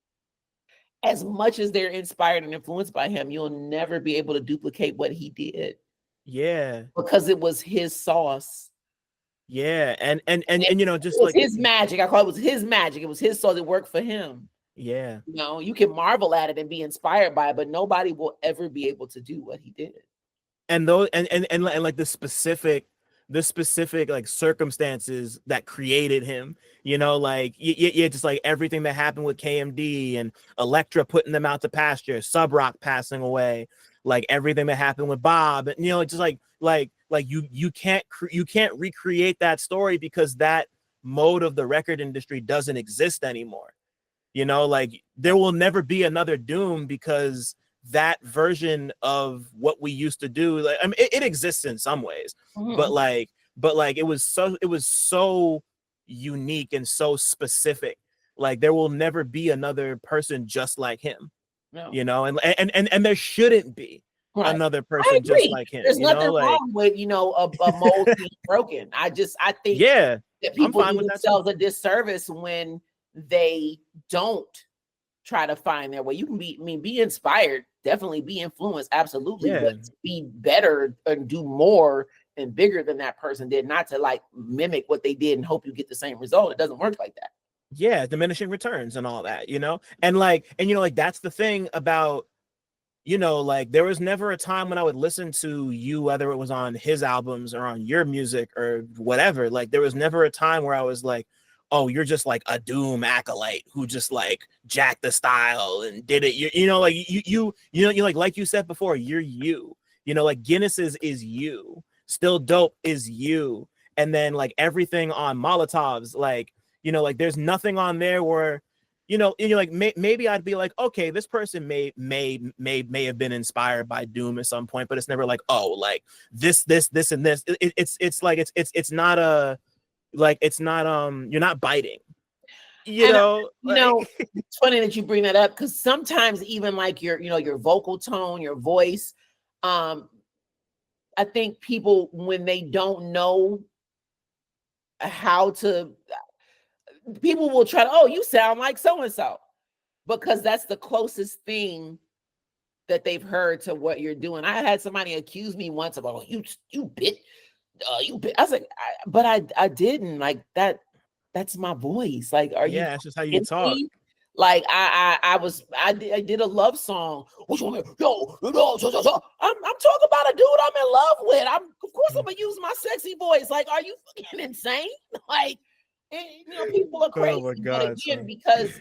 as much as they're inspired and influenced by him. You'll never be able to duplicate what he did. Yeah. Because it was his sauce. Yeah, and you know, It just was like his magic. I call it was his magic. It was his soul that worked for him. yeah. You know, you can marvel at it and be inspired by it, but nobody will ever be able to do what he did. And those and like the specific like circumstances that created him, you know, like yeah, just like everything that happened with KMD and Elektra putting them out to pasture, Sub Rock passing away, like everything that happened with Bob, and you know, just like you can't recreate that story because that mode of the record industry doesn't exist anymore. You know, like there will never be another Doom because that version of what we used to do, like I mean, it exists in some ways, but Mhm. like it was so unique and so specific. Like there will never be another person just like him, No. you know, and there shouldn't be Right. another I person just agree. like him, There's you know, nothing like wrong with, a mold being broken. I think yeah, that I'm people fine do with that too. themselves a disservice when they don't try to find their way. You can be inspired, definitely be influenced, absolutely, Yeah. but to be better and do more and bigger than that person did, not to like mimic what they did and hope you get the same result. It doesn't work like that. Yeah, diminishing returns and all that, you know, and you know, like that's the thing about, you know, like there was never a time when I would listen to you, whether it was on his albums or on your music or whatever. Like there was never a time where I was like, oh, you're just like a Doom acolyte who just like jacked the style and did it. You know, like you know, you like you said before, you're you. You know, like Guinness is you. Still Dope is you. And then like everything on Molotov's, like, you know, like there's nothing on there where, you know, and you're like maybe I'd be like, okay, this person may have been inspired by Doom at some point, but it's never like, oh, like this and this. It's like it's not a like it's not you're not biting, you And know, like it's funny that you bring that up because sometimes even like your vocal tone, your voice, um, I think people when they don't know how to, people will try to, oh, you sound like so and so, because that's the closest thing that they've heard to what you're doing. I had somebody accuse me once of, oh, you bit, you bit. I was like, I didn't like that. That's my voice. Like, are you yeah, it's just how you kidding talk. me? Like I did a love song. Which one? Yo, I'm talking about a dude I'm in love with. Of course I'm gonna use my sexy voice. Like, are you fucking insane? Like, people are Oh crazy. my But god, again, son. because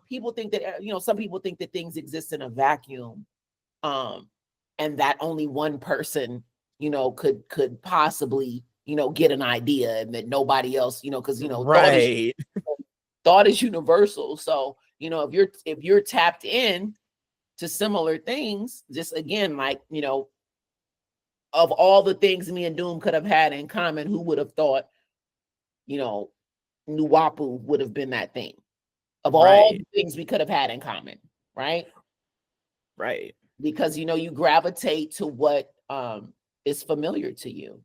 people think that some people think that things exist in a vacuum, and that only one person could possibly get an idea, and that nobody else because Right. thought is universal. So if you're tapped in to similar things, just again, like of all the things me and Doom could have had in common, who would have thought Nuwapu would have been that thing of all Right. the things we could have had in common, right? Right. Because you gravitate to what is familiar to you.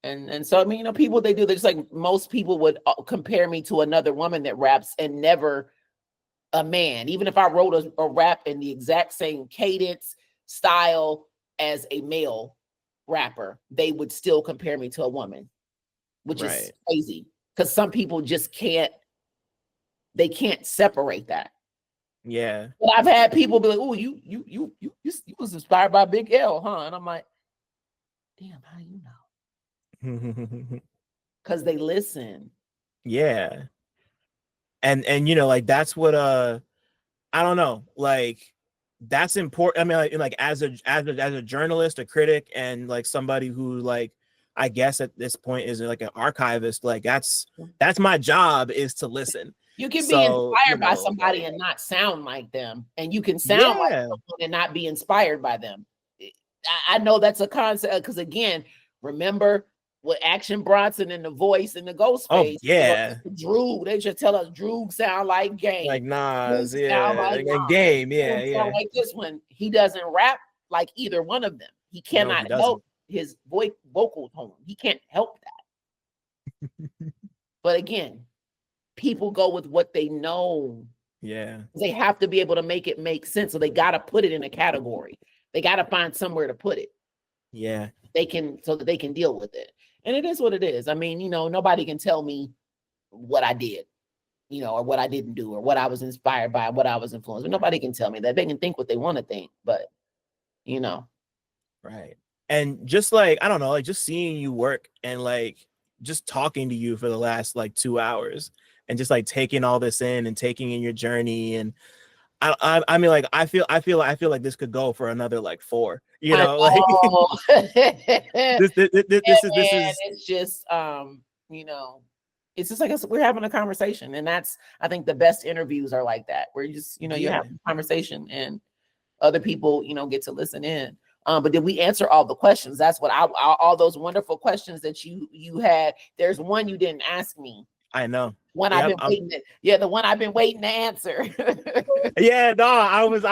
And so I mean, people, they do, they're just like, most people would compare me to another woman that raps and never a man. Even if I wrote a rap in the exact same cadence, style as a male rapper, they would still compare me to a woman, which is Right. crazy because some people just can't separate that. Yeah. But I've had people be like, "Oh, you was inspired by Big L, huh?" And I'm like, "Damn, how you know?" Because they listen. Yeah. And you know, like that's what I don't know, like that's important. I mean, like as a journalist, a critic, and like somebody who, like, I guess at this point is like an archivist, like that's my job, is to listen. You can be So, you inspired by know, somebody like and not sound like them, and you can sound like yeah. someone and not be inspired by them. I know that's a concept because again, remember with Action Bronson and the voice and the ghost Oh face, yeah. Drew, they should tell us Drew sound like Like Game. Drew Nas, sound yeah. like And Nas. Game, Drew yeah, sound yeah. like this one. He doesn't rap like either one of them. He No, cannot he doesn't. help his vocal tone. He can't help that. But again, people go with what they know. Yeah. They have to be able to make it make sense. So they got to put it in a category. They got to find somewhere to put it. Yeah. So that they can deal with it. And it is what it is. I mean, nobody can tell me what I did, or what I didn't do, or what I was inspired by, what I was influenced. But nobody can tell me that. They can think what they want to think, but Right. And just like, I don't know, like just seeing you work and like just talking to you for the last like 2 hours and just like taking all this in and taking in your journey. And I mean, like, I feel like this could go for another like 4, I like know. this is It's just, it's just like we're having a conversation, and that's, I think the best interviews are like that, where you just, you have a conversation and other people, get to listen in. But did we answer all the questions? That's what all those wonderful questions that you had. There's one you didn't ask me. I know. One I've been waiting the one I've been waiting to answer. Yeah, no, I was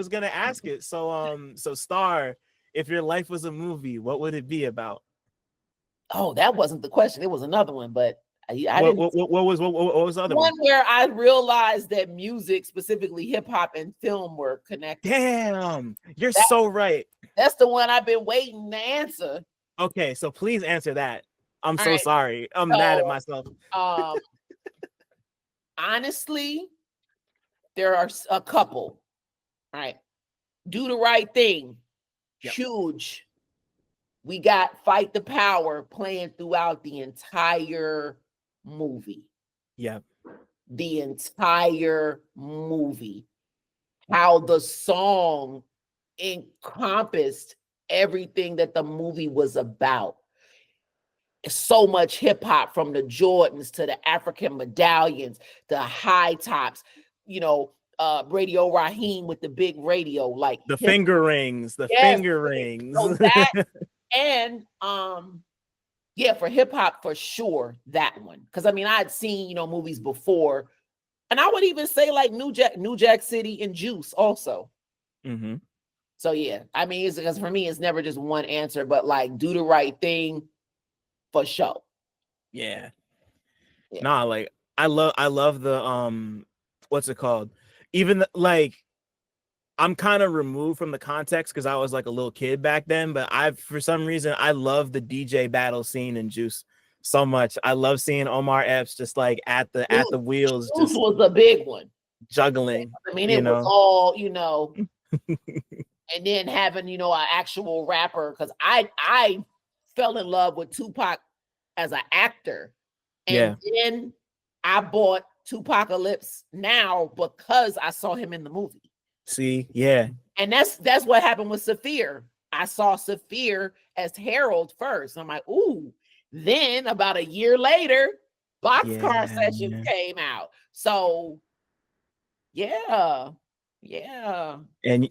gonna ask it. So Star, if your life was a movie, what would it be about? Oh, that wasn't the question. It was another one, but I what, didn't. What was the other one? Where I realized that music, specifically hip hop and film, were connected. Damn, you're so right. That's the one I've been waiting to answer. Okay, so please answer that. I'm so sorry. I'm mad at myself. Honestly, there are a couple. All right. Do the Right Thing. Yep. Huge. We got Fight the Power playing throughout the entire movie. Yep. The entire movie. How the song encompassed everything that the movie was about. So much hip hop, from the Jordans to the African medallions, the high tops, Radio Raheem with the big radio, like the finger rings, finger rings. So that, and for hip hop, for sure, that one. Because I mean, I'd seen movies before, and I would even say like New Jack City and Juice also. Mm-hmm. So yeah, I mean, it's because for me, it's never just one answer, but like Do the Right Thing. For sure. Yeah. Nah, like I love the what's it called? Even like I'm kind of removed from the context because I was like a little kid back then, but for some reason I love the DJ battle scene in Juice so much. I love seeing Omar Epps just like at the wheels. Juice was a big one. Juggling. I mean, it was all, and then having, an actual rapper, because I fell in love with Tupac as an actor, and then I bought Tupacalypse Now because I saw him in the movie. See, yeah, and that's what happened with CineMasai. I saw CineMasai as Harold first. I'm like, ooh. Then about a year later, Boxcar Sessions came out. So, yeah. And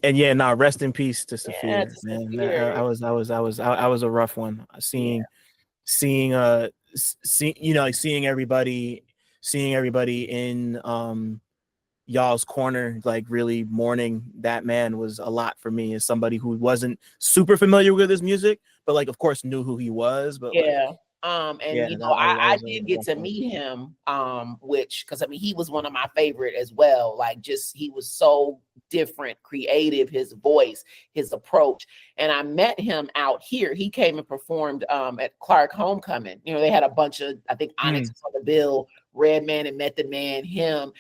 rest in peace to CineMasai, man. I was a rough one. Seeing everybody in y'all's corner, like really mourning that man, was a lot for me as somebody who wasn't super familiar with his music, but like of course knew who he was. But I did get to meet him, which, because I mean, he was one of my favorite as well. Like, just he was so different, creative, his voice, his approach. And I met him out here. He came and performed at Clark Homecoming. They had a bunch of, I think Onyx was on the bill, Redman and Method Man, him.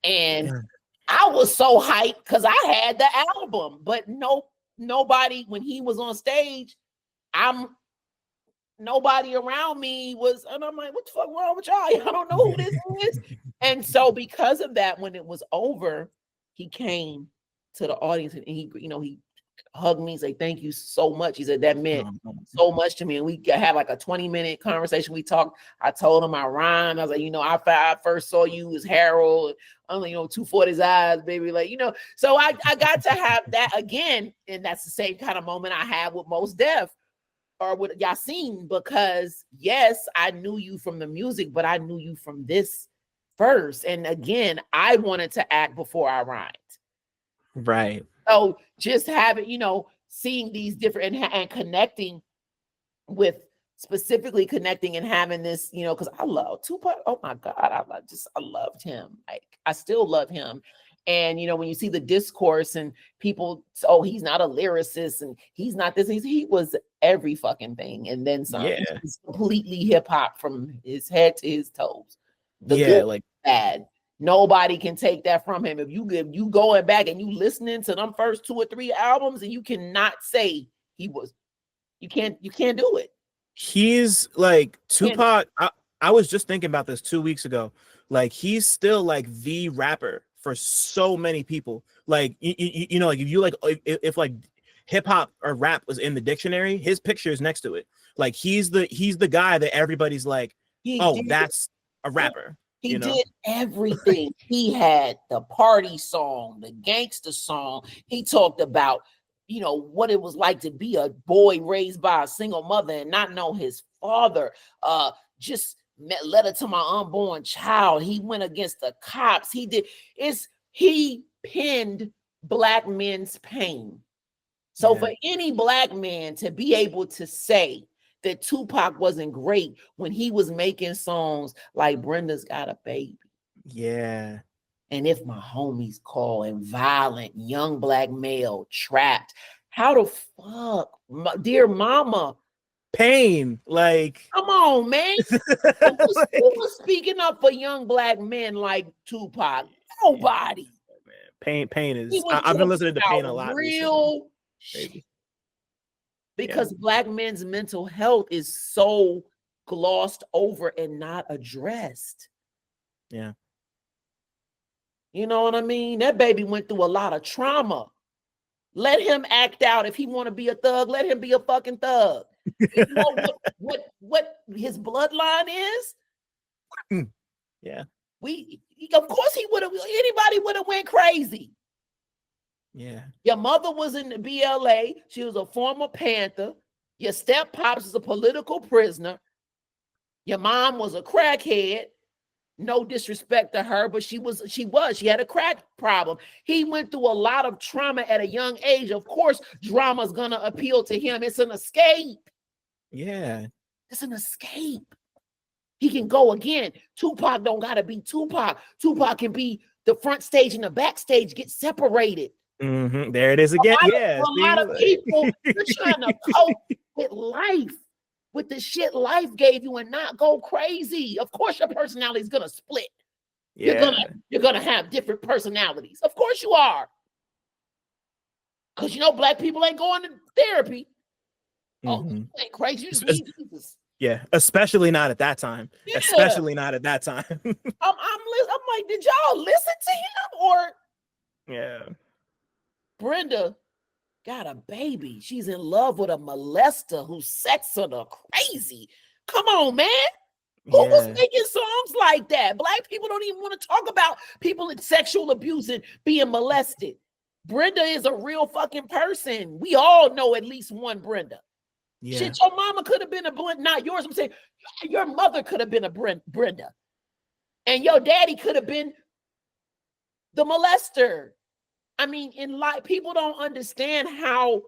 And I was so hyped because I had the album, but nobody, when he was on stage, nobody around me was, and I'm like, what the fuck wrong with y'all? I don't know who this is. And so because of that, when it was over, he came to the audience and he hugged me and said, thank you so much. He said, that meant so much to me. And we had like a 20-minute conversation. We talked. I told him I rhymed. I was like, I first saw you as Harold. Only, 240's eyes, baby. Like, so I got to have that again. And that's the same kind of moment I had with Mos Def or with Yasin, because yes, I knew you from the music, but I knew you from this first. And again, I wanted to act before I rhymed. Right. So just having, seeing these different and connecting with, specifically connecting and having this, because I love Tupac. Oh my God, I loved him. Like, I still love him. And, you know, when you see the discourse and people, oh, he's not a lyricist and he's not this, he was every fucking thing. And then some. Yeah. He's completely hip hop from his head to his toes. The Yeah, good, like bad. Nobody can take that from him. If you going back and you listening to them first 2 or 3 albums, and you cannot say you can't do it. He's like Tupac. I was just thinking about this 2 weeks ago. Like he's still like the rapper for so many people. Like you know, like if you like if like hip hop or rap was in the dictionary, his picture is next to it. Like he's the guy that everybody's like, that's a rapper. He did everything. He had the party song, the gangster song. He talked about, you know, what it was like to be a boy raised by a single mother and not know his father. Just letter to my unborn child. He went against the cops. He pinned black men's pain. So for any black man to be able to say that Tupac wasn't great when he was making songs like Brenda's Got a Baby. Yeah. And If My Homies Call, and Violent, Young Black Male, Trapped. How the fuck, Dear Mama. Pain, like, come on, man. Who was speaking up for young black men like Tupac? Nobody. Pain is. I've been listening to Pain a lot. Real shit. Because black men's mental health is so glossed over and not addressed. Yeah. You know what I mean? That baby went through a lot of trauma. Let him act out. If he want to be a thug, let him be a fucking thug. You know what his bloodline is? Yeah. Of course he would have. Anybody would have went crazy. Yeah. Your mother was in the BLA. She was a former Panther. Your step pops is a political prisoner. Your mom was a crackhead. No disrespect to her, but she had a crack problem. He went through a lot of trauma at a young age. Of course, drama's gonna appeal to him. It's an escape. Yeah. It's an escape. He can go again. Tupac don't gotta be Tupac. Tupac can be the front stage and the backstage, get separated. Mm-hmm. There it is again. A lot of people, you're trying to cope with life, with the shit life gave you, and not go crazy. Of course, your personality is gonna split. Yeah. You're gonna have different personalities. Of course you are. Because you know black people ain't going to therapy. Oh, you ain't crazy. You just need Jesus. Yeah, especially not at that time. Yeah. Especially not at that time. I'm like, did y'all listen to him? Or yeah. Brenda got a baby. She's in love with a molester who's sexing her crazy. Come on, man. Who was making songs like that? Black people don't even want to talk about people in sexual abuse and being molested. Brenda is a real fucking person. We all know at least one Brenda. Yeah. Shit, your mama could have been a Brenda, not yours. I'm saying your mother could have been a Brenda. And your daddy could have been the molester. I mean, in life, people don't understand how,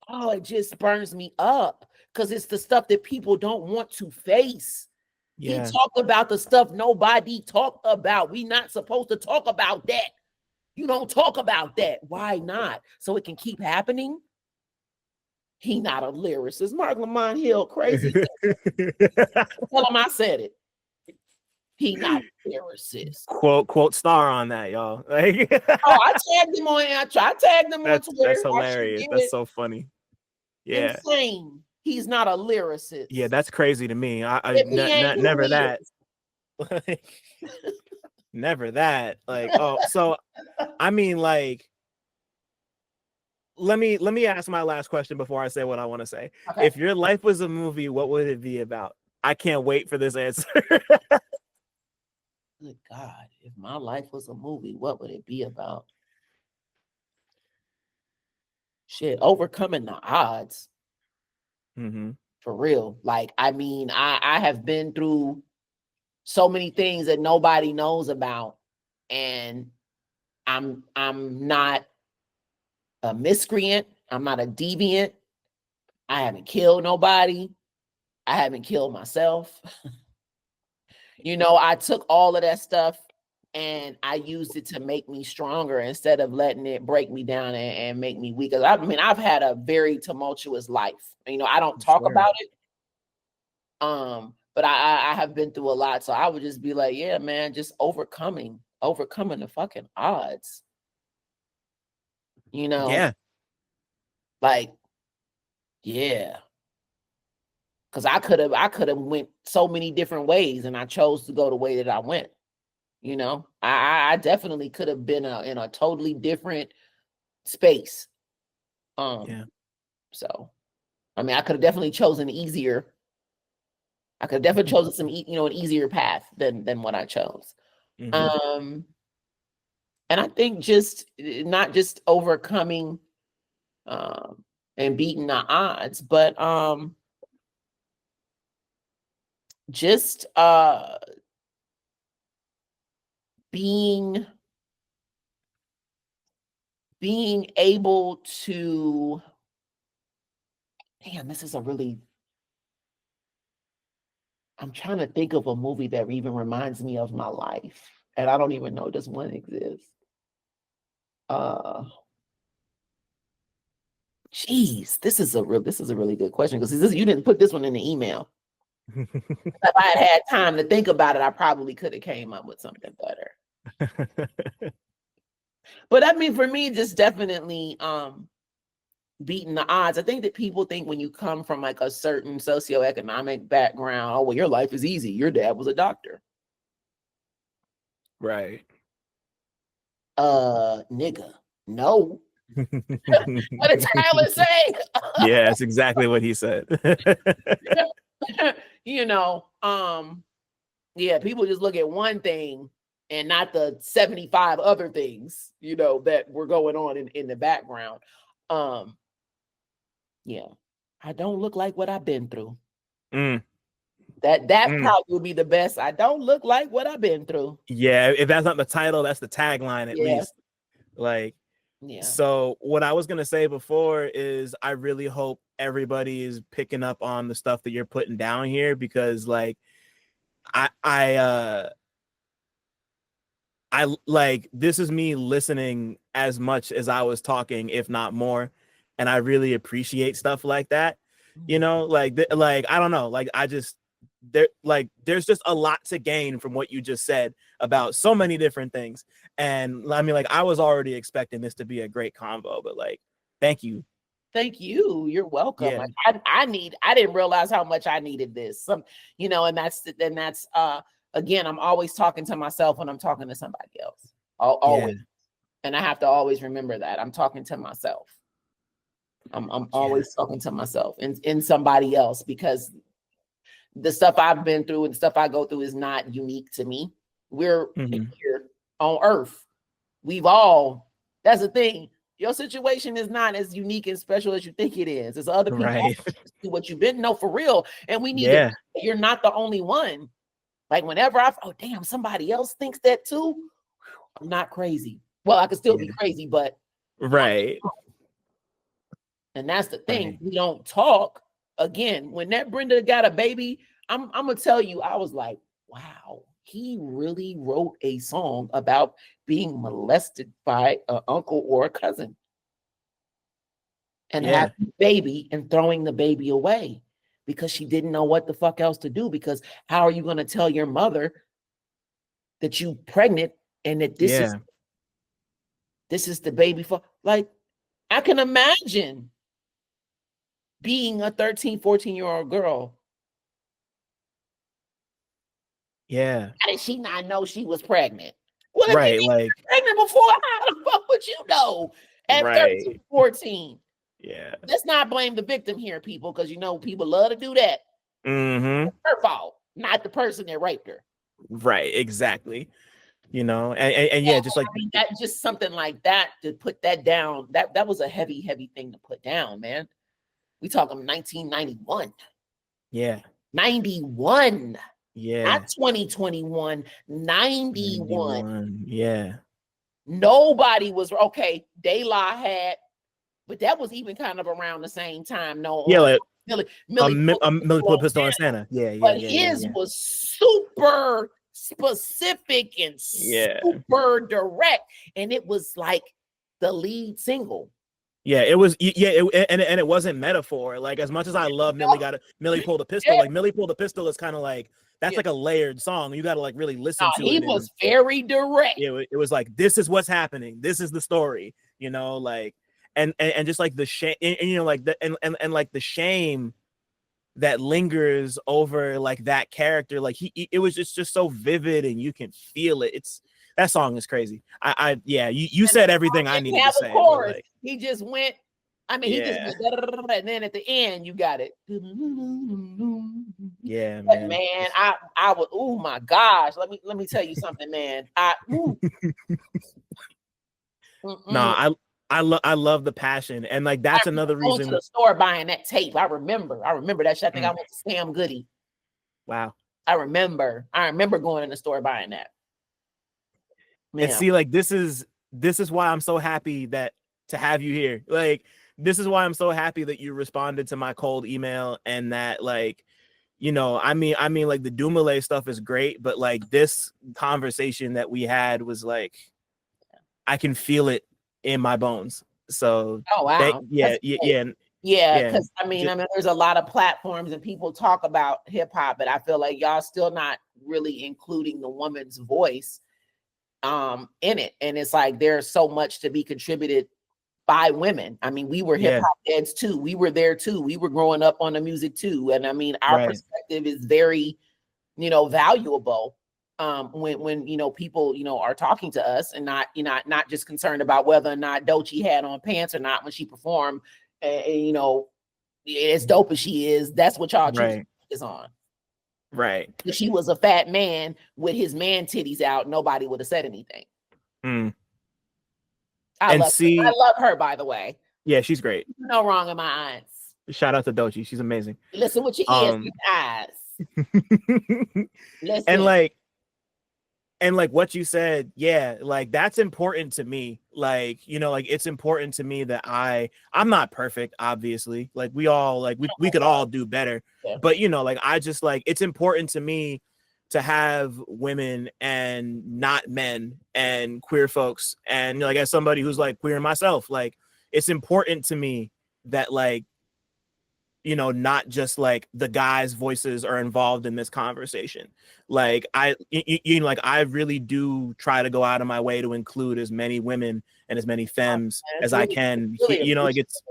it just burns me up because it's the stuff that people don't want to face. Yeah. He talked about the stuff nobody talked about. We not supposed to talk about that. You don't talk about that. Why not? So it can keep happening? He not a lyricist. Mark Lamont Hill, crazy. Tell him I said it. He not a lyricist. Quote star on that, y'all. Like, I tagged him on. I tagged him on Twitter. That's hilarious. That's so funny. Yeah. Insane. He's not a lyricist. Yeah, that's crazy to me. Never that. Never that. Like, so I mean, like, let me ask my last question before I say what I want to say. Okay. If your life was a movie, what would it be about? I can't wait for this answer. Good God, if my life was a movie, what would it be about? Shit, overcoming the odds. Mm-hmm. For real. Like, I mean, I have been through so many things that nobody knows about, and I'm not a miscreant. I'm not a deviant. I haven't killed nobody. I haven't killed myself. You know, I took all of that stuff and I used it to make me stronger instead of letting it break me down and make me weak. I mean, I've had a very tumultuous life. You know, I don't talk about it. But I have been through a lot. So I would just be like, yeah, man, just overcoming the fucking odds. You know? Yeah. Like, yeah. Because I could have went so many different ways, and I chose to go the way that I went. You know, I definitely could have been in a totally different space. Yeah. So, I mean, I could have definitely chosen easier. I could have definitely chosen some, you know, an easier path than what I chose. And I think just not just overcoming and beating the odds, but just being able to, damn, this is a really, I'm trying to think of a movie that even reminds me of my life, and I don't even know this one exists. Geez, this is a really good question, because you didn't put this one in the email. If I had time to think about it, I probably could have came up with something better. But I mean, for me, just definitely beating the odds. I think that people think when you come from like a certain socioeconomic background, oh well, your life is easy. Your dad was a doctor. Right. Nigga, no. What did Tyler say? Yeah, that's exactly what he said. You know, yeah, people just look at one thing and not the 75 other things, you know, that were going on in the background. Yeah, I don't look like what I've been through. That probably would be the best. I don't look like what I've been through. Yeah, if that's not the title, that's the tagline at least. Like, yeah. So what I was gonna say before is I really hope everybody is picking up on the stuff that you're putting down here, because like I like, this is me listening as much as I was talking, if not more, and I really appreciate stuff like that. You know, like I don't know, like I just there's just a lot to gain from what you just said about so many different things. And I mean, like, I was already expecting this to be a great convo, but like, thank you. You're welcome. Yeah. Like, I didn't realize how much I needed this. You know, and that's again, I'm always talking to myself when I'm talking to somebody else. Always. Yeah. And I have to always remember that I'm talking to myself. I'm always talking to myself and somebody else, because the stuff I've been through and the stuff I go through is not unique to me. We're here on Earth. That's the thing. Your situation is not as unique and special as you think it is. There's other people do what you've been. No, for real. And we need it. You're not the only one. Like, whenever damn, somebody else thinks that too. I'm not crazy. Well, I could still be crazy, but and that's the thing. We don't talk. Again, when that Brenda got a baby, I'm gonna tell you, I was like, wow, he really wrote a song about being molested by an uncle or a cousin, and having a baby and throwing the baby away because she didn't know what the fuck else to do. Because how are you gonna tell your mother that you pregnant and that this is the baby for? Like, I can imagine being a 13, 14-year-old girl. Yeah. How did she not know she was pregnant? Well, if you like pregnant before, how the fuck would you know at 13, 14? Yeah. Let's not blame the victim here, people, because you know people love to do that. It's her fault, not the person that raped her. Right, exactly. You know, and yeah, just like, I mean, that, just something like that, to put that down, that was a heavy thing to put down, man. We talking 1991. Yeah. 91. Yeah. Not 2021. 91. Yeah. Nobody was okay. De La had, but that was even kind of around the same time. No. Yeah, like Millie Pistol and Santa. Yeah. But his was super specific and super direct, and it was like the lead single. Yeah, it was. Yeah, and it wasn't metaphor. Like, as much as I love Millie Pulled a Pistol, like Millie Pulled a Pistol is kind of like, that's like a layered song. You got to like really listen to it. He was very direct. It was like, this is what's happening. This is the story, you know, like, and just like the shame, you know, like and like the shame that lingers over like that character. Like it was just so vivid, and you can feel it. That song is crazy. You said everything I needed to say. Like, he just went. I mean, he just went, and then at the end, you got it. Yeah, but man, I would. Oh my gosh, let me tell you something, man. I love the passion, and like that's another reason. I went to the store buying that tape. I remember that shit. I think I went to Sam Goody. Wow. I remember going in the store buying that. Man. And see, like this is why I'm so happy to have you here. Like, this is why I'm so happy that you responded to my cold email, and that, like, you know, I mean, like the Dumile stuff is great, but like this conversation that we had was like, I can feel it in my bones. So, oh wow, yeah. Because I mean, there's a lot of platforms and people talk about hip hop, but I feel like y'all still not really including the woman's voice in it, and it's like there's so much to be contributed by women. I mean, we were hip hop heads too. We were there too. We were growing up on the music too, and I mean, our perspective is very, you know, valuable. When you know, people, you know, are talking to us, and not just concerned about whether or not Doechii had on pants or not when she performed. And you know, as dope as she is, that's what y'all choose is on. Right. If she was a fat man with his man titties out, nobody would have said anything. I love her, by the way. Yeah, she's great. No wrong in my eyes. Shout out to Doechii. She's amazing. Listen what she is with eyes. Listen. And like what you said, yeah, like that's important to me. Like, you know, like it's important to me that I'm not perfect, obviously. Like we all, like we could all do better. Yeah. But you know, like I just like, it's important to me to have women and not men and queer folks. And you know, like as somebody who's like queer myself, like it's important to me that, like, you know, not just like the guys' voices are involved in this conversation. Like you know, like I really do try to go out of my way to include as many women and as many femmes as I can. You know, like it's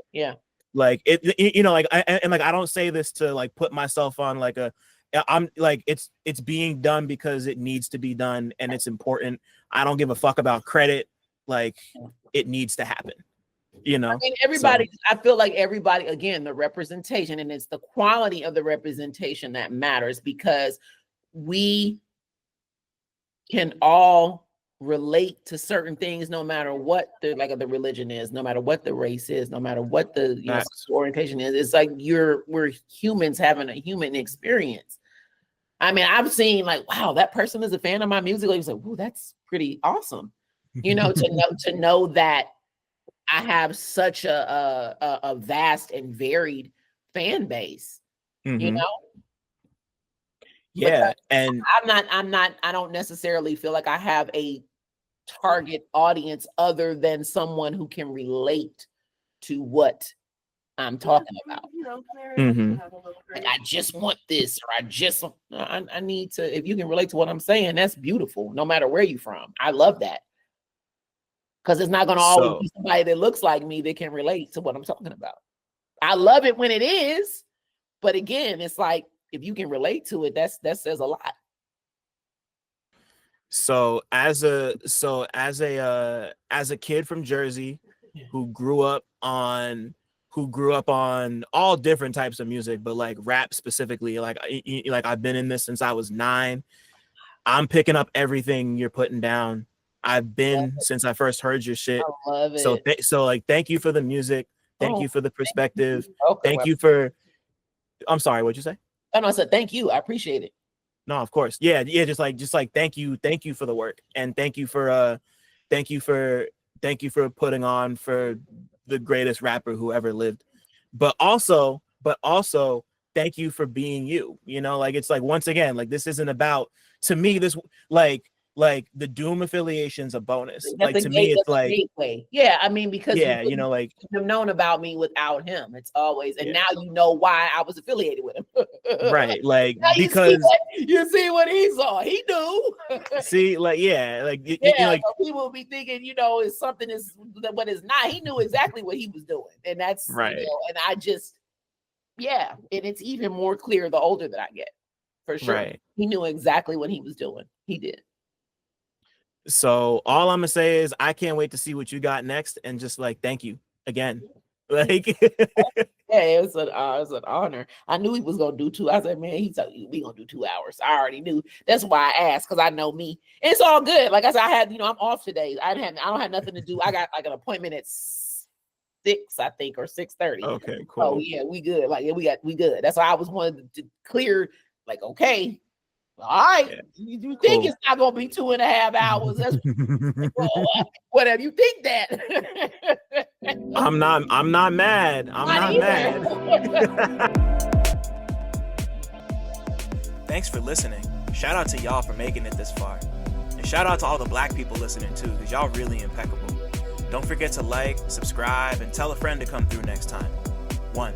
like it, you know, like I don't say this to like put myself on like I'm like, it's being done because it needs to be done and it's important. I don't give a fuck about credit. Like it needs to happen. You know, I mean, everybody, I feel like everybody, again, the representation, and it's the quality of the representation that matters, because we can all relate to certain things, no matter what the religion is, no matter what the race is, no matter what the sexual orientation is. It's like we're humans having a human experience. I mean, I've seen like, wow, that person is a fan of my music. Like, you say, "Ooh, that's pretty awesome." You know, to know that I have such a vast and varied fan base, you know? Yeah. And I don't necessarily feel like I have a target audience other than someone who can relate to what I'm talking about. Like, I just want this, or I need to, if you can relate to what I'm saying, that's beautiful, no matter where you're from. I love that. Because it's not going to always be somebody that looks like me that can relate to what I'm talking about. I love it when it is, but again, it's like, if you can relate to it, that says a lot. So as a kid from Jersey who grew up on all different types of music, but like rap specifically, like I've been in this since I was 9. I'm picking up everything you're putting down. I've been since I first heard your shit. I love it. So like, thank you for the music. Thank you for the perspective. Thank you for, I'm sorry, what'd you say? Oh, no, I said, thank you. I appreciate it. No, of course. Yeah. Just like, thank you for the work. And thank you for putting on for the greatest rapper who ever lived. But also, thank you for being you. You know, like it's like, once again, like this isn't about, to me, this like the Doom affiliation's a bonus. That's Like to me, it's like gateway. Yeah, I mean, because yeah, you know, like have known about me without him. It's always, and yeah. now you know why I was affiliated with him. Right, like now because you see what he saw. He knew. see, like yeah, like you Yeah, like so people will be thinking, you know, it's something is what is not. He knew exactly what he was doing, and that's right. You know, and I just yeah, and it's even more clear the older that I get, for sure. Right. He knew exactly what he was doing. He did. So all I'm gonna say is I can't wait to see what you got next, and just like thank you again. Like yeah, it was an honor. I knew he was gonna do 2. I said, man, we gonna do 2 hours. I already knew. That's why I asked, because I know me. It's all good. Like I said, I had, I'm off today. I don't have nothing to do. I got like an appointment at 6, I think, or 6:30. okay, cool. Oh yeah, we good. Like yeah, we good. That's why I was wanting to clear. Like okay. All right, yeah. You think it's not gonna be 2.5 hours? That's whatever you think that. I'm not mad. I'm not mad. Thanks for listening. Shout out to y'all for making it this far, and shout out to all the Black people listening too, because y'all really impeccable. Don't forget to like, subscribe, and tell a friend to come through next time. 1.